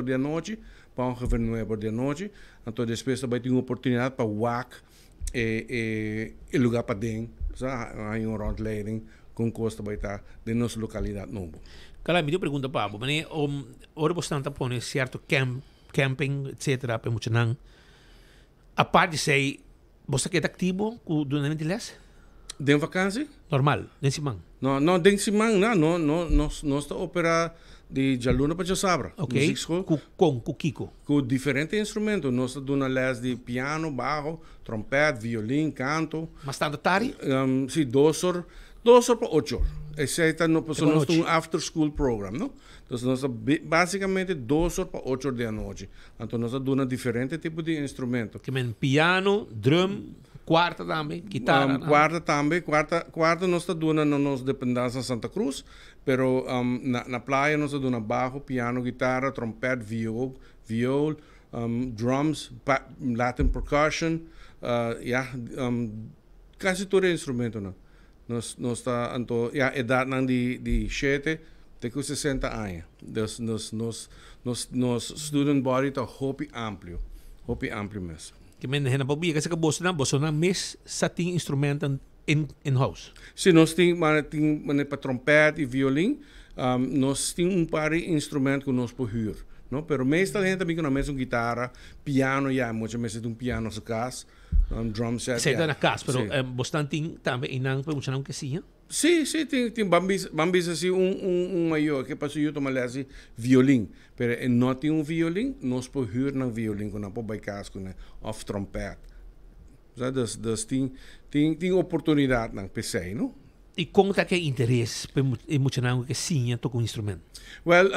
da noite, para ongeveer 9 da noite. Então, depois vai ter uma oportunidade para wak el lugar para den, hay una rondleiding con costa baita de nuestra localidad novo. Kala, me pergunta pa, mas ora bastante pone certo camping, etc. Para muito não. A parte de sei, você que é ativo durante les? De vakantie? Normal, den simang. No, den simang no está opera de Jaluna para Sabra. Ok. Com Kiko. Com diferentes instrumentos. Nós estamos dando les de piano, bajo, trompete, violín, canto. Mas tanto tari? Sim, 2 horas para 8 horas. Esse é um after school program, não? Então, nós basicamente 2 horas para 8 horas da noite. Então, nós estamos dando diferentes tipos de instrumentos. Que men piano, drum, quarta também, guitarra. Quarta também, quarta nós estamos dando na nossa dependência Santa Cruz, pero na praia nós estamos dando bajo, piano, guitarra, trompete, viol, drums, Latin percussion, quase todo instrumento, não? Nós está anto a idade não de 7 até 60 anos. Nos student body está hopi amplo mesmo. Que men hena bobia kasi ka boss na mes sa ting instrumento in house. Sim, nós tem para trompete e violino, nós tem par de instrumentos que nós podemos, não? Pero meestal gente também na mesa guitarra, piano muitas vezes piano sa casa. Drum set. Sei na casa, pero bastante também inang para funcionar que sim. Sim, tem bambis assim maior que passou eu tomar assim violino, pero não tem violino, nós podemos na violino com na por casa com off trompete. Já tem oportunidade na PC, não? E como tá que interesse para emocionar que sim toca instrumento? Well,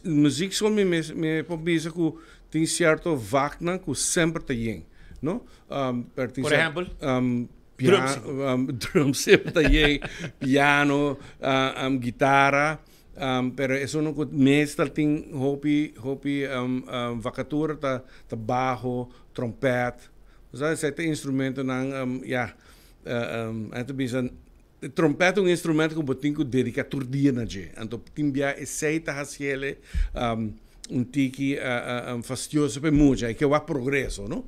música só me pobisa que tem certo vacna que sempre tem, não? Por exemplo, drum sempre tem, piano, guitarra, pero isso não que mesmo tem hobby vacatura tá bajo, trompete, já esse instrumento não então bisa trompete é instrumento que botin que dedica todo dia na dia, então timbia aceita haciele tiki fastidioso para muito, é que é progresso, não?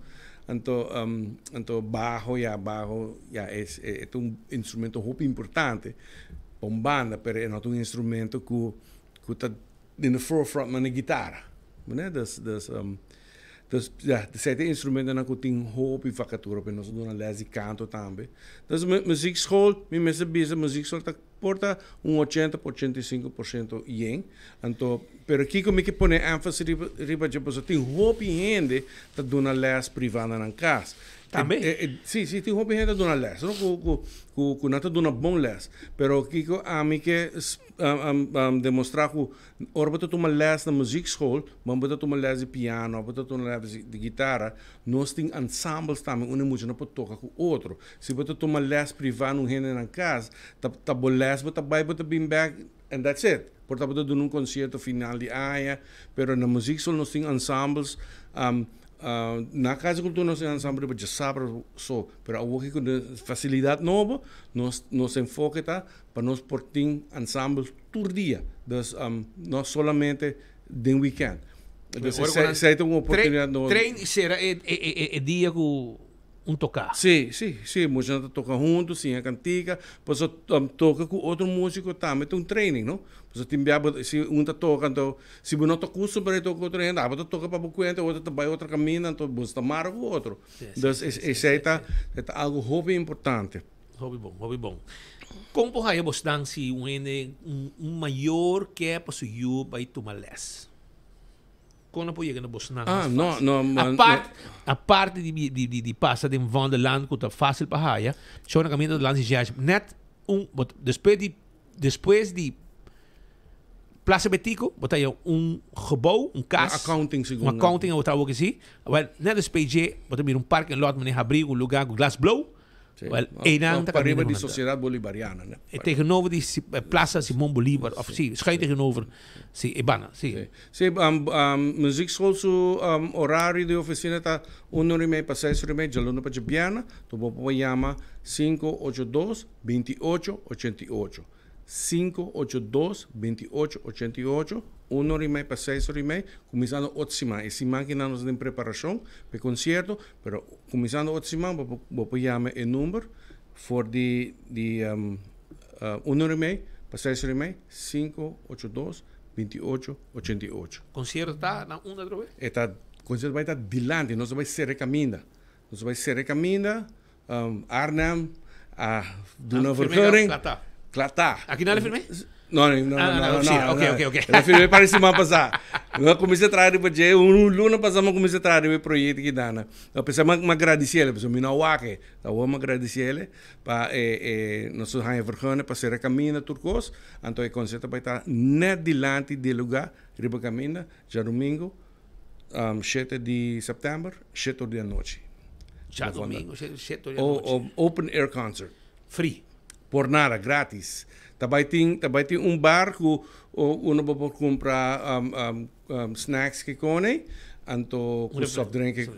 Então bajo é instrumento muito importante para uma banda, pero é um instrumento que está no forefront na guitarra, né? Dus sete instrumenten na kuting hoop in vacatura, para nós doen les de canto também. Dus muziekschool, mensen bezig muziekschool tak porta 80 por 85% yen. Então, pero aqui como que põe ênfase riba de pessoa tem hoop gente tá dando les privada na casa. Também? Sim, tem hoop gente dando les, não com nada dando bom les, pero aqui a mim que demonstrar que ora tu uma les na muziekschool, mas bota tu uma les de piano, bota tu uma les de guitarra, nós tem ensembles também, uma música não pode tocar com outro. Se bota tu uma les privada no gente na casa, tá bom les, bota vai, bota bem back, and that's it. Portanto, bota num concerto final de aia, pero na muziekschool nós tem ensembles, na casa de cultura nós temos ensemble para saber só, pero a com facilidade nova, nós enfoca para nós portar ensemble todo dia, não somente de weekend. Se tem uma oportunidade nova. Treino será dia que tocar. Sim, muita gente toca junto, sim, a cantiga, depois toca com outro músico também, tem training, não? Depois tem se um toca, então, se você não toca com para tocar outro ainda, você toca para o outro vai outro caminho, então você marca com o outro. Então, isso é algo hobby importante. Hobby bom. Como por você dan se maior que é para o para tomar les? Como não pode na Boston? A parte de passa de Wonderland que tá fácil para raia, só na caminho do lance já net depois de Plaza Betico, botar gebouw, casa, accounting ou tal que sim. Well, net depois de botar parque lot meneer abrir lugar com glass blow. Well, para riba de Sociedade Bolivariana, né? E tegenover die Plaza Simon Bolivar, of sim, schijnt tegenover, sim, Ibana, sim. Sim, muziekschool su horário de oficina tá 1h30 para 6h30, de Luna para Jabiana, tu pode chamar 582-2888. 582-2888. 1 hora e meia para 6 horas e meia, começando outra semana. Essa semana que nós temos preparação para o concerto, mas começando outra semana, vou chamar o número for 1 hora e meia para 6 horas e meia, 582-2888. Concerto está na uma outra vez? O concerto vai estar dilante, nós vamos ser caminda. Nós vamos ser caminda, Arnhem, Dona Vergeuring, Clatá. Aqui não é filme? Não. Ok. Ela filme para semana passada. Eu comecei a trazer para você, luna passada eu comecei a trazer o projeto que dá. Eu pensei me agradecer ele, pessoal, me não waque. Eu vou me agradecer ele para nós vamos vergonha para ser caminho turcos. Então o concerto vai estar net dilante do lugar, riba caminho, já domingo, 7 de setembro, 7 da noite. Já domingo, 7 da noite. Open air concert. Free. Por nada, grátis. Também tem bar que uno pode comprar snacks que come, então com soft drink.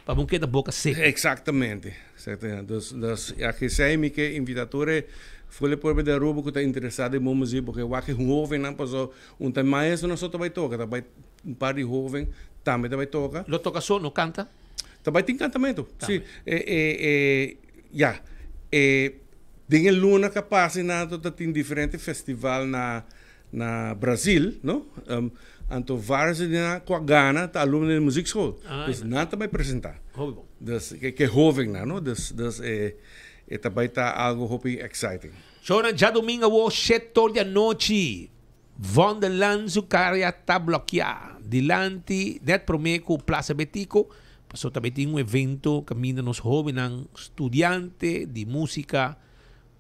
Para bom que da boca seca. Exatamente. Aqui sei que invitadores foi por da Aruba que está interessado em música, porque o que jovem não passou tem mais nós só vai tocar, também par de jovem também vai tocar. Lo toca só, não canta? Também tem cantamento. Sim. Tem luna que passa tem diferentes festivais na Brasil, não? Então vários com a Ghana tá aluno de música school. Então não também apresentar. Que jovem não? Também tá algo hopi exciting. Chora já domingo o 7 da noite. Wonderland Zucaria tá bloqueado. Dilante, net promeco Plaza Betico. Passou também tem evento que ainda nos jovens, estudiantes de música,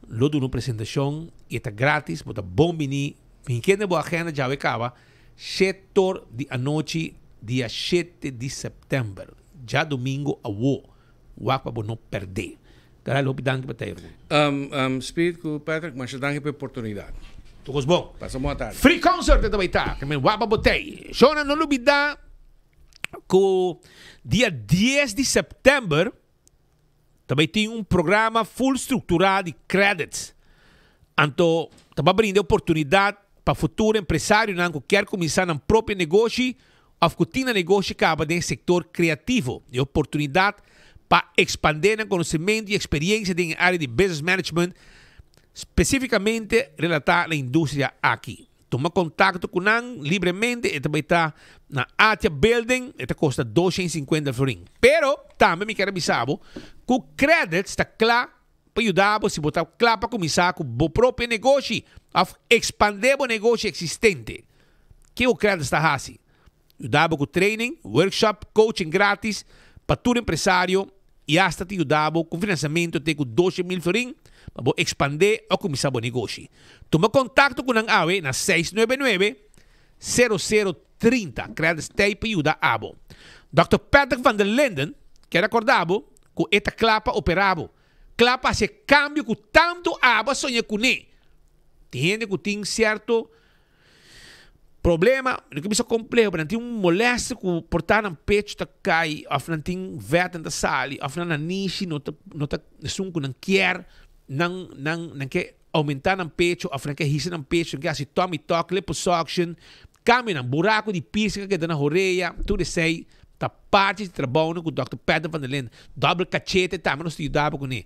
lo de uma apresentação e está grátis, bota bom venir. Quem boa agenda já acaba, 7 da noite, dia 7 de setembro. Já domingo a o para não perder. Caralho, hope danke para ter. Speed com Patrick, mas danke pela oportunidade. Tudo bom. Passa boa tarde. Free concert também tá, que me wapa botei. Shona não olvidar que dia 10 de setembro também tem programa full estruturado de credits. Então, também abrindo oportunidade para futuro empresário que quer começar um próprio negócio ou que tem negócio que acaba no setor criativo. E oportunidade para expandir o conhecimento e experiência na área de business management, especificamente relatada à indústria aqui. Toma contato com nós livremente e também está na Atia Building e custa 250 florins. Pero também me quero avisar que o crédito está claro para ajudar você botar claro para começar com o próprio negócio, a expandir o negócio existente. Que o crédito está assim? Ajudar com training, workshop, coaching grátis para todo empresário e hasta te ajudar com financiamento de 12,000 florins para expandir ou começar o negócio. Toma contato com a AWE na 699-0030. Crédito para ajudar a abo. Dr. Patrick van der Linden quer acordar que esta clapa operava. Clapa se cambio que tanto abo sonha com ele. Tem gente que tem certo problema, não é complexo, mas tem molesto que portar no pecho tá cai, ou não tem veta na sala, ou não niche, não tá sunco não quer, não quer aumentar no pecho, ou não quer risar no pecho, não quer assim tome toque, liposuction, caminha, buraco de piercing que dá na orelha, tudo isso aí, tá parte de trabalho com o Dr. Patrick van der Linden, double cachete, tá, mas não se ajudava com ele.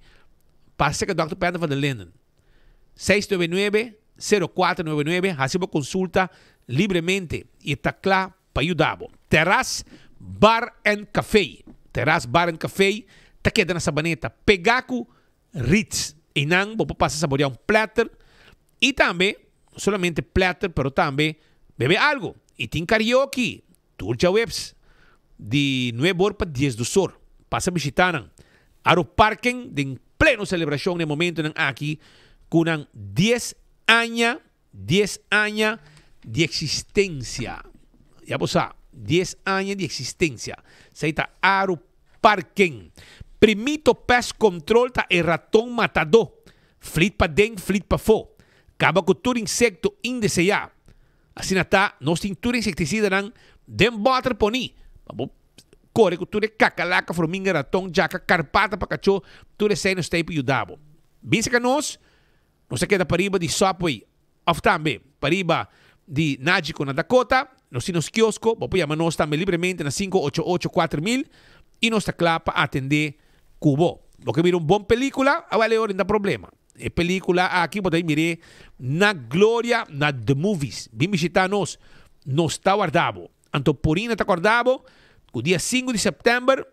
Passa com o Dr. Patrick van der Linden, 699-0499, receba consulta livremente e está claro para ajudar. Terrace Bar and Café. Terrace Bar and Café está aqui na sabaneta. Pegaco Ritz. E não vou passar a saborear platter. E também, não somente platter, mas também beber algo. E tem karaoke. Turja Webs. De 9 horas para 10 do sol. Passa a visitar. Aro parking de pleno celebração no momento aqui. Com 10 anos de existência. Já você sabe, 10 anos de existência. Isso está Aro Parking. Primito pest control tá e ratão matador. Flit para dentro, flit para fora. Acaba com todo insecto indesejado. Assim está, nós temos todo inseticida não dem botar poni. Corre com tudo cacalaca, formiga, ratão, jaca, carpata para cachorro, tudo isso aí nos tem para ajudar. Visa que nós Nós queda para riba de Subway, of também, para riba de Nágico na Dakota, nós temos quiosco, pode chamar nós também livremente na 588-4000 e nós está claro para atender Cubo. Porque mira uma boa película, vale hora não dá problema. E película aqui pode mirar na Glória, na The Movies. Vim visitar nós está guardado. Então, por aí está guardado, o dia 5 de setembro,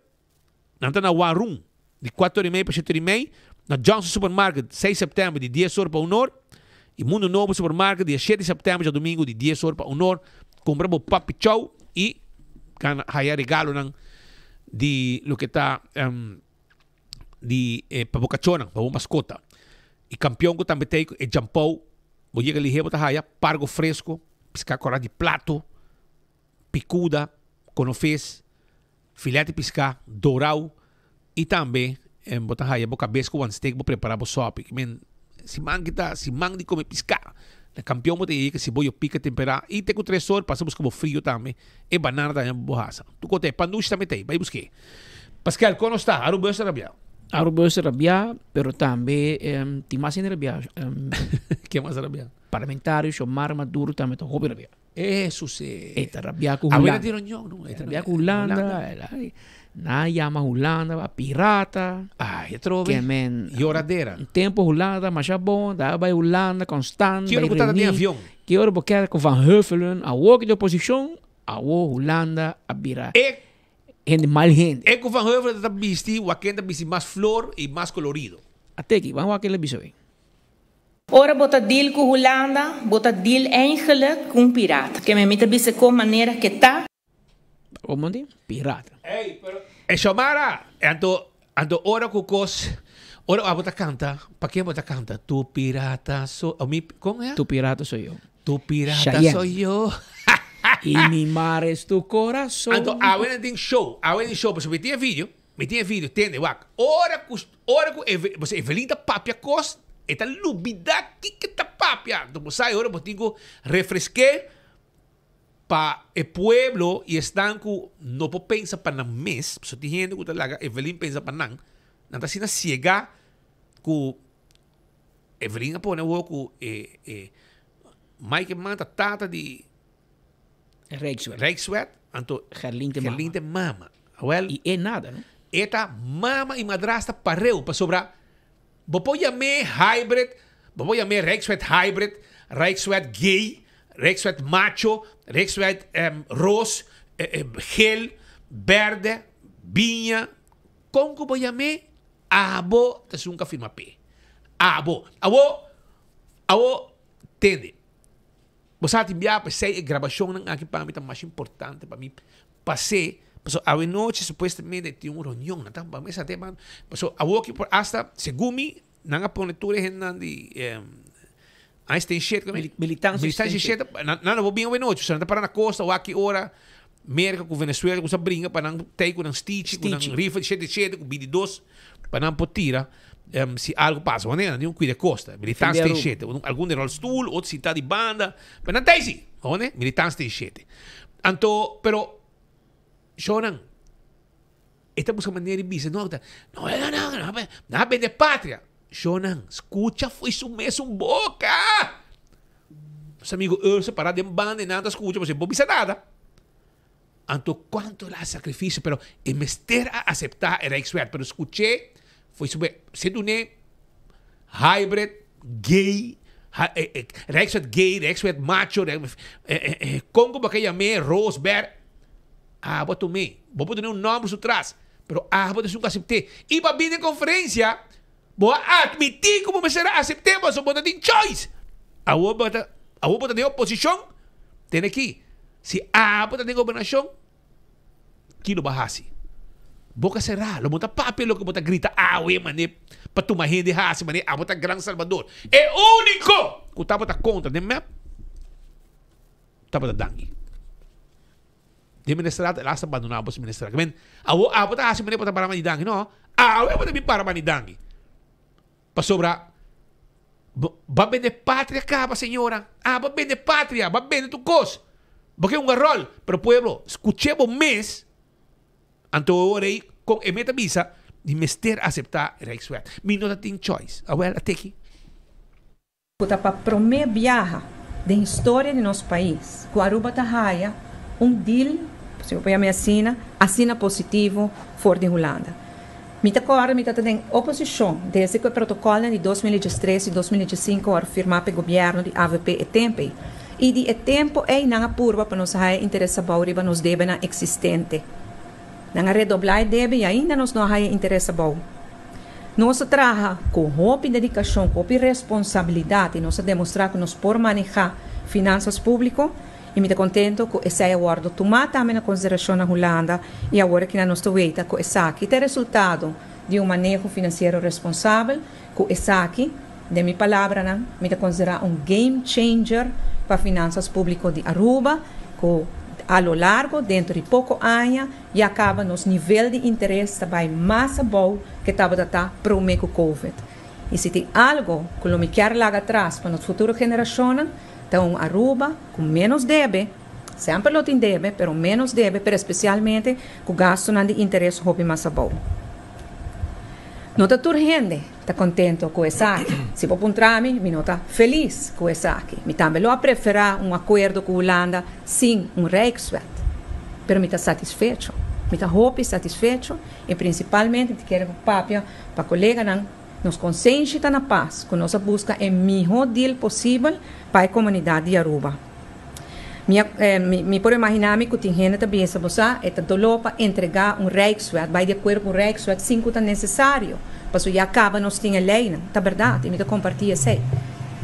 nós estamos na One Room, de 4h30 para 7h30, na Johnson Supermarket, 6 de setembro, de 10 horas para 1 hora, e Mundo Novo Supermarket, dia 7 de setembro, já domingo, de 10 horas para 1 hora, compramos papi chow e há regalo de lo que está de para bocachona, para uma mascota. E campeão que também tem é jampou, vou chegar ali, bota haya, pargo fresco, pescar coragem de plato, picuda, conofês, filete de pescar, dourau, e também bota haya, boca besco, one steak, vou preparar para sopa. Se mang de comer pescar, na campeão vou ter que se boio pica temperar, e tem com 3 horas, passamos como frio também, e banana também borracha. Tu cote, panduche também tem, vai buscar. Pascal, como está? Aruba está rabiado. Aruba está rabiado, pero também tem mais ainda rabiado. Que mais rabiado? Parlamentário, Xomar Maduro também está roubo rabiado. Isso sim. Está rabiado com Holanda. Está rabiado com Holanda. Na llama Holanda, pirata. Eu trovo. E oradeira. Tempo Holanda, mas já bom, da vai Holanda constante. Que hora que está de avião? Que hora que quer com Van Huffelen, a walk de oposição, a Holanda, a bira. Gente mal gente. É que o Van Huffelen está vestido, o aquele está vestido mais flor e mais colorido. Até aqui, vamos aquele bicho aí. Ora bota deal com Holanda, bota deal eigenlijk com pirata. Que me mete bise com maneira que tá. Como diz? Pirata. Ei, pero Xomara, ando ora com cos. Ora a bota canta, para que bota canta? Tu pirata sou, como é? Tu pirata sou eu. Tu pirata Cheyenne. sou eu. E mi mar es tu corazón. Então, a ver tem show, porque me tinha vídeo, entende, wak. Ora você Evelyn da papia cos, eta lubida que tá papia. Então, sai ora botigo refresque para o pueblo e estão com não pode pensar para na mês, só tem gente que tá lá, Evelyn pensa para não tá sendo cega com Evelyn pone o com Mike mata tata de Rijkswet, anto Gerlinde mama. Well, e é nada, não? Eta mama e madrasta pareu para sobrar. Vou chamar hybrid, vou chamar Rijkswet hybrid, Rijkswet gay, Rijkswet macho, Rijkswet roos, gel, verde, vinha. Como que vou chamar? Abo, te nunca firma P. Abo, tende. Você tem enviar para ser gravação aqui para mim é mais importante para mim. Passei, a noite supostamente tem uma reunião, então para mim essa tema, a walk por hasta segumi, não a ponitura de Einstein shit, militância shit, não vou bem a noite, você não para na costa, ou aqui hora, América com Venezuela, com essa brinca para não ter com um stitch, com um rifle shit, com BD2, para não potira. Se algo passa, não cuida costa, militantes tem shit, algum de rolstool, outro se está de banda, mas não tem assim, militantes tem shit. Então, pero, Shonan, esta busca maneira de bisa, não, vende pátria. Shonan, escucha, foi isso mesmo, boca. Os amigos, separar de banda e nada, escucha, você não pode bisa nada. Então, quanto lá sacrifício, pero, é mester a aceitar a Rijkswet, pero escutei, foi sobre sedune hybrid gay Rijkswet gay, Rijkswet macho, Congo ba kaya me rose bear boto me vou poder um nome por trás, pero boto nunca aceitar e para vir em conferência vou admitir como me será aceitar, mas eu boto tem choice vou botar de oposição tem aqui se botar de governação que não bahasi boca cerrada, lo monta papel lo que bota grita, mané, para tu gente hasi, mané, bota Gran Salvador. É único! Que tá bota contra, né, map? Tá bota dangi. De ministrado, lá está abandonado os ministrados. Men, bota hasi, mané, bota para mani dangi, não? Bota bem para mani dangi. Para sobra, va bem de pátria capa, senhora. Va bem de pátria, va bem de tu cos. Porque é um garrol, pero pueblo, escuchemos mês, anto orei com emeta visa de mester aceitar Rijkswet. Mi não tem choice. Well, até aqui. para promover viaja da história de nosso país. Com Aruba Tahaya, deal, se eu me assina positivo for de Holanda. Mita agora, mita tem oposição, desde que o protocolo de 2013 e 2015 foi firmado pelo governo de AVP e tempo. E de tempo é não apurva para nos haver interesse bom nos deve na existente. Não redoblar deve e ainda nos não haver interesse bom. Nós trabalhamos com roupa e dedicação, com responsabilidade, e nós demonstrar que nós podemos manejar finanças públicas. E me contento com esse acordo tomar também na consideração na Holanda e agora que nós estamos vendo com esse aqui tem resultado de manejo financeiro responsável com esse aqui, de minha palavra, me considerar game changer para finanças públicas de Aruba, com a lo largo, dentro de pouco anos, e acaba nos nível de interesse também mais bom que estava para o meio Covid. E se tem algo que eu me quero lá atrás para as futuras gerações, então, Aruba, com menos deve, sempre lo tem deve, pero menos deve, pero especialmente com gasto de interesse hobby mais bom. Não está toda gente está contente com isso aqui. Se for trame, me está feliz com isso aqui. Me também lo preferir acordo com a Holanda sem Rijkswet, pero me está satisfeito. Me está hobby satisfeito e principalmente quero papia para colega nos consciência na paz, que nós busca o melhor deal possível para a comunidade de Aruba. Me pode imaginar que tem gente também essa bolsa é dolor para entregar Rijkswet, vai de acordo com o Rijkswet, sim que é necessário, porque já acaba nós tem a lei, não, tá verdade, me compartilha isso.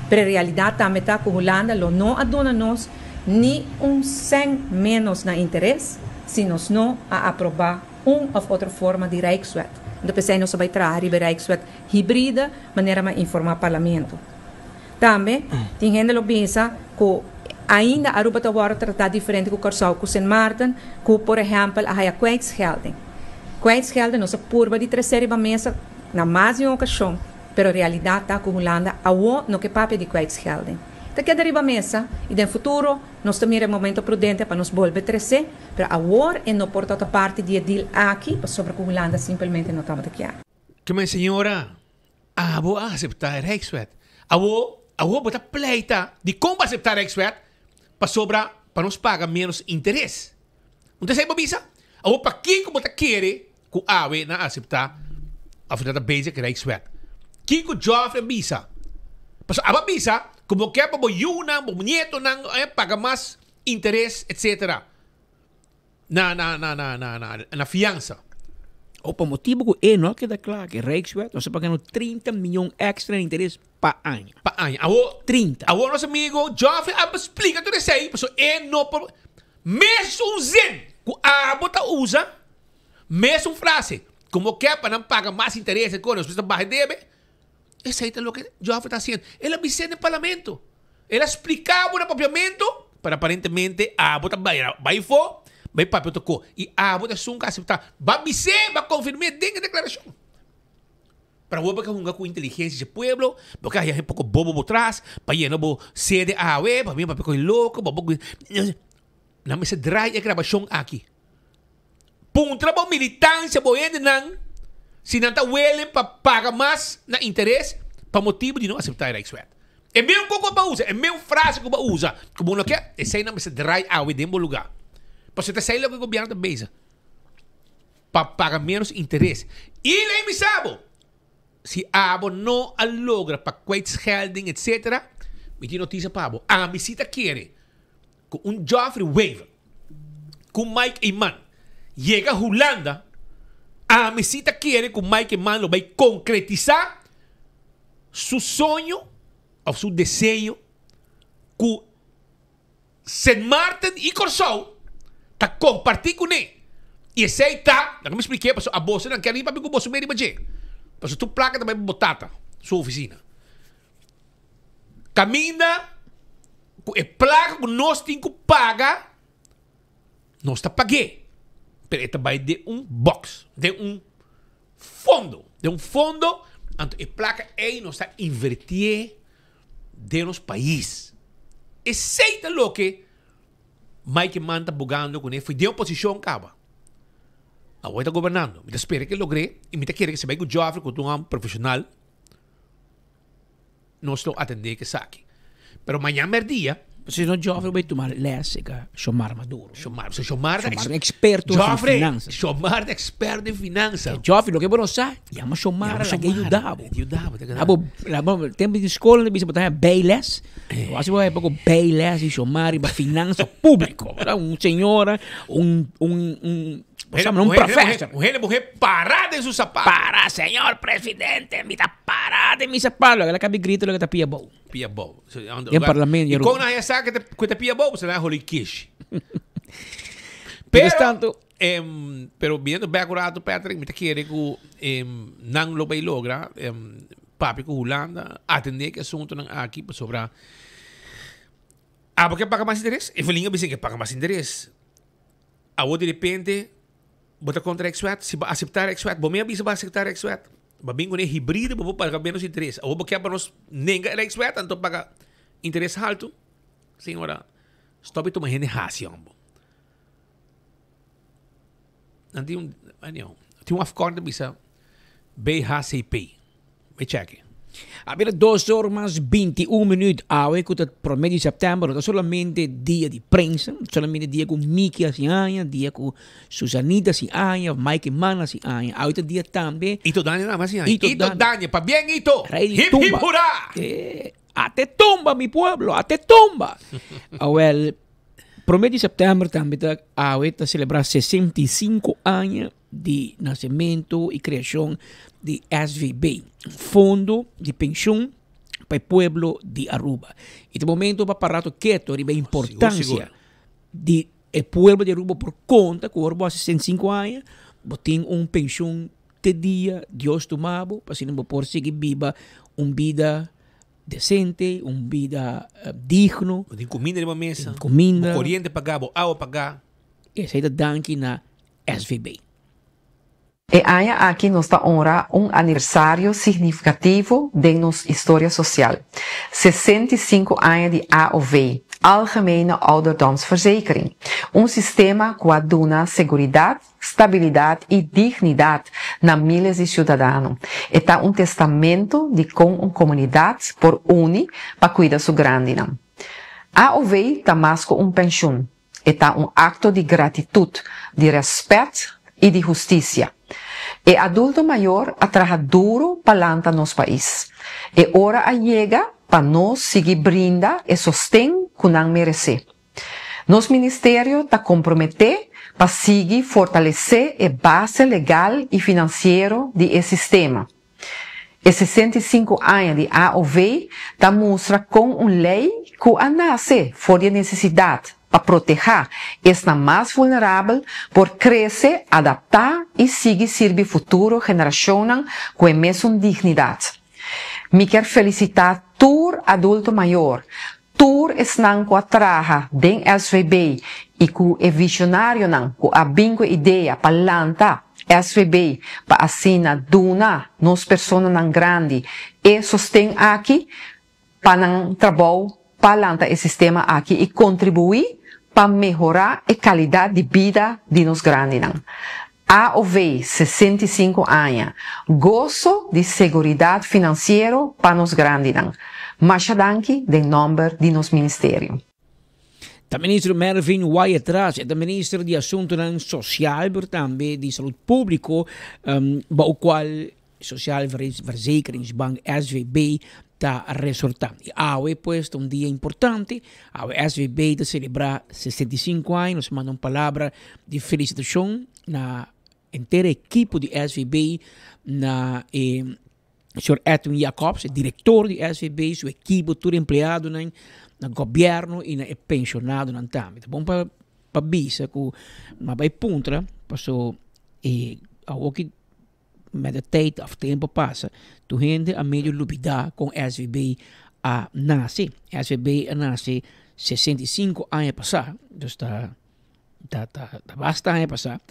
Pero a realidade também está que a Holanda não adona nós nem cent menos na interesse, se nós não aprovar ou outra forma de Rijkswet. Então, pensei nós vai trazer a Rijkswet híbrida, maneira de informar o parlamento. Também, tem gente que pensa que ainda Aruba está tratar diferente com o Corsau, com Sint Maarten, com, por exemplo, a kwijtschelding. Kwijtschelding, nós purba de terceira mesa, na mais de uma ocasião, mas a realidade está com a Holanda, não que papel de kwijtschelding. Então, que deriva mesa, e no futuro, nós também é um momento prudente para nos volver a crescer, mas agora, não por outra parte de deal aqui, sobre que a Holanda simplesmente não estava aqui. Que minha senhora, vou aceitar a Rijkswet. Vou botar pleita de como aceitar a Rijkswet para nos pagar menos interesse. Então, você sabe, para quem que você quer que a AVE não aceitar a fundada basic Rijkswet? Quem que o Joffrey bisa? Porque a bisa, como quer para o Yuna, o Nieto, paga mais interesse, etc. Na fiança. O por motivo que não queda claro que Rijkswet nós pagando 30 milhões extra de interesse para ano. Para ano. 30. Agora, nosso amigo Joffrey, explica tudo isso aí. Mesmo zen que a bota usa, mesmo frase, como quer para não pagar mais interesse, quando você vai debe, isso aí é o que Joffrey está fazendo. Ele avisou no parlamento. Ele explicava no parlamento, para aparentemente a bota vai for. Vai papel tocou. E bota sunca aceitar. Vai dizer, vai confirmar dentro da declaração. Para o que é com inteligência do povo, porque aí é um pouco bobo por trás, para ir no sede para mim para ficar louco, não me se drai a gravação aqui. Puntra para militância, não, se não está willing para pagar mais na interesse, para motivo de não aceitar a Rijkswet. É mesmo coisa que usa, é mesmo frase que usa, como não quer, esse não me se drai dentro do lugar. Você está saindo do governo da mesa para pagar menos interesse. E ele me sabe, se a abo não logra para kwijtschelding, etc., me diz notícia para abo. A visita quer com Joffrey Waiver, com Mike Iman, chega a Holanda, a visita quer com Mike Iman vai concretizar seu sonho ou seu desejo com Sint Maarten e Corsau. Tá compartilhar com ele. E esse aí tá, não me expliquei, porque a bolsa não quer nem para o bolso mesmo, porque tu placa também botata, sua oficina. Caminha, com a placa que nós temos que pagar, nós está pagando. Mas ele vai de box, de fundo, então a placa aí nós está invertindo de nos país. Esse aí é o que Mike Mann está bugando com ele, foi de oposição, acaba. Agora está governando. Me espera que logre, e me quer que se vaya com o Joffrey, com um profissional, nós lo atender que saque. Pero mañana é dia. Se não jovem vai tomar lesse que Xomar Maduro. Xomar é experto em finanças. Xomar é experto em finanças. Jovem, o que você sabe? Chama Xomar, que ajudava. Tempo de escola, você botar Bailes. Eu acho que vai para Bailes e Xomar e para finanças público. Senhora, um professor. Mulher parada em seus sapatos. Para, senhor presidente, me está parada em meus sapatos. Ela acaba grito, ela está pia bom. Pia bom. Em parlamento. E quando a gente sabe que te pia bom, você vai rolar quiche. Pero viendo background, Patrick, me te quiere que não lo vai logra, papi com Holanda, atender que assunto aqui para sobrar. Porque paga mais interesse? E falinha dizem que paga mais interesse. De repente, bota contra a exuat, se aceitar a exuat, bom, me avisa para aceitar a exuat. Babingo ne híbrido, vou pagar menos interesse. Ou porque para nós nega a exuat, então paga interesse alto. Senhora, stop it uma generação. Tem um afcon de bisa BHCP. Vai check. Abbiamo 2 horas mais 21 minutos. Awe que o promedio de setembro não é somente dia de prensa, somente dia com Miki assim aia, dia com Susanita assim aia, Mike Mana assim aia. Awe é dia também. Ito Dani na mas aia. Ito Dani, pa bien ito. Hip hip hurra. Até tomba mi pueblo, até tomba. Awe promedio de setembro também Awe tá celebrar 65 anos de nascimento e criação de SVB, Fundo de Pensão para o Pueblo de Aruba. E no momento para parar quieto, a importância de o Pueblo de Aruba por conta que o Aruba há 65 anos, tem pensão de dia, Deus tomava, para se não poder seguir viva vida decente, vida digno. Tem comida na mesa, comida, corrente pagar, água pagar. Essa é a danke na SVB. E aqui nos dá honra aniversário significativo de nossa história social. 65 anos de AOV, Algemene Ouderdomsverzekering. Sistema que dá segurança, estabilidade e dignidade na milhares de cidadãos. É testamento de como comunidade por une para cuidar sua grande. AOV está mais que pensão. É acto de gratitude, de respeito e de justiça. E adulto maior trabalha duro para nosso país. E hora chega para nós seguir brinda e sostém que não merece. Nosso ministério está comprometido para seguir fortalecer a base legal e financeira do sistema. E 65 anos de AOV está mostra com uma lei que nasce fora de necessidade para proteger esta mais vulnerável por crescer, adaptar e seguir servir futuro geração com a mesma dignidade. Me quero felicitar todo adulto maior, todo estão que trabalha dentro do SVB e que é visionário que a bingo ideia para lançar SVB para assinar donar nos pessoas grandes e sostém aqui para trabalhar para lançar esse sistema aqui e contribuir para melhorar a qualidade de vida de nos grandes. AOV 65 anos, gozo de segurança financeira para nos grandes. Masha danke de nome de nos ministério. O ministro Mervyn Wyatt-Ras é o ministro de Assuntos Sociais, mas também de Saúde Pública, o qual Socialverzekeringsbank SVB está resultando. Hoje, pues, dia importante, a SVB está celebrar 65 anos, manda uma palavra de felicitação na inteira equipe de SVB, na Sr. Edwin Jacobs, diretor de SVB, sua equipe, todo empregado no governo e no pensionado também. Tá bom para bisa que mas vai puntra, passou ao que meditate, o tempo passa, tu gente a meio lupidar com SVB a nasce. SVB a nasce 65 anos passar, então está bastante passar.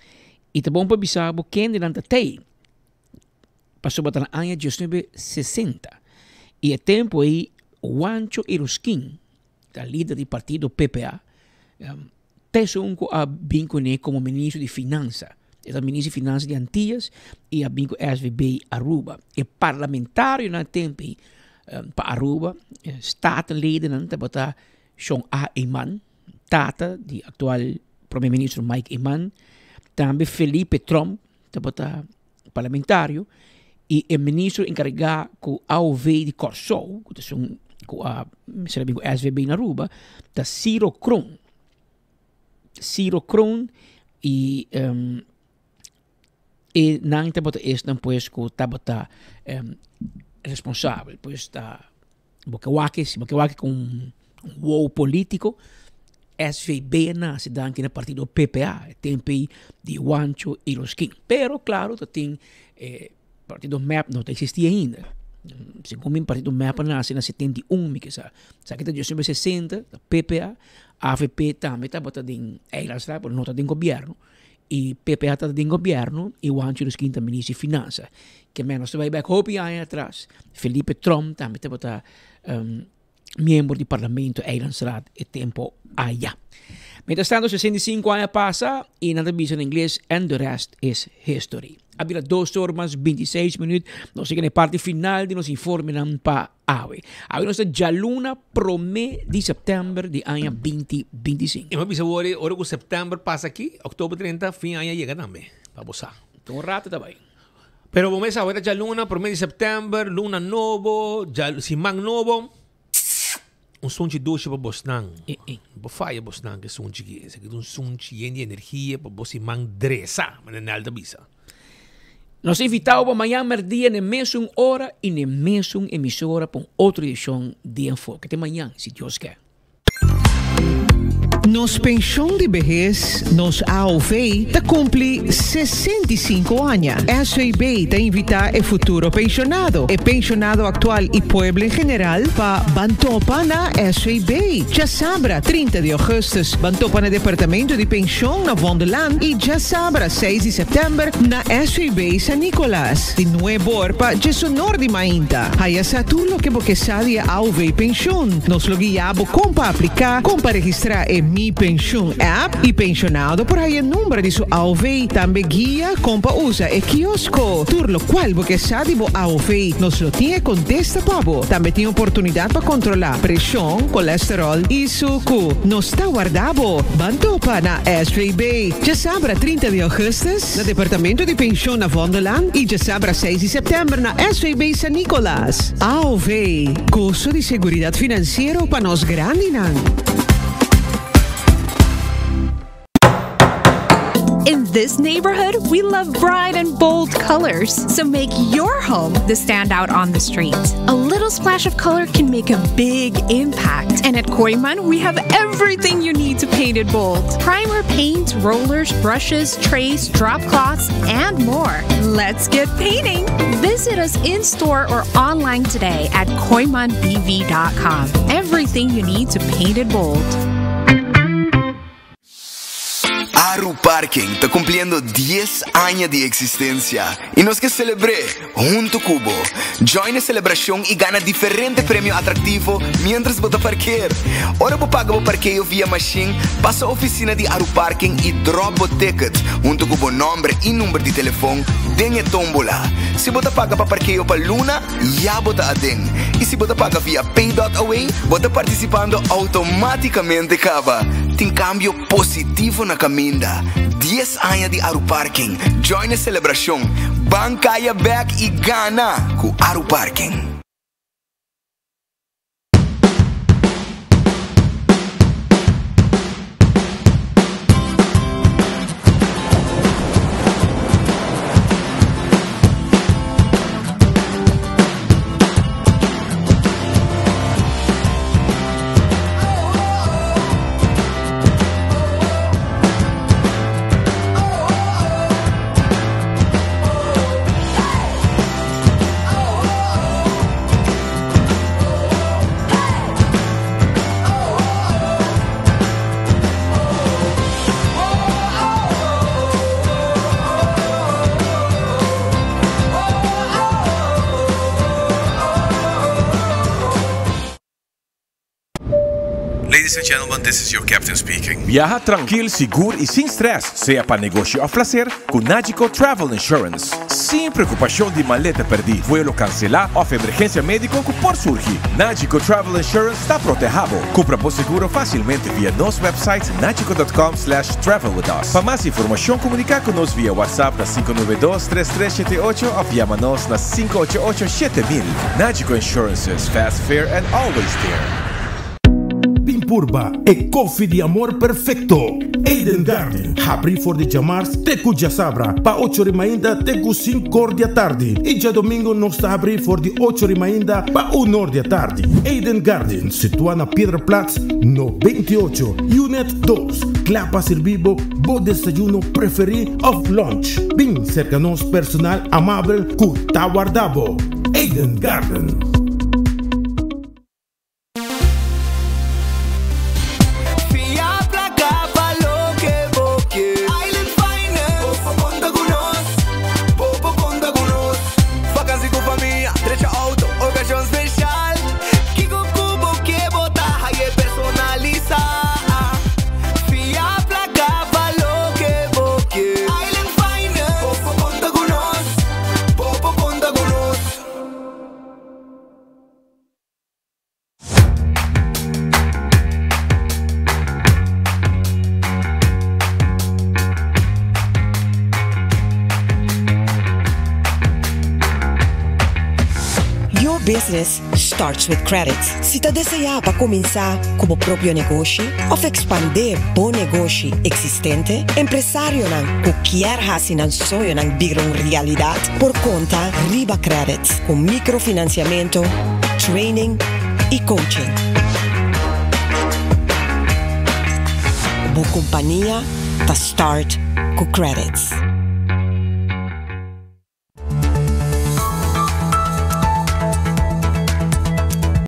E tá bom para bisa que quem de nanta tem passou para o ano de 1960. E é tempo aí, Juancho Eruskin, a líder do partido PPA, tem a vincular como ministro de Finanças. É o ministro de Finanças de Antillas e a vincular SVB Aruba. É parlamentário na tempo pa Aruba, statenleden dan tabata Sean A. Iman, Tata, die actual primeiro ministro Mike Iman, também Felipe Trump, tabata parlamentário, e o ministro encarregado com a AOV de Corsou, que são com a SVB na Aruba, da Ciro Kroon. Ciro Kroon e não tabata este pues com tabata responsável, pues está Bokewake com um wow político, SVB se dan aqui no partido PPA, tempo de Juancho e los King. Pero claro, tem partido MAP não existia ainda. Segundo o partido MAP nasce na 71, que sabe que está 1960, PPA, AFP também está botando em Eilandsraad, por não está em governo. E PPA está em governo e Juancho e los King também ministro de Finanças. Que menos vai back hopi anos atrás. Felipe Trump também está botando membro do parlamento Eilandsraad e tempo allá. Mientras tanto, 65 anos passa e nada dice em inglês, and the rest is history. Había 2 horas 26 minutos. Nos sigue en la parte final de nos informes para hoy. Hoy nos ya luna promé de septiembre de año 2025. Y me dice, ahora que septiembre pasa aquí, octubre 30, fin de año llega también. Vamos a. Un rato también. Pero vamos a ver ya luna promé de septiembre, luna novo, ya simang novo. Un sunchi doce para Bosnan. Bo fire Bosnan que sunchi que es. Que un sunchi lleno de energía para simang dresa, en alta visa. Nos invitamos para amanhã, dia, na mesma hora e na mesma emissora para outra edição de Enfoque. Até amanhã, se Deus quer. Nos pensión de vejez, nos AOV, te cumple 65 años. SVB te invita el futuro pensionado, el pensionado actual y pueblo en general, para Bantopa na SVB. Ya sabrá, 30 de agosto, Bantopa na Departamento de Pensión na Vondeland y ya sabrá, 6 de septiembre, na SVB San Nicolás. De nuevo orpa, ya sonor de Mainta. Haya sa tú lo que porque sabe AOV Pensión. Nos lo guiamos como para aplicar, como para registrar en Mi Pensión app e pensionado por aí o número de sua AOV também guia como para usar o quiosco. Por lo qual, porque sabe o AOV nos lo tinha contesta pabo. Também tem oportunidade para controlar pressão, colesterol e suco. Nos está guardado. Bantopa na SVB. Já sabe, 30 de agosto, no Departamento de Pensão na Vondeland e já sabe, 6 de setembro na SVB San Nicolás. AOV, curso de seguridade financeira para nós grandes. In this neighborhood, we love bright and bold colors, so make your home the standout on the street. A little splash of color can make a big impact, and at Koiman, we have everything you need to paint it bold. Primer paint, rollers, brushes, trays, drop cloths, and more. Let's get painting! Visit us in-store or online today at koimanbv.com. Everything you need to paint it bold. Aru Parking está cumpliendo 10 años de existencia y nos que celebré junto Cubo. Join la celebración y gana diferentes premios atractivos mientras vota parquear. Ahora vos paga o parqueo via machine, passa a oficina de Aru Parking y drop o ticket junto com o nombre y número de teléfono den tómbola. Si vota paga para parqueo para Luna, ya vota a den. Y si vota paga via Pay.away, vota participando automáticamente acaba. Tem cambio positivo na caminda. 10 anos de Aru Parking. Join a celebração. Bancaya back e gana com Aru Parking. Ladies and gentlemen, this is your captain speaking. Viaja tranquilo, seguro e sem stress, seja para negócio ou placer, com Nagico Travel Insurance. Sem preocupação de maleta perdida, vuelo cancelar ou emergência médica que por surgir. Nagico Travel Insurance está protegido. Compra por seguro facilmente via nosso website nagico.com/travel with us. Para mais informação, comunicar conosco via WhatsApp na 592-3378 ou llama-nos na 588-7000. Nagico Insurances, fast, fair and always there. Purba e coffee de amor perfecto. Eden Garden. Abri for de chamars teku já sabra. Pa 8h ainda teku 5h da tarde. E já domingo nós está abri for de 8h ainda pa 1h da tarde. Eden Garden, situado na Piedraplatz, no 28. Unit 2. Clapa servibo, bo desayuno preferi of lunch. Bem cerca nos personal amável ku tawardabo. Eden Garden. Business starts with credit. Se está desejando para começar como próprio negócio ou expandir bom negócio existente, empresário não quer fazer um sonho não virar uma realidade por conta Riba Credit com microfinanciamento, training e coaching. Boa companhia está start com credits.